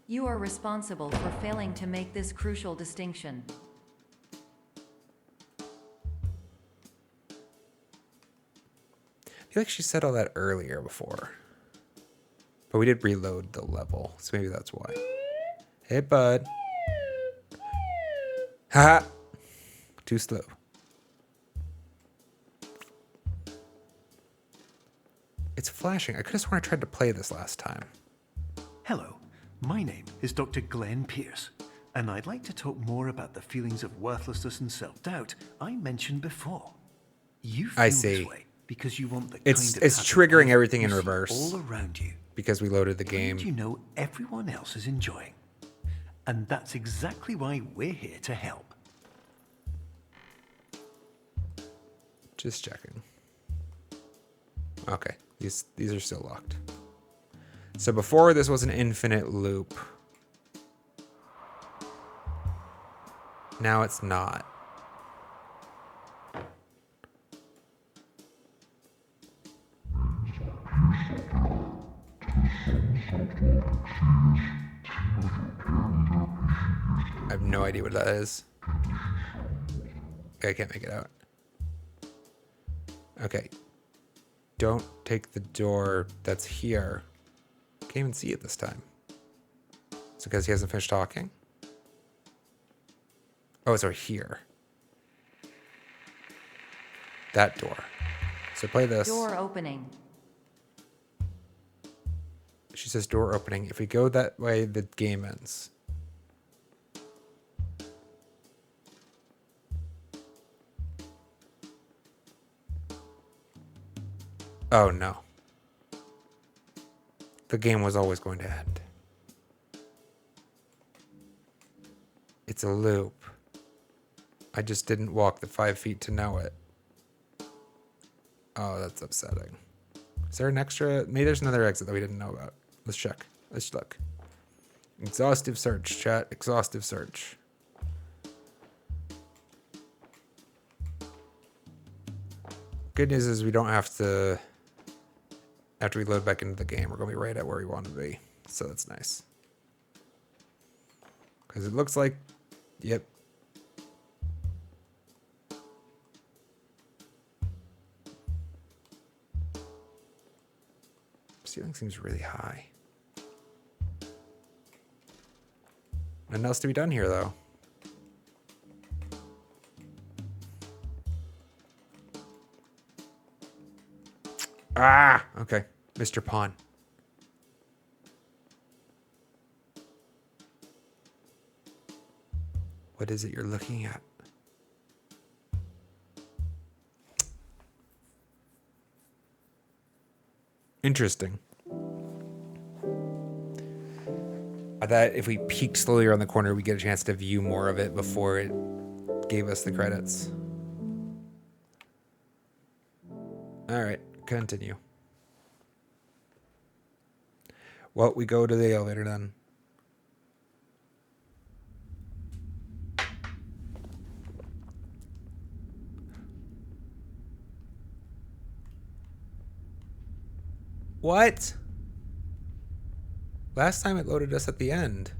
D: You are responsible for failing to make this crucial distinction.
B: I feel like she said all that earlier before. But we did reload the level, so maybe that's why. Hey, bud. Ha! Too slow. It's flashing. I could have sworn I tried to play this last time.
C: Hello, my name is Dr. Glenn Pierce, and I'd like to talk more about the feelings of worthlessness and self-doubt I mentioned before. You feel
B: I see.
C: this way because you want the
B: It's
C: kind of happy
B: triggering
C: life
B: everything
C: you
B: in
C: see
B: reverse.
C: all around you.
B: Because we loaded the game.
C: And you know everyone else is enjoying. And that's exactly why we're here to help.
B: Just checking. Okay, these are still locked. So before this was an infinite loop. Now it's not. I have no idea what that is. Okay, I can't make it out. Okay. Don't take the door that's here. Can't even see it this time. It's because he hasn't finished talking? Oh, it's over here. That door. So play this.
D: Door opening.
B: She says door opening. If we go that way, the game ends. Oh no. The game was always going to end. It's a loop. I just didn't walk the 5 feet to know it. Oh, that's upsetting. Is there an extra? Maybe there's another exit that we didn't know about. Let's check. Let's look. Exhaustive search, chat. Exhaustive search. Good news is we don't have to After we load back into the game, we're going to be right at where we want to be. So that's nice. Because it looks like, yep. Ceiling seems really high. Nothing else to be done here, though. Ah, okay. Mr. Pawn. What is it you're looking at? Interesting. I thought if we peeked slowly around the corner, we get a chance to view more of it before it gave us the credits. All right, continue. Well, we go to the elevator then. What? Last time it loaded us at the end.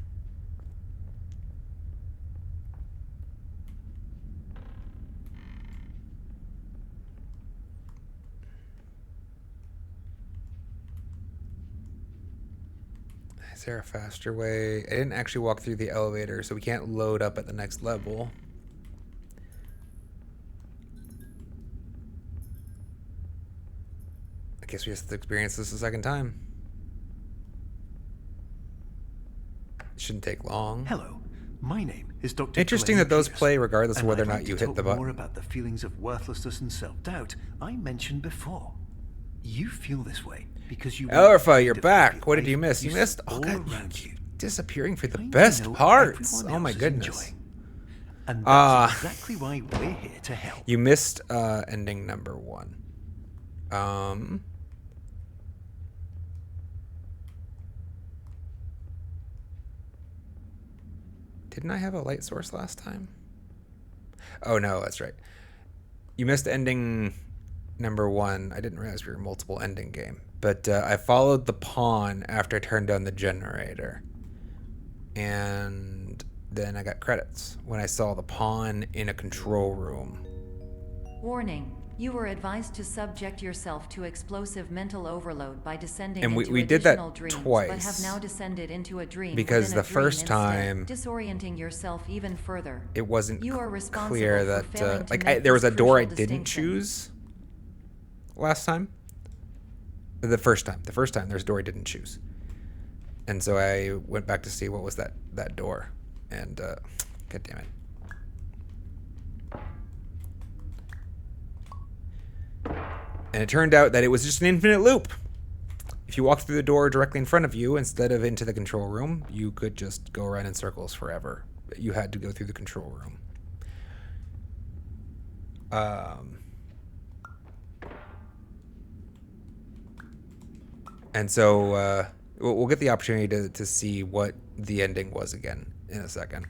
B: Is there a faster way? I didn't actually walk through the elevator, so we can't load up at the next level. I guess we just have to experience this a second time. It shouldn't take long.
C: Hello, my name is Dr.
B: Interesting
C: Glenn
B: that those
C: Pierce,
B: play regardless of
C: and
B: whether or
C: I'd
B: not
C: like
B: you
C: to
B: hit
C: talk
B: the button.
C: more about the feelings of worthlessness and self-doubt I mentioned before. You feel this way because you...
B: Elrifa, you're
C: define
B: back.
C: your
B: What did
C: life
B: you miss? You
C: see
B: missed
C: all
B: God,
C: around you.
B: disappearing for the
C: Kind of
B: best
C: know
B: parts.
C: everyone
B: Oh my
C: else is
B: goodness.
C: enjoying. And that's exactly why we're here to help.
B: You missed ending number 1. Didn't I have a light source last time? Oh no, that's right. You missed ending number 1. I didn't realize we were a multiple ending game. But I followed the pawn after I turned on the generator. And then I got credits when I saw the pawn in a control room.
D: Warning. You were advised to subject yourself to explosive mental overload by descending
B: And
D: into
B: we did that
D: additional dreams,
B: twice.
D: but have now descended into a dream
B: Because
D: within a
B: the
D: dream
B: first
D: instead,
B: time,
D: disorienting yourself even further.
B: it wasn't
D: You are responsible
B: clear
D: for
B: that
D: failing to
B: like
D: make
B: there was a
D: this
B: door I
D: crucial
B: didn't
D: distinction.
B: choose last time. The first time there's a door I didn't choose, and so I went back to see what was that door, and god damn it. And it turned out that it was just an infinite loop. If you walked through the door directly in front of you instead of into the control room, you could just go around in circles forever. You had to go through the control room. And so we'll get the opportunity to see what the ending was again in a second,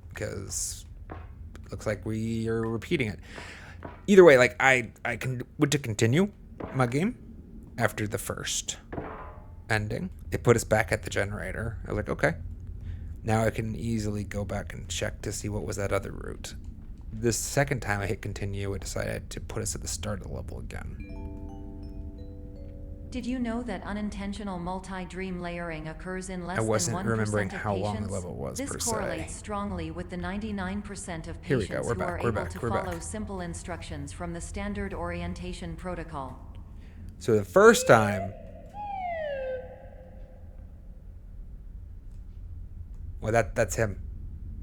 B: because it looks like we are repeating it. Either way, like I would to continue my game after the first ending. It put us back at the generator. I was like, okay, now I can easily go back and check to see what was that other route. The second time I hit continue, it decided to put us at the start of the level again.
D: Did you know that unintentional multi-dream layering occurs in less
B: I wasn't
D: than 1%
B: remembering
D: of
B: how long the
D: patients?
B: level was,
D: This
B: per se.
D: correlates strongly with the 99% of
B: Here we go,
D: patients
B: we're
D: who
B: back,
D: are
B: we're
D: able
B: back,
D: to
B: we're back.
D: follow simple instructions from the standard orientation protocol.
B: So the first time, well, that's him.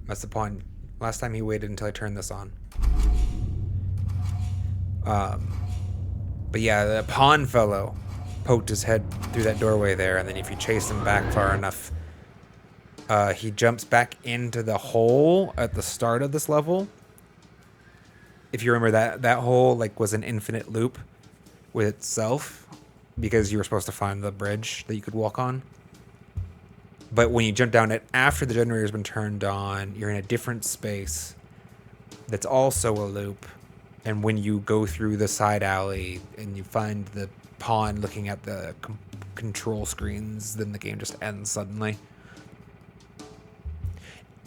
B: That's the pawn. Last time he waited until I turned this on. But yeah, the pawn fellow poked his head through that doorway there, and then if you chase him back far enough, he jumps back into the hole at the start of this level. If you remember, that hole like was an infinite loop with itself, because you were supposed to find the bridge that you could walk on. But when you jump down it after the generator's been turned on, you're in a different space that's also a loop. And when you go through the side alley and you find the pawn looking at the control screens, then the game just ends suddenly.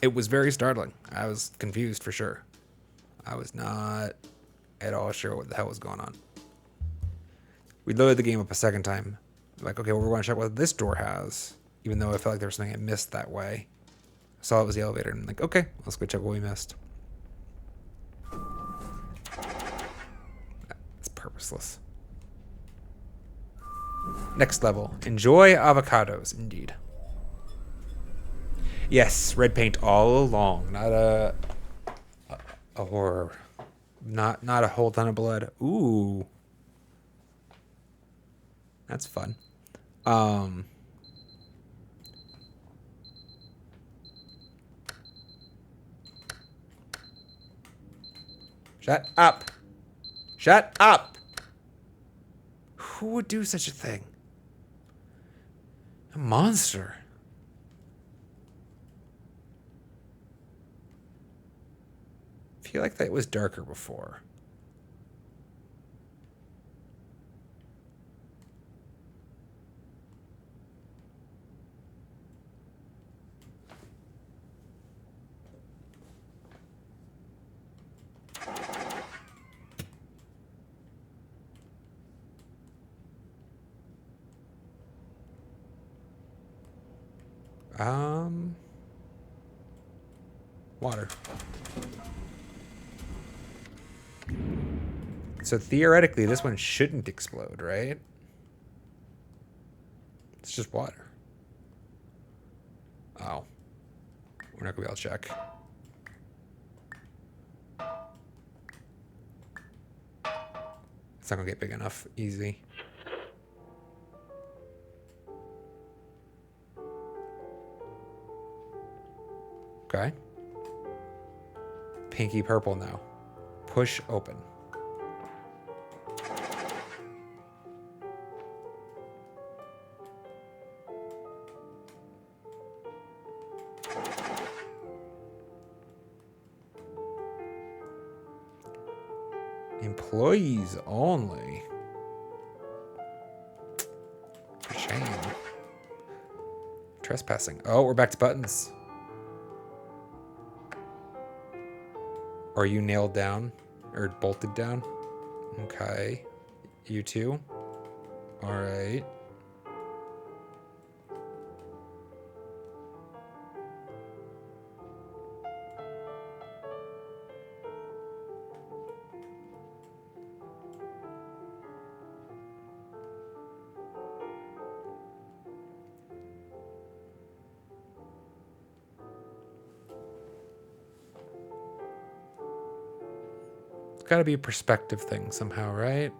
B: It was very startling. I was confused for sure. I was not at all sure what the hell was going on. We loaded the game up a second time. Like, okay, well, we're going to check what this door has, even though I felt like there was something I missed that way. I saw it was the elevator, and I'm like, okay, let's go check what we missed. It's purposeless. Next level. Enjoy avocados, indeed. Yes, red paint all along. Not a horror. Not a whole ton of blood. Ooh. That's fun. Shut up. Shut up. Who would do such a thing? A monster. I feel like that was darker before. Water. So theoretically, this one shouldn't explode, right? It's just water. Oh. We're not gonna be able to check. It's not gonna get big enough. Easy. Okay. Pinky purple now. Push open. Employees only. Shame. Trespassing. Oh, we're back to buttons. Are you nailed down? Or bolted down? Okay. You too? Alright. It's gotta be a perspective thing somehow, right?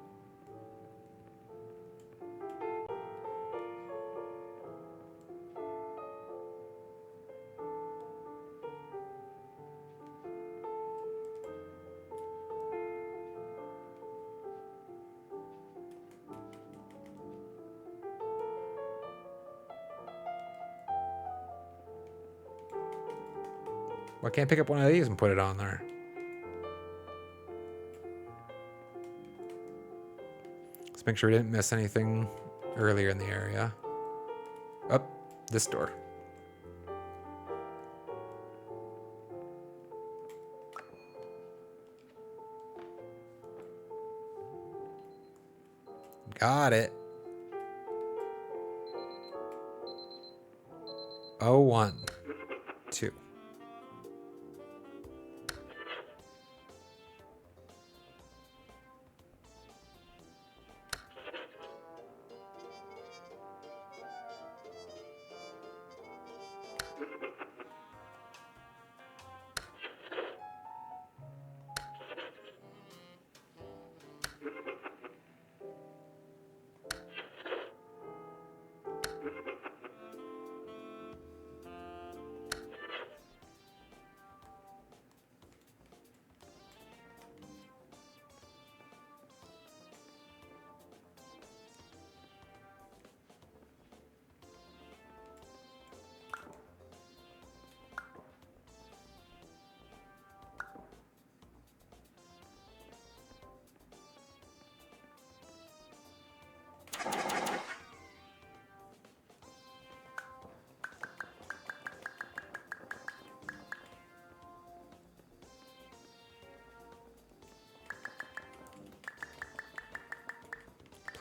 B: Why can't I pick up one of these and put it on there? Let's make sure we didn't miss anything earlier in the area. Up, this door. Got it. 01. 2.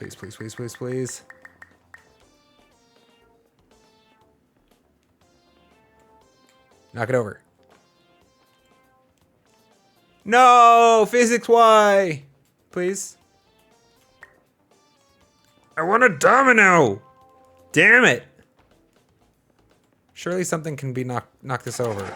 B: Please, please, please, please, please. Knock it over. No! Physics Y! Please. I want a domino! Damn it! Surely something can be knock this over.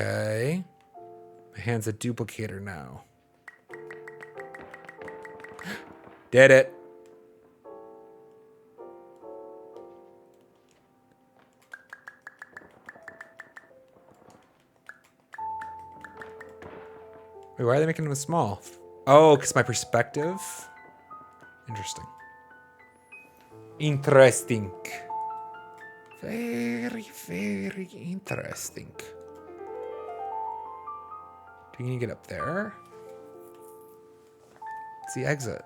B: Okay. My hand's a duplicator now. Did it. Wait, why are they making them small? Oh, because my perspective? Interesting. Interesting. Very, very interesting. Do you need to get up there? It's the exit.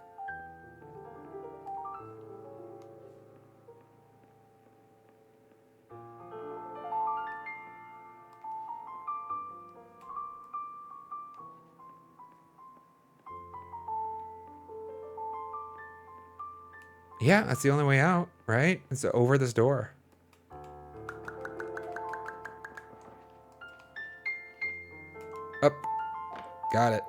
B: Yeah, that's the only way out, right? It's over this door. Up. Got it.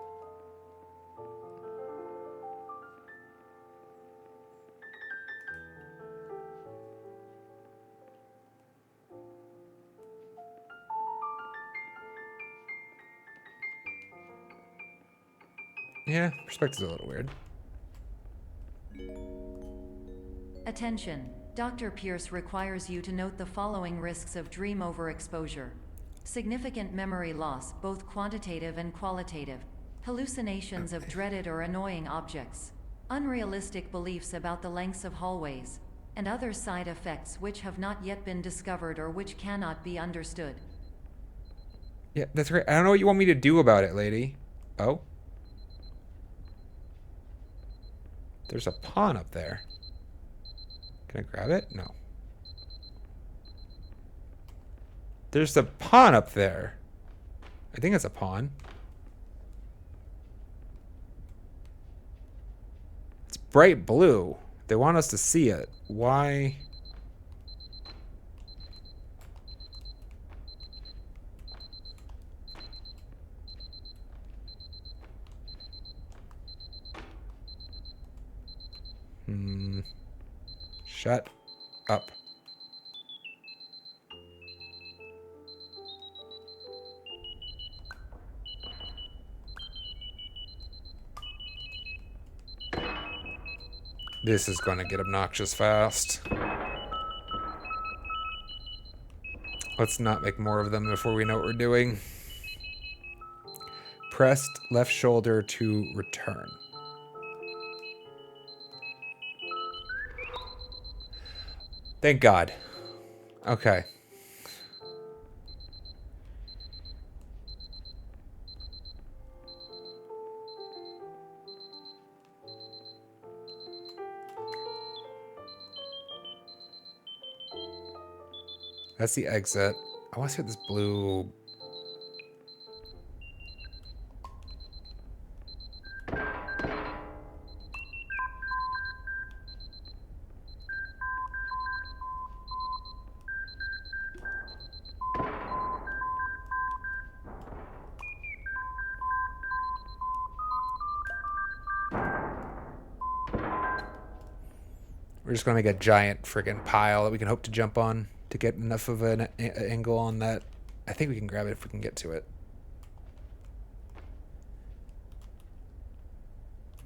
B: Yeah, perspective's a little weird.
D: Attention. Dr. Pierce requires you to note the following risks of dream overexposure. Significant memory loss, both quantitative and qualitative. Hallucinations of dreaded or annoying objects. Unrealistic beliefs about the lengths of hallways. And other side effects which have not yet been discovered or which cannot be understood.
B: Yeah, that's great. I don't know what you want me to do about it, lady. Oh? There's a pawn up there. Can I grab it? No. There's a pawn up there. I think it's a pawn. It's bright blue. They want us to see it. Why? Shut up. This is gonna get obnoxious fast. Let's not make more of them before we know what we're doing. Pressed left shoulder to return. Thank God. Okay. That's the exit. I want to see what this blue... We're just going to make a giant friggin' pile that we can hope to jump on to get enough of an angle on that. I think we can grab it if we can get to it.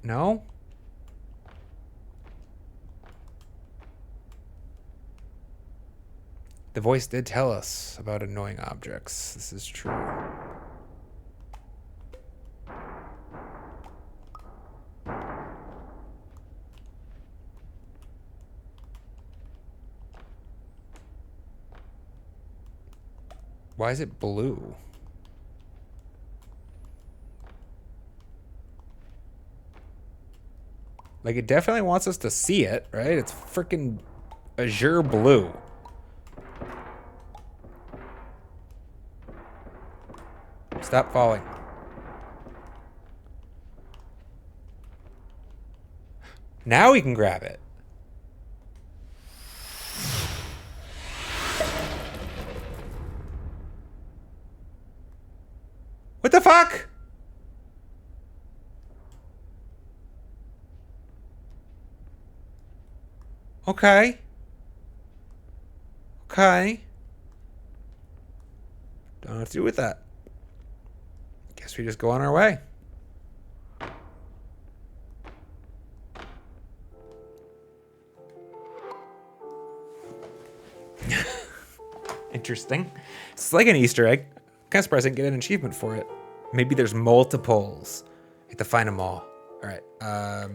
B: No? The voice did tell us about annoying objects. This is true. Why is it blue? Like, it definitely wants us to see it, right? It's freaking azure blue. Stop falling. Now we can grab it. What the fuck? Okay. Okay. Don't know what to do with that. Guess we just go on our way. Interesting. It's like an Easter egg. Kind of surprised I didn't get an achievement for it. Maybe there's multiples. You have to find them all. All right. I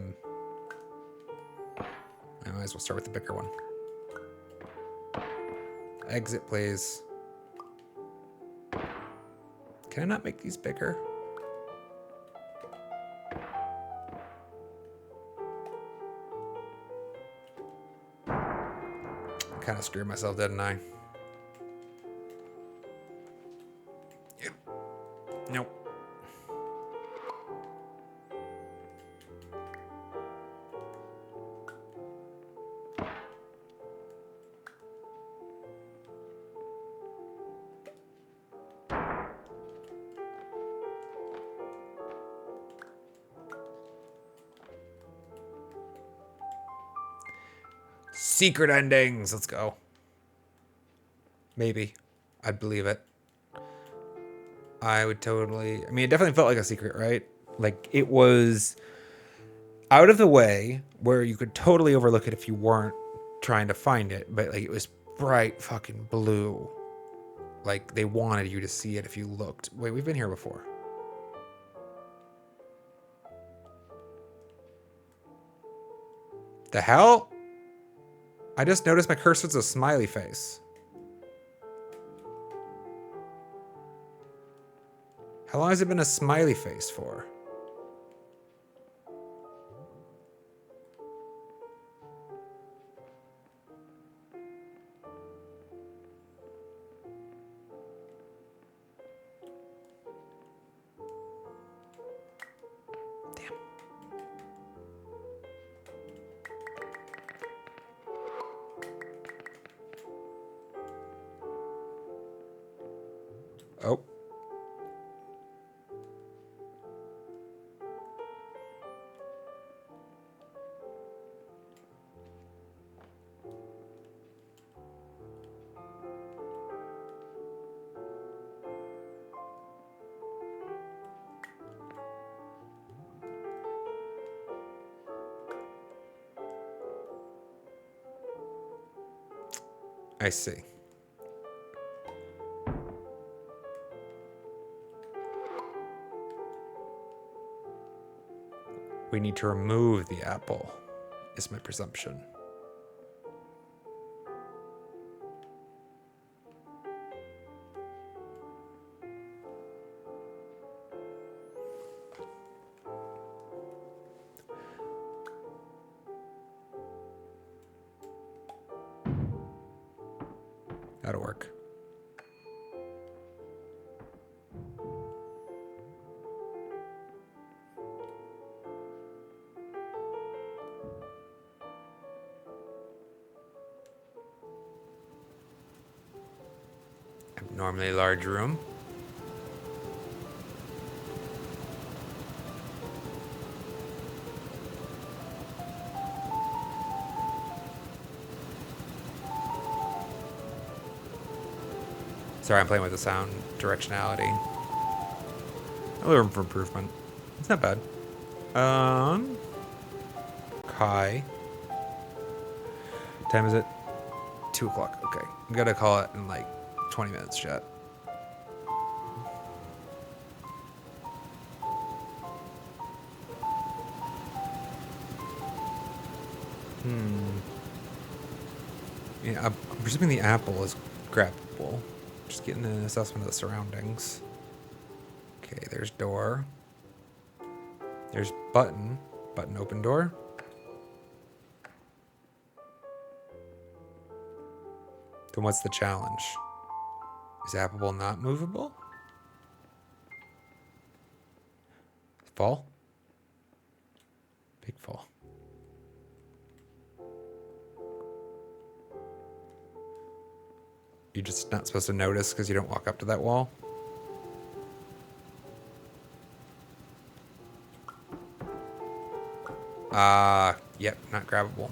B: might as well start with the bigger one. Exit, please. Can I not make these bigger? I kind of screwed myself, didn't I? Yep. Nope. Secret endings. Let's go. Maybe. I'd believe it. I would totally... I mean, it definitely felt like a secret, right? Like, it was out of the way where you could totally overlook it if you weren't trying to find it. But, like, it was bright fucking blue. Like, they wanted you to see it if you looked. Wait, we've been here before. The hell? I just noticed my cursor's a smiley face. How long has it been a smiley face for? Damn. Oh. I see. We need to remove the apple, is my presumption. That'll work. Abnormally large room. Sorry, I'm playing with the sound directionality. A little room for improvement. It's not bad. Kai. Time is it? 2 o'clock. Okay. I'm gonna call it in like 20 minutes, chat. Yeah, I'm presuming the apple is grabbable. Just getting an assessment of the surroundings. Okay, there's door. There's button. Button open door. Then what's the challenge? Is apple not movable? Fall? Big fall. You're just not supposed to notice because you don't walk up to that wall? Yep, not grabbable.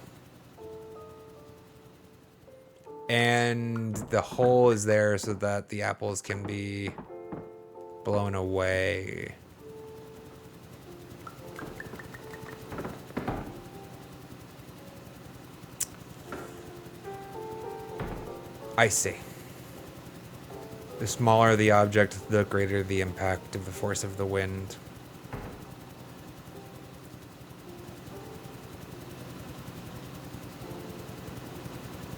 B: And the hole is there so that the apples can be blown away. I see. The smaller the object, the greater the impact of the force of the wind.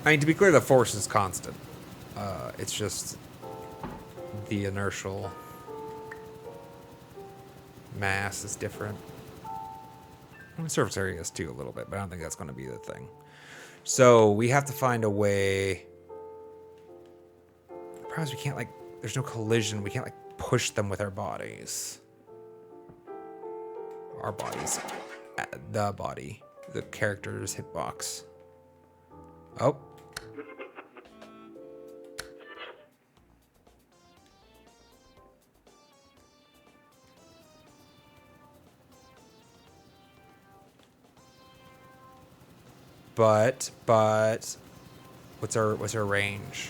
B: I mean, to be clear, the force is constant. It's just the inertial mass is different. And the surface area is too a little bit, but I don't think that's going to be the thing. So we have to find a way. The problem is we can't, like, there's no collision. We can't, like, push them with our bodies. Our bodies. The body. The character's hitbox. Oh. But what's our range?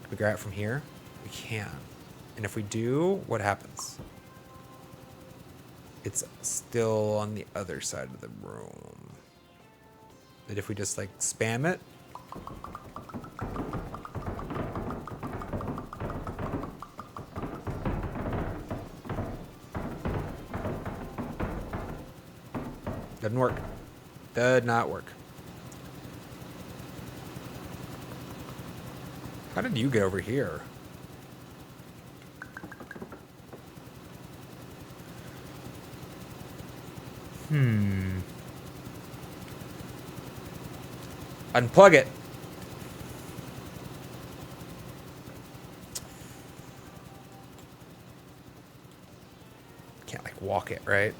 B: Can we grab it from here? We can. And if we do, what happens? It's still on the other side of the room. But if we just like spam it, doesn't work. Did not work. How did you get over here? Unplug it. Can't like walk it, right?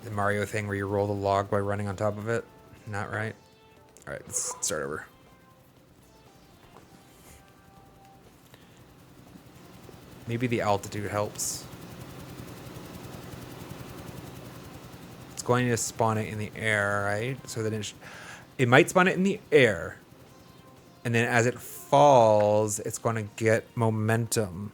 B: The Mario thing where you roll the log by running on top of it. Not right. All right, let's start over. Maybe the altitude helps. It's going to spawn it in the air, right? So that it might spawn it in the air. And then as it falls, it's going to get momentum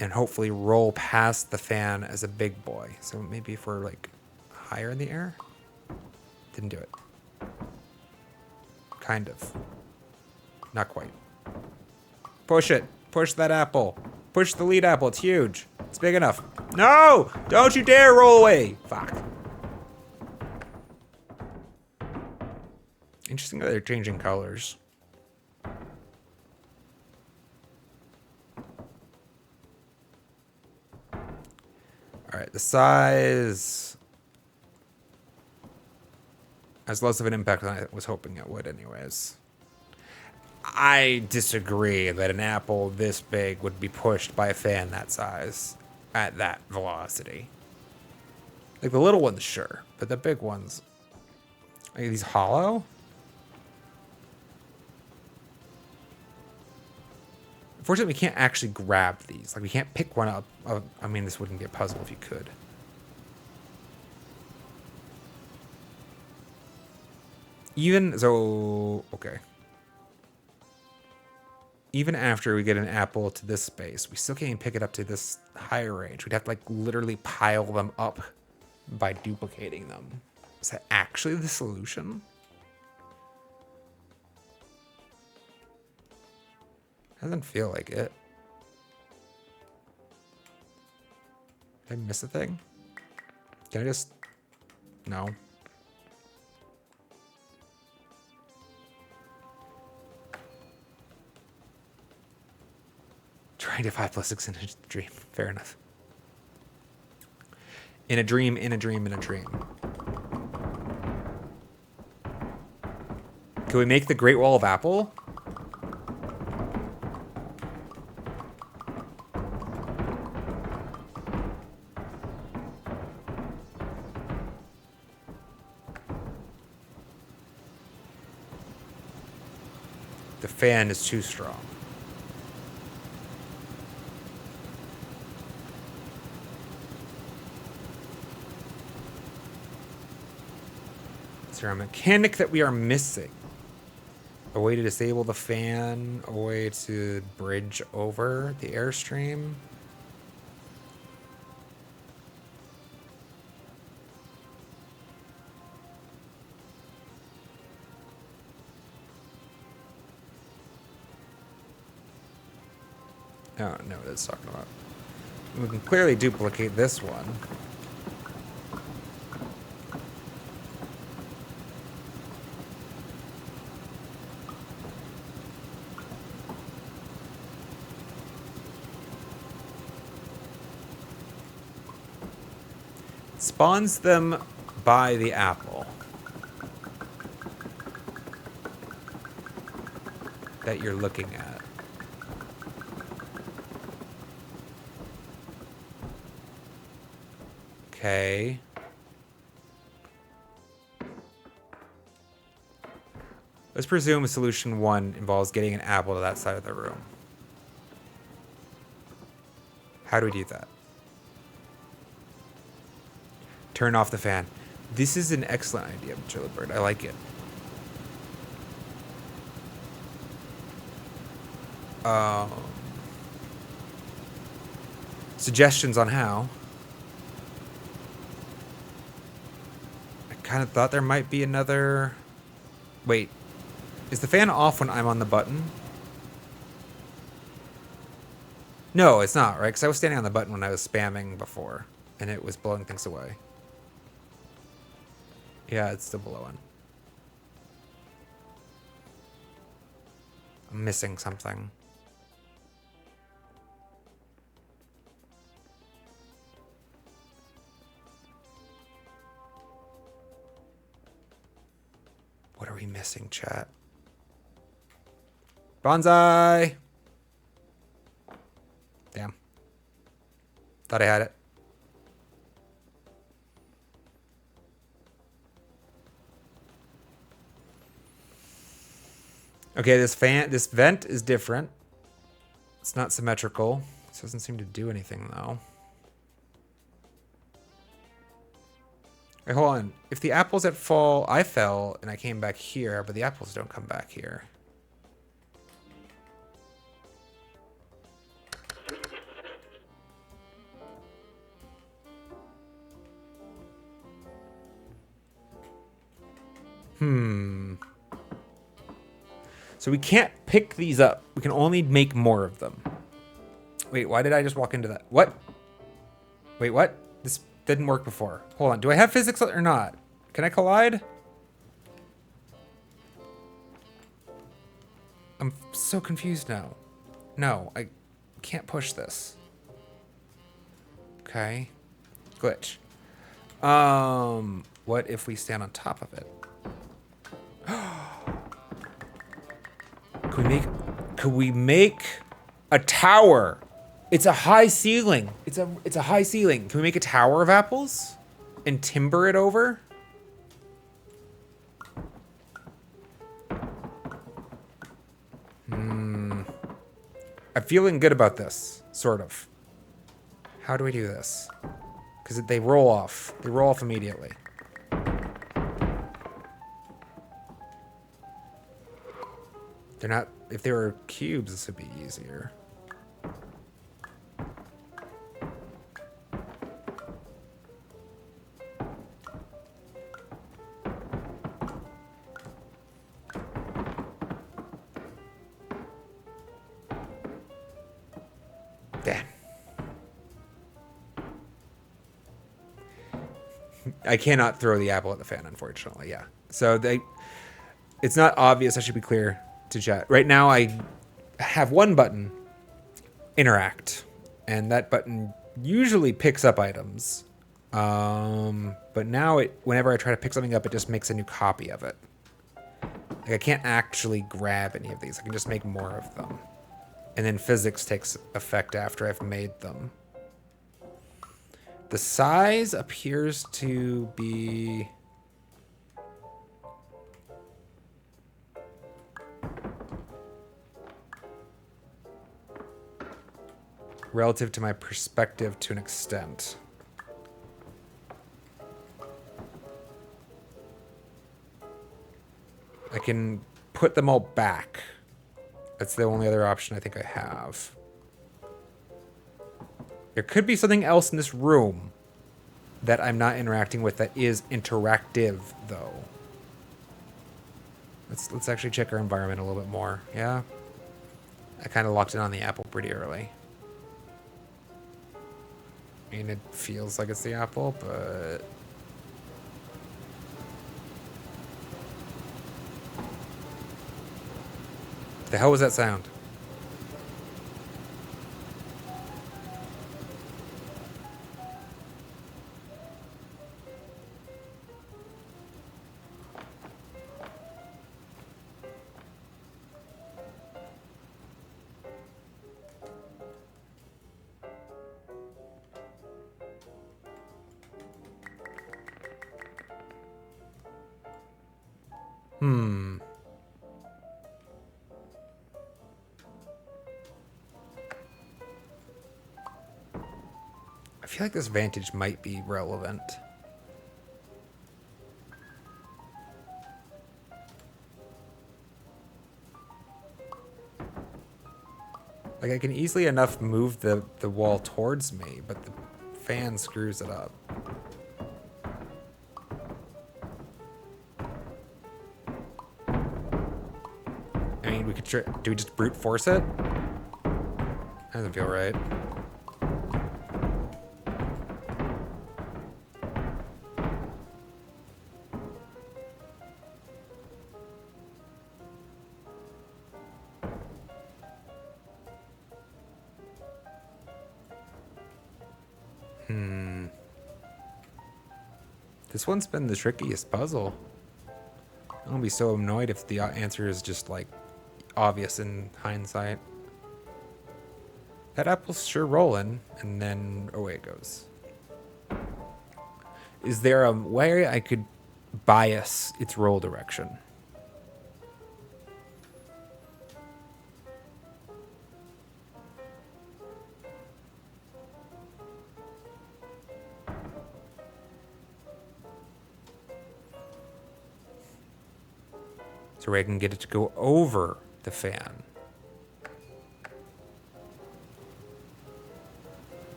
B: and hopefully roll past the fan as a big boy. So maybe if we're like higher in the air. Didn't do it. Kind of. Not quite. Push it. Push that apple. Push the lead apple. It's huge. It's big enough. No! Don't you dare roll away. Fuck. Interesting that they're changing colors. All right, the size has less of an impact than I was hoping it would anyways. I disagree that an apple this big would be pushed by a fan that size at that velocity. Like the little ones, sure, but the big ones, are these hollow? Unfortunately, we can't actually grab these. Like, we can't pick one up. I mean, this wouldn't be a puzzle if you could. Even so, okay. Even after we get an apple to this space, we still can't even pick it up to this higher range. We'd have to, like, literally pile them up by duplicating them. Is that actually the solution? Doesn't feel like it. Did I miss a thing? Can I just... No. Trying to 5 + 6 in a dream. Fair enough. In a dream, in a dream, in a dream. Can we make the Great Wall of Apple? The fan is too strong. Is there a mechanic that we are missing? A way to disable the fan? A way to bridge over the airstream? Oh, no, what it's talking about. We can clearly duplicate this one. Spawns them by the apple that you're looking at. Okay. Let's presume solution 1 involves getting an apple to that side of the room. How do we do that? Turn off the fan. This is an excellent idea, Chillibird. I like it. Suggestions on how? I kind of thought there might be another... Wait. Is the fan off when I'm on the button? No, it's not, right? Because I was standing on the button when I was spamming before, and it was blowing things away. Yeah, it's still blowing. I'm missing something. What are we missing, chat? Bonsai! Damn. Thought I had it. Okay, this vent is different. It's not symmetrical. This doesn't seem to do anything, though. Wait, hold on. If the apples that fall... I fell, and I came back here, but the apples don't come back here. So we can't pick these up. We can only make more of them. Wait, why did I just walk into that? What? Wait, what? This didn't work before. Hold on. Do I have physics or not? Can I collide? I'm so confused now. No, I can't push this. Okay. Glitch. What if we stand on top of it? Could we make a tower? It's a high ceiling. It's a high ceiling. Can we make a tower of apples and timber it over? I'm feeling good about this, sort of. How do we do this? Because they roll off. They roll off immediately. They're not... If they were cubes, this would be easier. Damn. I cannot throw the apple at the fan, unfortunately. Yeah. So it's not obvious. I should be clear to chat. Right now, I have one button, interact, and that button usually picks up items. But now whenever I try to pick something up, it just makes a new copy of it. Like I can't actually grab any of these. I can just make more of them. And then physics takes effect after I've made them. The size appears to be... relative to my perspective to an extent. I can put them all back. That's the only other option I think I have. There could be something else in this room that I'm not interacting with that is interactive, though. Let's actually check our environment a little bit more. Yeah? I kind of locked in on the apple pretty early. I mean, it feels like it's the apple, but... The hell was that sound? I feel like this vantage might be relevant. Like, I can easily enough move the wall towards me, but the fan screws it up. I mean, we could try... Do we just brute force it? That doesn't feel right. This one's been the trickiest puzzle. I'm gonna be so annoyed if the answer is just, like, obvious in hindsight. That apple's sure rolling, and then away it goes. Is there a way I could bias its roll direction? So I can get it to go over the fan.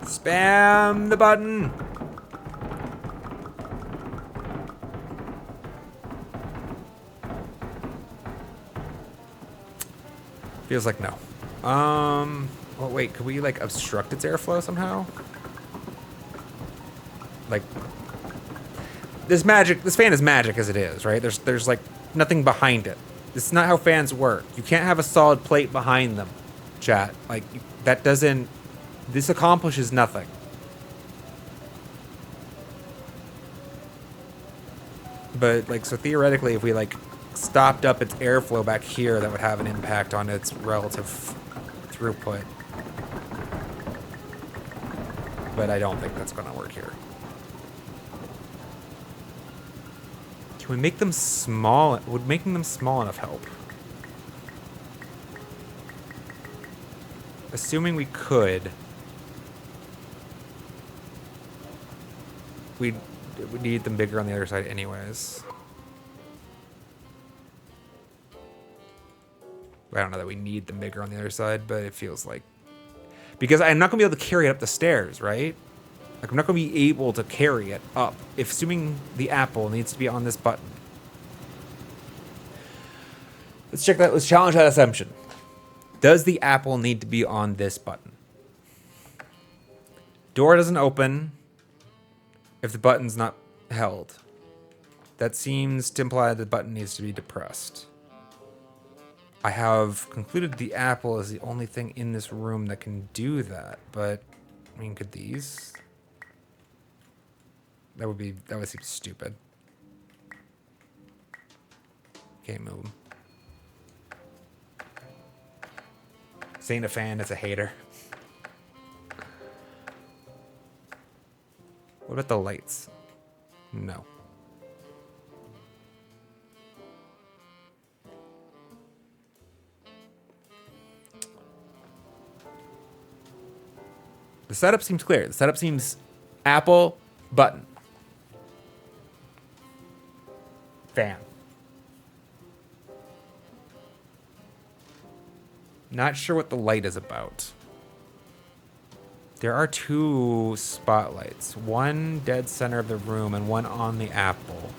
B: Spam the button! Feels like no. Well, wait, could we, like, obstruct its airflow somehow? Like, this fan is magic as it is, right? There's like, nothing behind it. This is not how fans work. You can't have a solid plate behind them, chat. Like, that doesn't... This accomplishes nothing. But, like, so theoretically, if we, like, stopped up its airflow back here, that would have an impact on its relative throughput. But I don't think that's going to work here. Can we make them small? Would making them small enough help? Assuming we could, we need them bigger on the other side anyways. I don't know that we need them bigger on the other side, but it feels like... Because I'm not going to be able to carry it up the stairs, right? Like, I'm not going to be able to carry it up, if assuming the apple needs to be on this button. Let's check that. Let's challenge that assumption. Does the apple need to be on this button? Door doesn't open if the button's not held. That seems to imply the button needs to be depressed. I have concluded the apple is the only thing in this room that can do that, but I mean, could these? That would seem stupid. Can't move 'em. This ain't a fan, it's a hater. What about the lights? No. The setup seems clear. The setup seems apple, button, fan. Not sure what the light is about. There are 2 spotlights, one dead center of the room and one on the apple.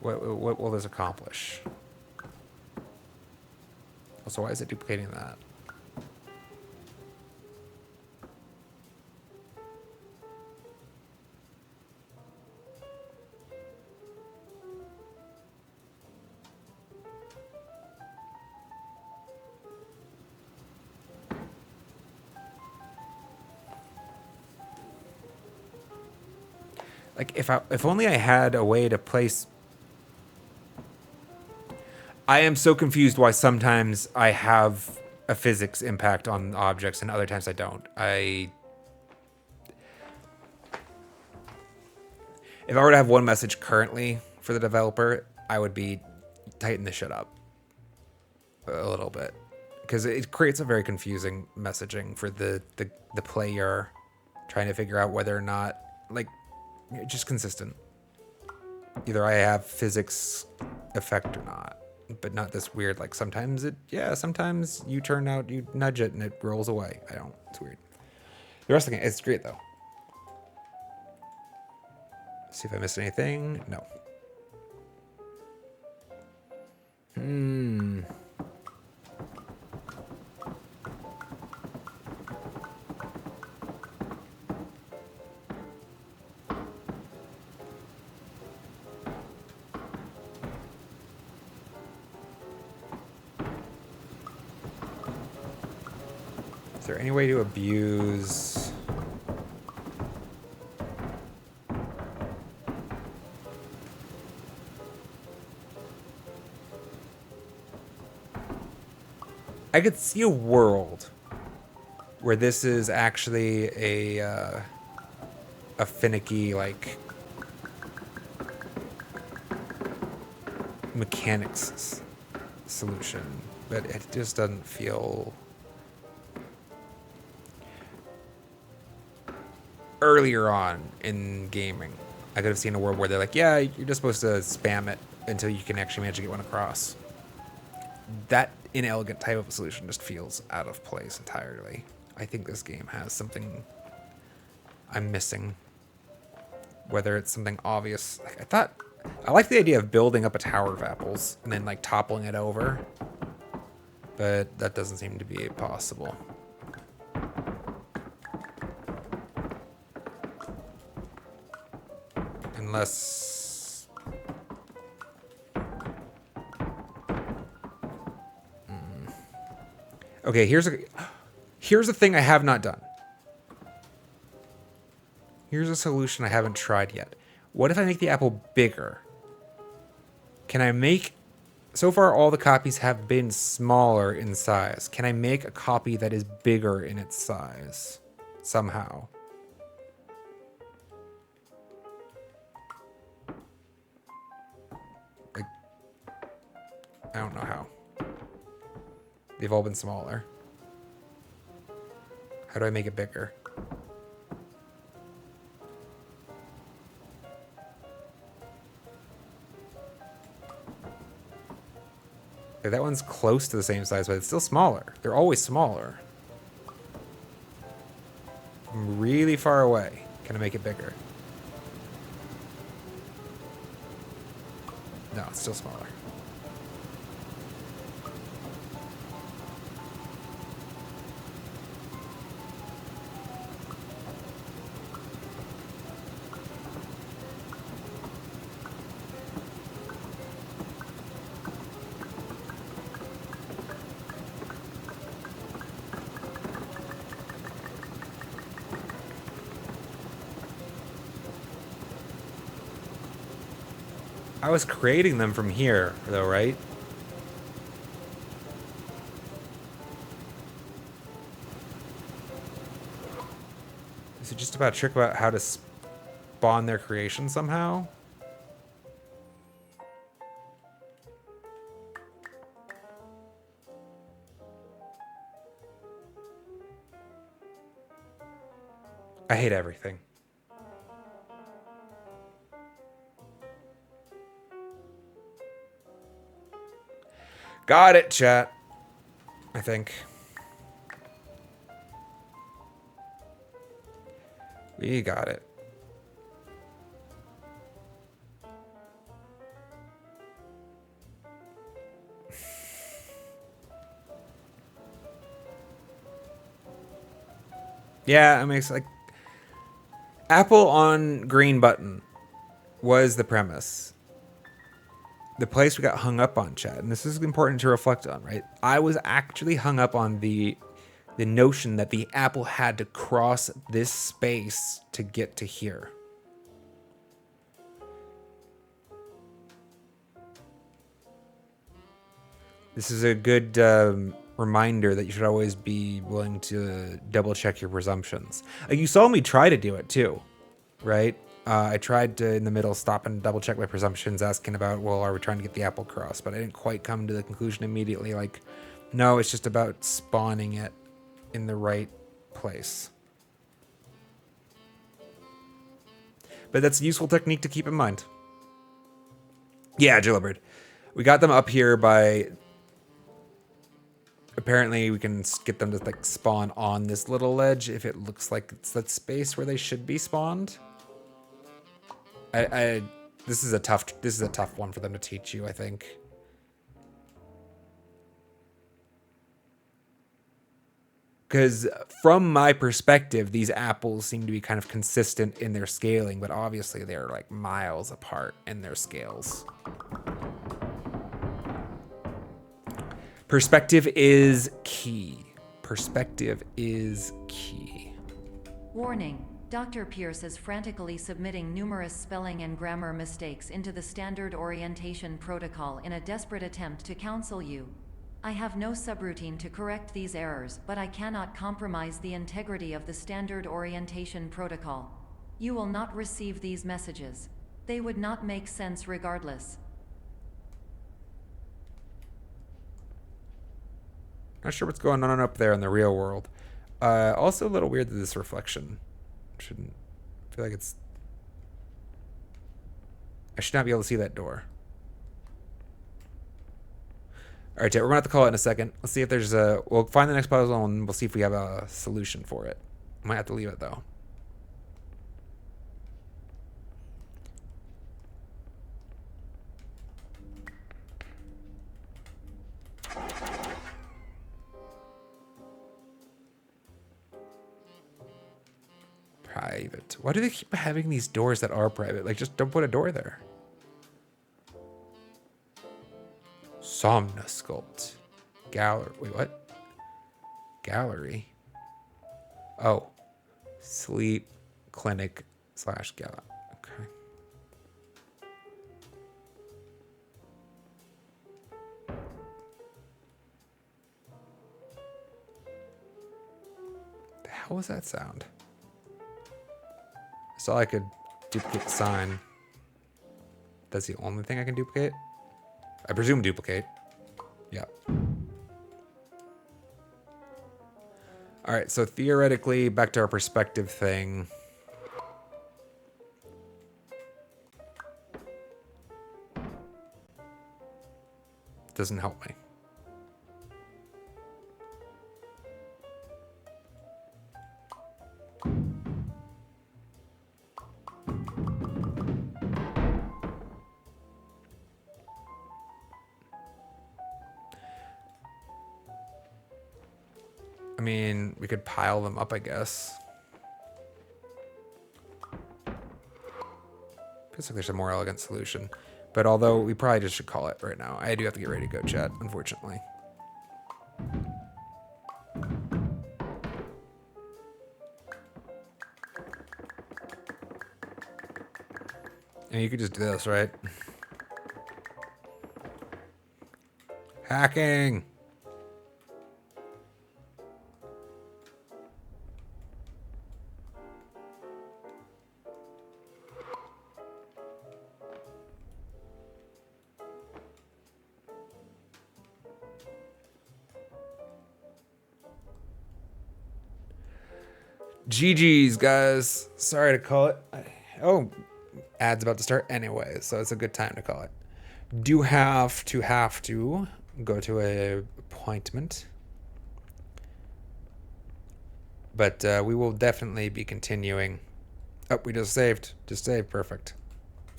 B: What will this accomplish? So why is it duplicating that? Like if only I had a way to place. I am so confused why sometimes I have a physics impact on objects and other times I don't. If I were to have one message currently for the developer, I would be tighten this shit up a little bit, because it creates a very confusing messaging for the player trying to figure out whether or not, like, just consistent. Either I have physics effect or not, but not this weird, like, sometimes sometimes you nudge it and it rolls away. It's weird. The rest of the game, it's great though. See if I missed anything. No. Is there any way to abuse? I could see a world where this is actually a finicky, like, mechanics solution, but it just doesn't feel. Earlier on in gaming, I could have seen a world where they're like, yeah, you're just supposed to spam it until you can actually manage to get one across. That inelegant type of solution just feels out of place entirely. I think this game has something I'm missing. Whether it's something obvious. Like, I like the idea of building up a tower of apples and then, like, toppling it over, but that doesn't seem to be possible. Unless... Okay, here's a thing I have not done. Here's a solution I haven't tried yet. What if I make the apple bigger? Can I make... So far, all the copies have been smaller in size. Can I make a copy that is bigger in its size? Somehow. I don't know how. They've all been smaller. How do I make it bigger? Okay, that one's close to the same size, but it's still smaller. They're always smaller. From really far away. Can I make it bigger? No, it's still smaller. I was creating them from here, though, right? Is it just about a trick about how to spawn their creation somehow? I hate everything. Got it, chat. I think. We got it. Yeah, I mean, it's like Apple on green button was the premise. The place we got hung up on, chat, and this is important to reflect on, right? I was actually hung up on the notion that the apple had to cross this space to get to here. This is a good reminder that you should always be willing to double check your presumptions. You saw me try to do it too, right? I tried to, in the middle, stop and double check my presumptions, asking about, well, are we trying to get the apple cross? But I didn't quite come to the conclusion immediately, like, no, it's just about spawning it in the right place. But that's a useful technique to keep in mind. Yeah, Jillibird. We got them up here by... Apparently, we can get them to like spawn on this little ledge if it looks like it's that space where they should be spawned. This is a tough one for them to teach you, I think. Because from my perspective, these apples seem to be kind of consistent in their scaling, but obviously they're like miles apart in their scales. Perspective is key. Perspective is key.
D: Warning. Dr. Pierce is frantically submitting numerous spelling and grammar mistakes into the standard orientation protocol in a desperate attempt to counsel you. I have no subroutine to correct these errors, but I cannot compromise the integrity of the standard orientation protocol. You will not receive these messages. They would not make sense regardless.
B: Not sure what's going on up there in the real world. Also a little weird that this reflection shouldn't feel like it's... I should not be able to see that door. All right, chat, we're gonna have to call it in a second. Let's see if there's a... We'll find the next puzzle and we'll see if we have a solution for it. Might have to leave it though. Private. Why do they keep having these doors that are private? Like, just don't put a door there. Somnosculpt. Gallery. Wait, what? Gallery. Oh. Sleep clinic / gallery. Okay. The hell was that sound? I saw I could duplicate the sign. That's the only thing I can duplicate? I presume duplicate. Yeah. All right, so theoretically, back to our perspective thing. Doesn't help me. I mean, we could pile them up, I guess. Feels like there's a more elegant solution. But although we probably just should call it right now. I do have to get ready to go, chat, unfortunately. And you could just do this, right? Hacking! GG's, guys. Sorry to call it. Oh, ad's about to start anyway, so it's a good time to call it. Do have to go to a appointment. But we will definitely be continuing. Oh, we just saved. Just saved. Perfect.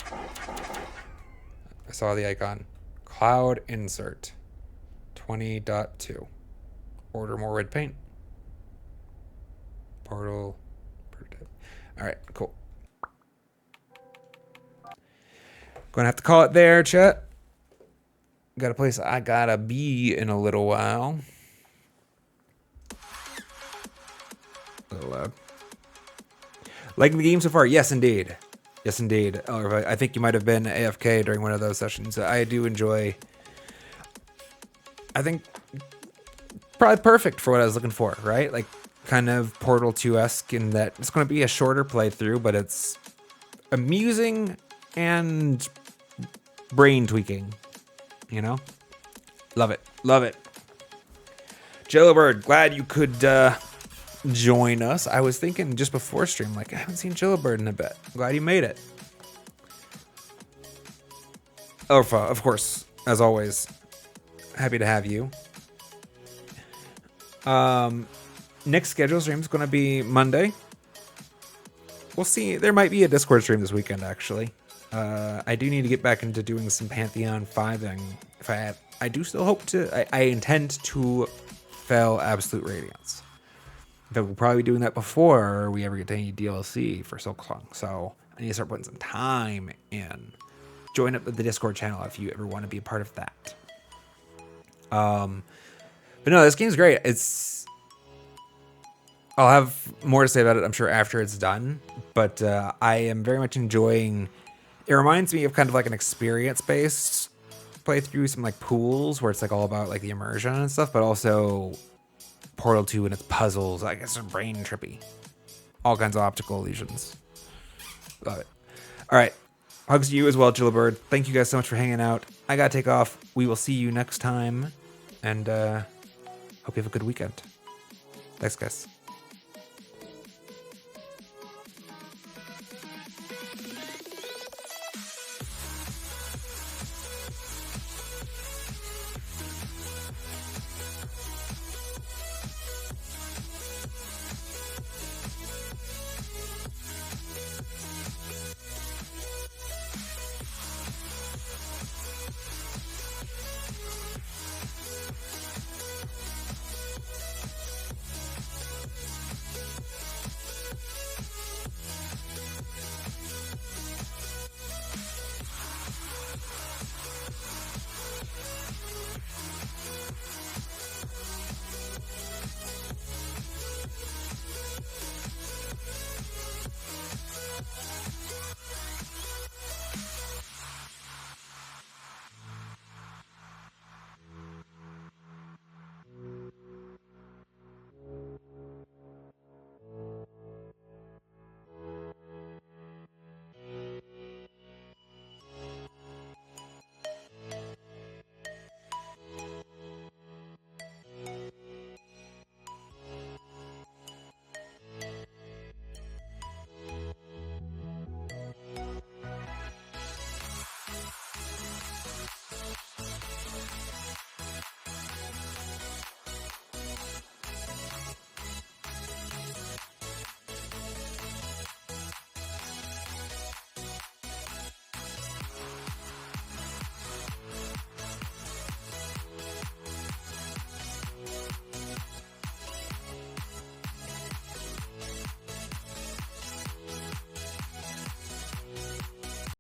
B: I saw the icon. Cloud insert. 20.2. Order more red paint. Portal. All right, cool. Gonna have to call it there, chat. Got a place I gotta be in a little while. A little loud. Liking the game so far? Yes, indeed. Yes, indeed. I think you might have been AFK during one of those sessions. I do enjoy. I think probably perfect for what I was looking for, right? Like kind of Portal 2-esque in that it's going to be a shorter playthrough, but it's amusing and brain tweaking. You know? Love it. Love it. Jillowbird, glad you could join us. I was thinking just before stream, like, I haven't seen Jillowbird in a bit. Glad you made it. Orpha, of course, as always. Happy to have you. Next schedule stream is going to be Monday. We'll see. There might be a Discord stream this weekend, actually. I do need to get back into doing some Pantheon 5ing. I do still hope to. I intend to fail Absolute Radiance. But we'll probably be doing that before we ever get to any DLC for Silksong. So I need to start putting some time in. Join up with the Discord channel if you ever want to be a part of that. But no, this game's great. I'll have more to say about it, I'm sure, after it's done. But I am very much enjoying. It reminds me of kind of like an experience-based playthrough, some like pools where it's like all about like the immersion and stuff, but also Portal 2 and its puzzles. I guess are brain trippy. All kinds of optical illusions. Love it. All right. Hugs to you as well, Jillowbird. Thank you guys so much for hanging out. I gotta take off. We will see you next time. And hope you have a good weekend. Thanks, guys.